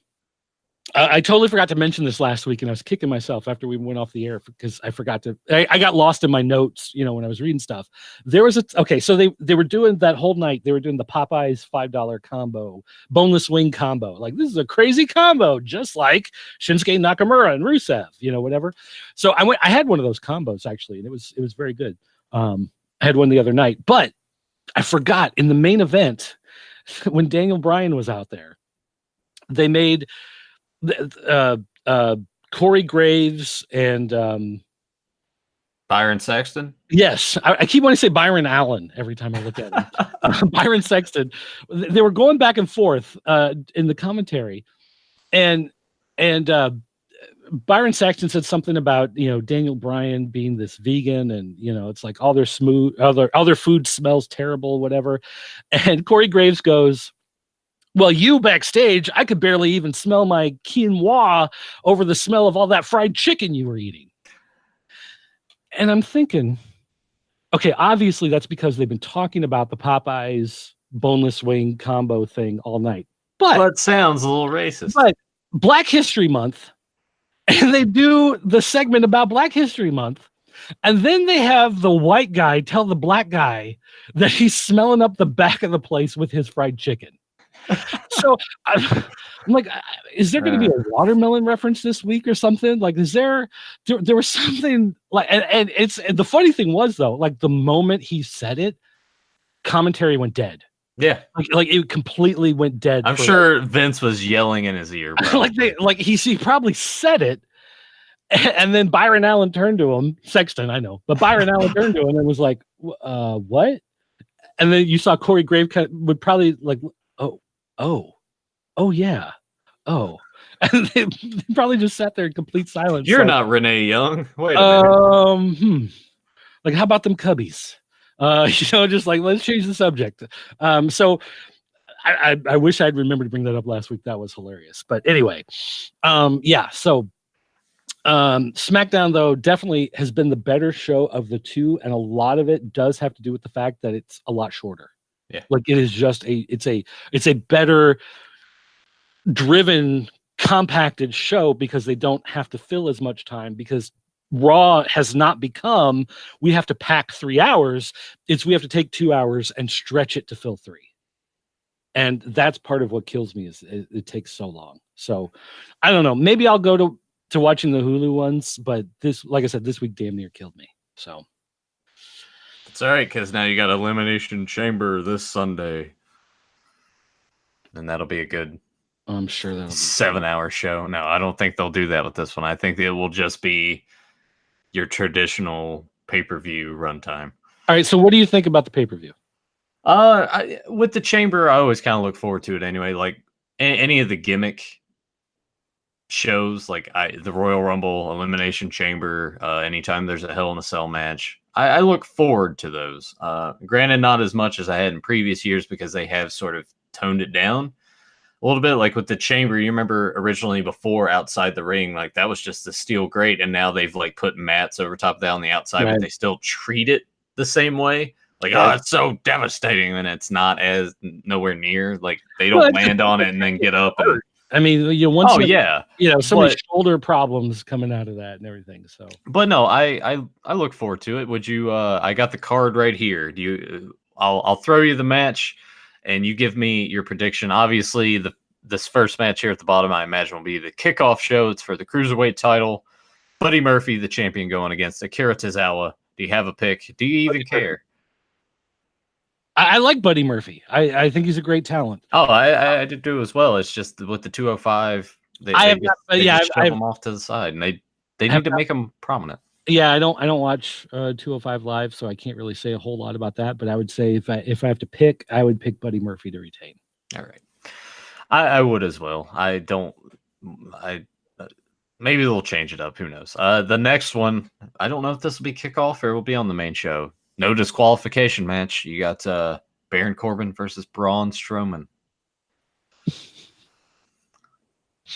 I totally forgot to mention this last week, and I was kicking myself after we went off the air because I forgot to. I got lost in my notes, when I was reading stuff. There was so they were doing that whole night. They were doing the Popeyes $5 combo, boneless wing combo. Like, this is a crazy combo, just like Shinsuke Nakamura and Rusev, whatever. So I had one of those combos actually, and it was very good. I had one the other night, but I forgot in the main event when Daniel Bryan was out there, they made Corey Graves and Byron Sexton. Yes, I keep wanting to say Byron Allen every time I look at him. Byron Sexton. They were going back and forth in the commentary, and Byron Sexton said something about Daniel Bryan being this vegan, and it's like all their food smells terrible, whatever. And Corey Graves goes, well, you backstage, I could barely even smell my quinoa over the smell of all that fried chicken you were eating. And I'm thinking, okay, obviously that's because they've been talking about the Popeyes boneless wing combo thing all night. But it sounds a little racist. But Black History Month, and they do the segment about Black History Month, and then they have the white guy tell the black guy that he's smelling up the back of the place with his fried chicken. So I'm like, is there going to be a watermelon reference this week or something? Like, there was something like, and the funny thing was though, like the moment he said it, commentary went dead. Yeah, like it completely went dead. I'm sure Vince was yelling in his ear. He probably said it, and then Byron Allen turned to him. Sexton, I know, but Byron Allen turned to him and was like, "What?" And then you saw Corey Graves would probably like, oh yeah, and they probably just sat there in complete silence. You're not Renee Young. Wait a minute. Like, how about them Cubbies? Just like, let's change the subject. So I wish I'd remembered to bring that up last week. That was hilarious. But anyway, So SmackDown though definitely has been the better show of the two, and a lot of it does have to do with the fact that it's a lot shorter. Yeah, like it is just it's a better driven, compacted show because they don't have to fill as much time, because Raw has not become, we have to pack 3 hours. It's, we have to take 2 hours and stretch it to fill 3. And that's part of what kills me, is it takes so long. So I don't know, maybe I'll go to watching the Hulu ones, but this, like I said, this week damn near killed me. So it's all right, because now you got Elimination Chamber this Sunday, and that'll be a good, I'm sure that'll be 7-hour show. No, I don't think they'll do that with this one. I think it will just be your traditional pay-per-view runtime. All right, so what do you think about the pay-per-view? With the Chamber, I always kind of look forward to it anyway. Like any of the gimmick shows, like the Royal Rumble, Elimination Chamber, anytime there's a Hell in a Cell match, I look forward to those. Granted, not as much as I had in previous years, because they have sort of toned it down a little bit. Like with the Chamber, you remember originally before outside the ring, like that was just the steel grate, and now they've like put mats over top of that on the outside, right, but they still treat it the same way. Like, oh, it's so devastating, and it's not as nowhere near. Like they don't land on it and then get up. And, I mean, so many shoulder problems coming out of that and everything. So, but no, I look forward to it. Would you? I got the card right here. Do you? I'll throw you the match, and you give me your prediction. Obviously, this first match here at the bottom, I imagine, will be the kickoff show. It's for the Cruiserweight title. Buddy Murphy, the champion, going against Akira Tozawa. Do you have a pick? Do you even care? I like Buddy Murphy. I think he's a great talent. Oh, I did do as well. It's just with the 205, they shove him off to the side, and they need to make him prominent. Yeah, I don't watch 205 live, so I can't really say a whole lot about that. But I would say if I have to pick, I would pick Buddy Murphy to retain. All right, I would as well. Maybe they'll change it up. Who knows? The next one, I don't know if this will be kickoff or it will be on the main show. No disqualification match. You got Baron Corbin versus Braun Strowman.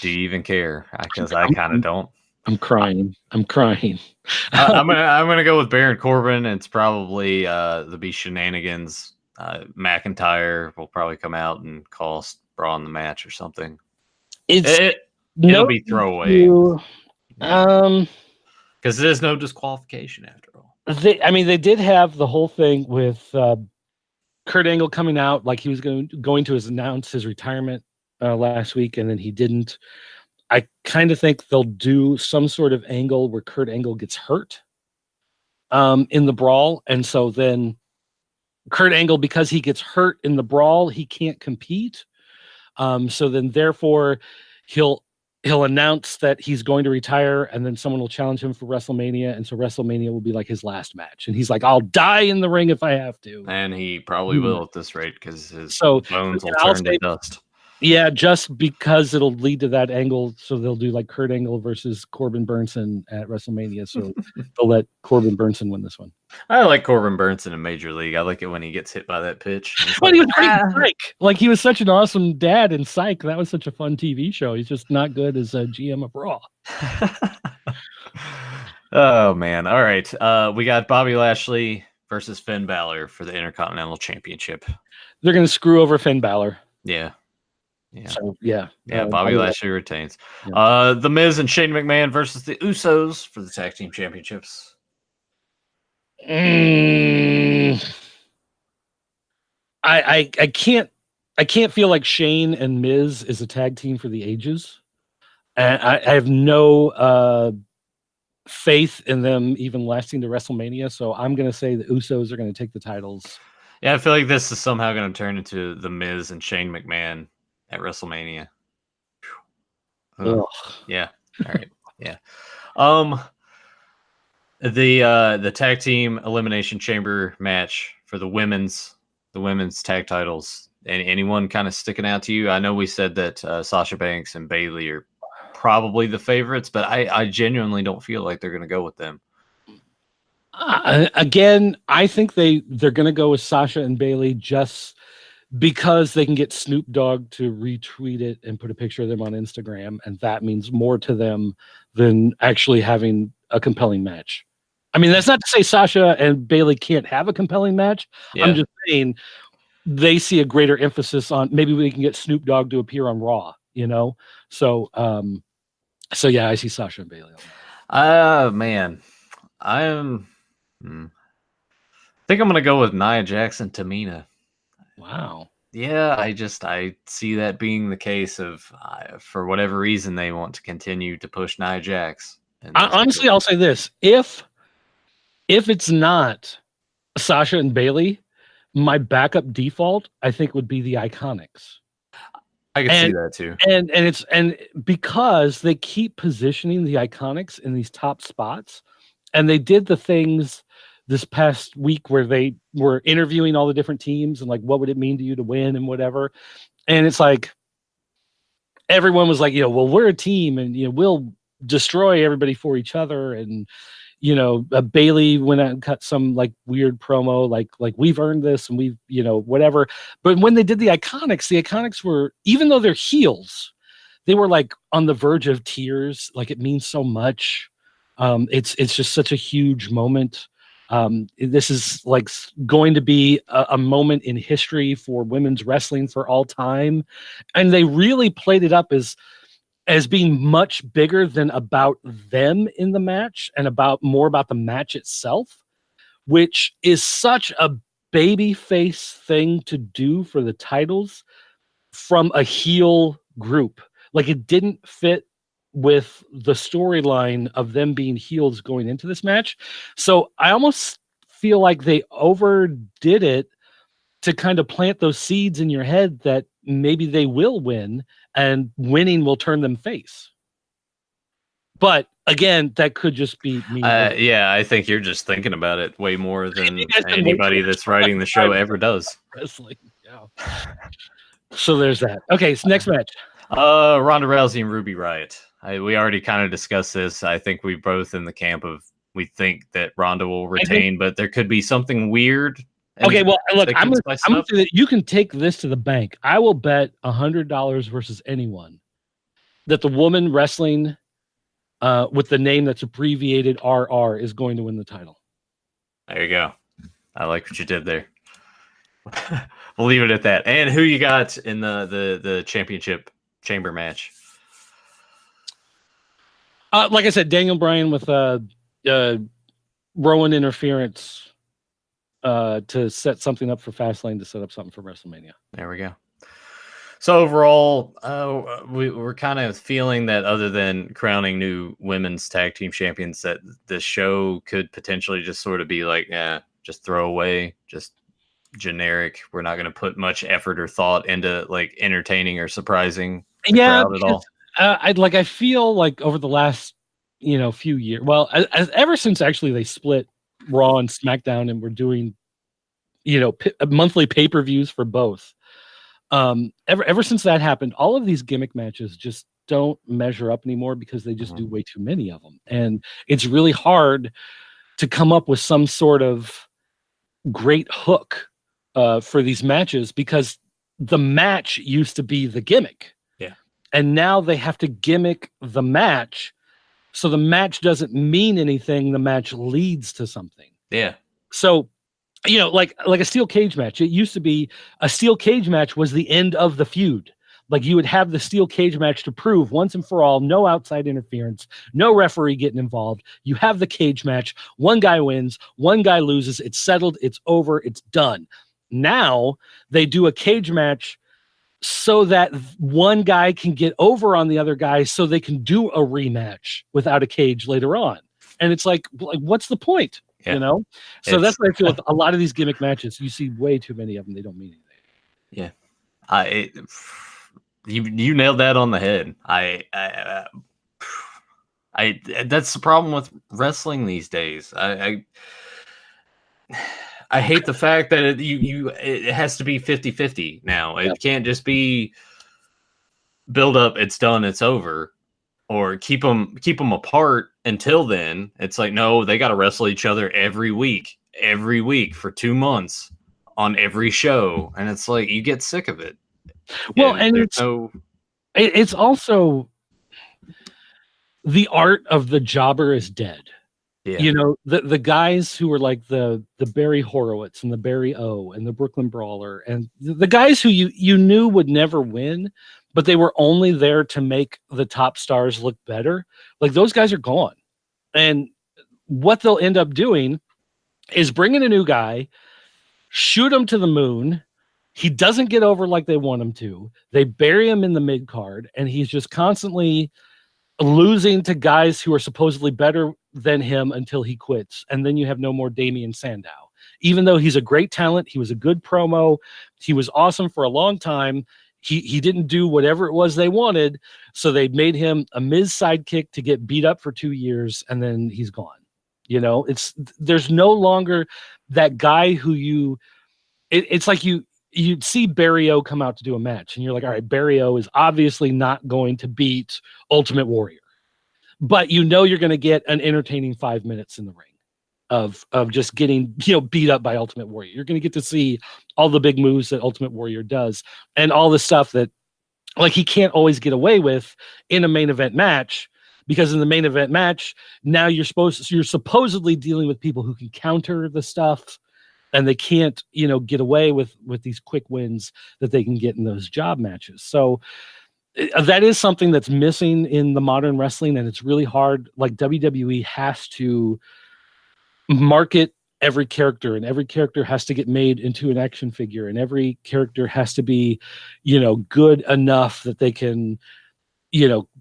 Do you even care? Because I kind of don't. I'm crying. I'm gonna go with Baron Corbin. It's probably the be shenanigans. McIntyre will probably come out and cost Braun the match or something. It'll be throwaway. Because there's no disqualification after all. They did have the whole thing with Kurt Angle coming out like he was going to announce his retirement last week, and then he didn't. I kind of think they'll do some sort of angle where Kurt Angle gets hurt in the brawl, and so then Kurt Angle, because he gets hurt in the brawl, he can't compete. So then, therefore, he'll announce that he's going to retire, and then someone will challenge him for WrestleMania, and so WrestleMania will be like his last match. And he's like, "I'll die in the ring if I have to." And he probably will at this rate because his bones will turn to dust. Yeah, just because it'll lead to that angle, so they'll do like Kurt Angle versus Corbin Burnson at WrestleMania. So they'll let Corbin Burnson win this one. I like Corbin Burnson in Major League. I like it when he gets hit by that pitch. But he was great in Psych. Like, he was such an awesome dad in Psych. That was such a fun TV show. He's just not good as a GM of Raw. Oh man! All right, we got Bobby Lashley versus Finn Balor for the Intercontinental Championship. They're going to screw over Finn Balor. Yeah. So, Bobby Lashley retains. Yeah. The Miz and Shane McMahon versus the Usos for the Tag Team Championships. I can't feel like Shane and Miz is a tag team for the ages, and I have no faith in them even lasting to WrestleMania. So I'm going to say the Usos are going to take the titles. Yeah, I feel like this is somehow going to turn into the Miz and Shane McMahon at WrestleMania. Yeah. All right. Yeah. The tag team elimination chamber match for the women's tag titles. Anyone kind of sticking out to you? I know we said that Sasha Banks and Bayley are probably the favorites, but I genuinely don't feel like they're going to go with them. Again, I think they're going to go with Sasha and Bayley just because they can get Snoop Dogg to retweet it and put a picture of them on Instagram, and that means more to them than actually having a compelling match. I mean, that's not to say Sasha and Bayley can't have a compelling match. Yeah. I'm just saying they see a greater emphasis on maybe we can get Snoop Dogg to appear on Raw, So yeah, I see Sasha and Bayley. Man, I think I'm going to go with Nia Jackson, Tamina. Wow. Yeah, I see that being the case of for whatever reason they want to continue to push Nia Jax. Honestly, I'll say this: if it's not Sasha and Bayley, my backup default I think would be the Iconics. I can see that too, and because they keep positioning the Iconics in these top spots, and they did the things this past week where they were interviewing all the different teams and like, what would it mean to you to win and whatever. And it's like, everyone was like, well, we're a team and, we'll destroy everybody for each other. And, Bayley went out and cut some like weird promo, like we've earned this and we've, whatever. But when they did the Iconics were, even though they're heels, they were like on the verge of tears. Like, it means so much. It's just such a huge moment. This is like going to be a moment in history for women's wrestling for all time. And they really played it up as being much bigger than about them in the match and more about the match itself, which is such a baby face thing to do for the titles from a heel group. Like, it didn't fit with the storyline of them being heels going into this match. So I almost feel like they overdid it to kind of plant those seeds in your head that maybe they will win and winning will turn them face. But again, that could just be me. Yeah, I think you're just thinking about it way more than anybody that's writing the show ever does. Wrestling. Yeah. So there's that. Okay, so next match. Ronda Rousey and Ruby Riott. We already kind of discussed this. I think we both in the camp of we think that Ronda will retain, but there could be something weird. Okay, well, look, I'm going to say that you can take this to the bank. I will bet $100 versus anyone that the woman wrestling with the name that's abbreviated RR is going to win the title. There you go. I like what you did there. We'll leave it at that. And who you got in the championship chamber match? Like I said, Daniel Bryan with Rowan interference to set something up for Fastlane, to set up something for WrestleMania. There we go. So overall, we're kind of feeling that other than crowning new women's tag team champions, that the show could potentially just sort of be like, yeah, just throw away, just generic. We're not going to put much effort or thought into like entertaining or surprising the crowd at all. I feel like over the last few years, well, ever since actually they split Raw and SmackDown and we're doing monthly pay-per-views for both. Ever since that happened, all of these gimmick matches just don't measure up anymore because they just do way too many of them, and it's really hard to come up with some sort of great hook for these matches because the match used to be the gimmick. Yeah. And now they have to gimmick the match. So the match doesn't mean anything. The match leads to something. Yeah. So, like a steel cage match, it used to be a steel cage match was the end of the feud. Like you would have the steel cage match to prove once and for all, no outside interference, no referee getting involved. You have the cage match. One guy wins, one guy loses. It's settled. It's over. It's done. Now they do a cage match so that one guy can get over on the other guy so they can do a rematch without a cage later on. And it's like what's the point? Yeah. So that's what I feel with a lot of these gimmick matches. You see way too many of them. They don't mean anything. Yeah. You nailed that on the head. That's the problem with wrestling these days. I hate the fact that it has to be 50-50 now. It can't just be build up, it's done, it's over, or keep them apart until then. It's like, no, they got to wrestle each other every week for 2 months on every show, and it's like you get sick of it. Well, and it's also the art of the jobber is dead. Yeah. The guys who were like the Barry Horowitz and the Barry O and the Brooklyn Brawler and the guys who you knew would never win, but they were only there to make the top stars look better. Like those guys are gone. And what they'll end up doing is bringing a new guy, shoot him to the moon. He doesn't get over like they want him to. They bury him in the mid card, and he's just constantly losing to guys who are supposedly better than him until he quits. And then you have no more Damian Sandow. Even though he's a great talent, he was a good promo, he was awesome for a long time. He didn't do whatever it was they wanted, so they made him a Miz sidekick to get beat up for 2 years, and then he's gone. There's no longer that guy who it's like you'd see Barry O come out to do a match, and you're like, all right, Barry O is obviously not going to beat Ultimate Warrior, but you're going to get an entertaining 5 minutes in the ring of just getting beat up by Ultimate Warrior. You're going to get to see all the big moves that Ultimate Warrior does, and all the stuff that like he can't always get away with in a main event match, because in the main event match now you're supposedly dealing with people who can counter the stuff. And they can't, get away with these quick wins that they can get in those job matches. So that is something that's missing in the modern wrestling, and it's really hard. Like WWE has to market every character, and every character has to get made into an action figure, and every character has to be, good enough that they can,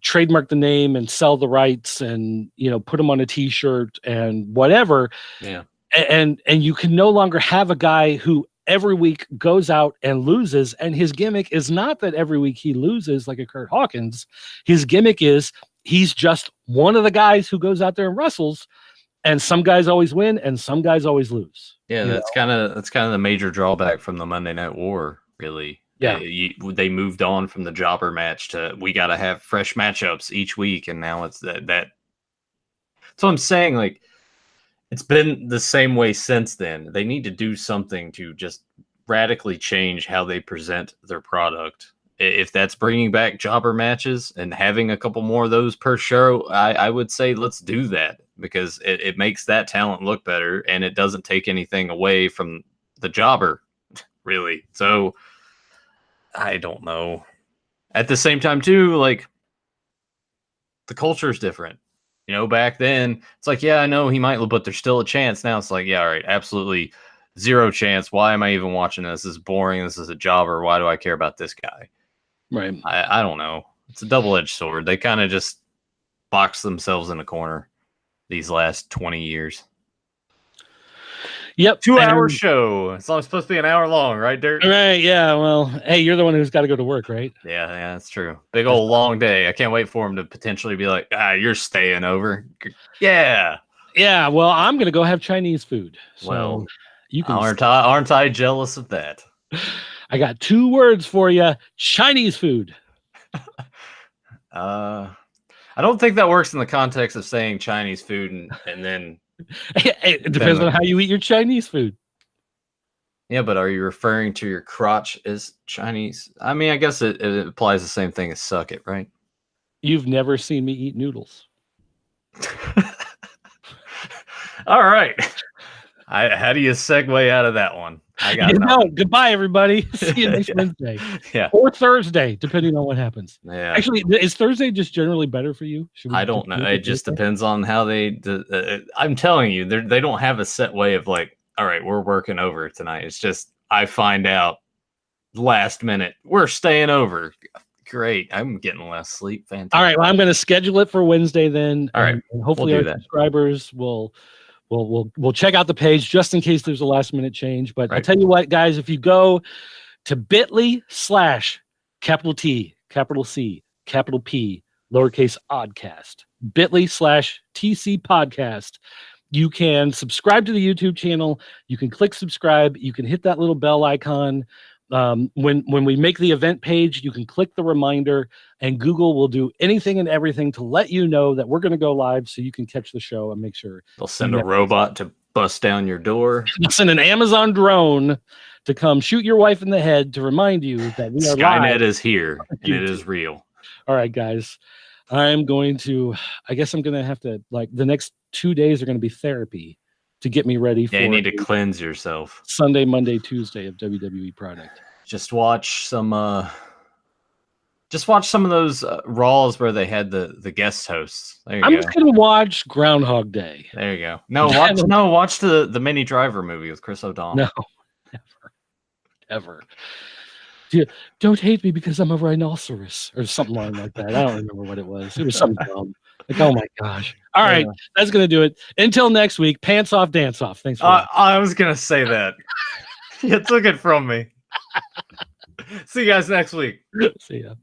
trademark the name and sell the rights and, put them on a t-shirt and whatever. Yeah. And you can no longer have a guy who every week goes out and loses, and his gimmick is not that every week he loses like a Kurt Hawkins. His gimmick is he's just one of the guys who goes out there and wrestles, and some guys always win and some guys always lose. Yeah, that's kind of the major drawback from the Monday Night War, really. Yeah, they moved on from the jobber match to we got to have fresh matchups each week, and now it's that. So I'm saying, like, it's been the same way since then. They need to do something to just radically change how they present their product if that's bringing back jobber matches and having a couple more of those per show, I would say let's do that, because it makes that talent look better, and it doesn't take anything away from the jobber, really. So I don't know. At the same time, too, like, the culture is different. You know, back then, it's like, yeah, I know he might, but there's still a chance. Now it's like, yeah, all right, absolutely zero chance. Why am I even watching this? This is boring. This is a jobber. Why do I care about this guy? Right. I don't know. It's a double-edged sword. They kind of just box themselves in a corner these last 20 years. Yep. 2-hour show. It's only supposed to be an hour long, right, Dirt? Right. Yeah. Well, hey, you're the one who's got to go to work, right? Yeah, that's true. Big old long day. I can't wait for him to potentially be like, you're staying over. Yeah. Yeah. Well, I'm going to go have Chinese food. So well, you can. Aren't I jealous of that? I got 2 words for you: Chinese food. I don't think that works in the context of saying Chinese food and then. It depends on how you eat your Chinese food. Yeah, but are you referring to your crotch as Chinese? I mean, I guess it applies the same thing as suck it, right? You've never seen me eat noodles. All right. How do you segue out of that one? I got goodbye, everybody. See you next Wednesday. Yeah. Or Thursday, depending on what happens. Yeah. Actually, is Thursday just generally better for you? I don't know. It just depends on how they. I'm telling you, they don't have a set way of like, all right, we're working over tonight. It's just I find out last minute we're staying over. Great, I'm getting less sleep. Fantastic. All right, well, I'm going to schedule it for Wednesday then. All right, and hopefully our subscribers will check out the page just in case there's a last minute change. But I'll tell you what, guys, if you go to bit.ly/T, capital C, capital P, lowercase oddcast, bit.ly/TC podcast, you can subscribe to the YouTube channel. You can click subscribe. You can hit that little bell icon. When we make the event page, you can click the reminder, and Google will do anything and everything to let you know that we're going to go live, so you can catch the show and make sure. They'll send a robot to bust down your door. They'll send an Amazon drone to come shoot your wife in the head to remind you that we are live. Skynet is here, and it is real. All right, guys. I guess I'm going to have to, like, the next 2 days are going to be therapy to get me ready for. Yeah, you need to cleanse yourself. Sunday, Monday, Tuesday of WWE product. Just watch some of those Raws where they had the guest hosts. I'm just going to watch Groundhog Day. There you go. Watch the Minnie Driver movie with Chris O'Donnell. No, ever. Don't hate me because I'm a rhinoceros or something like that. I don't remember what it was. It was something dumb. Like, oh my gosh. All right. That's going to do it. Until next week, pants off, dance off. Thanks for watching. I was going to say that. You took it from me. See you guys next week. See ya.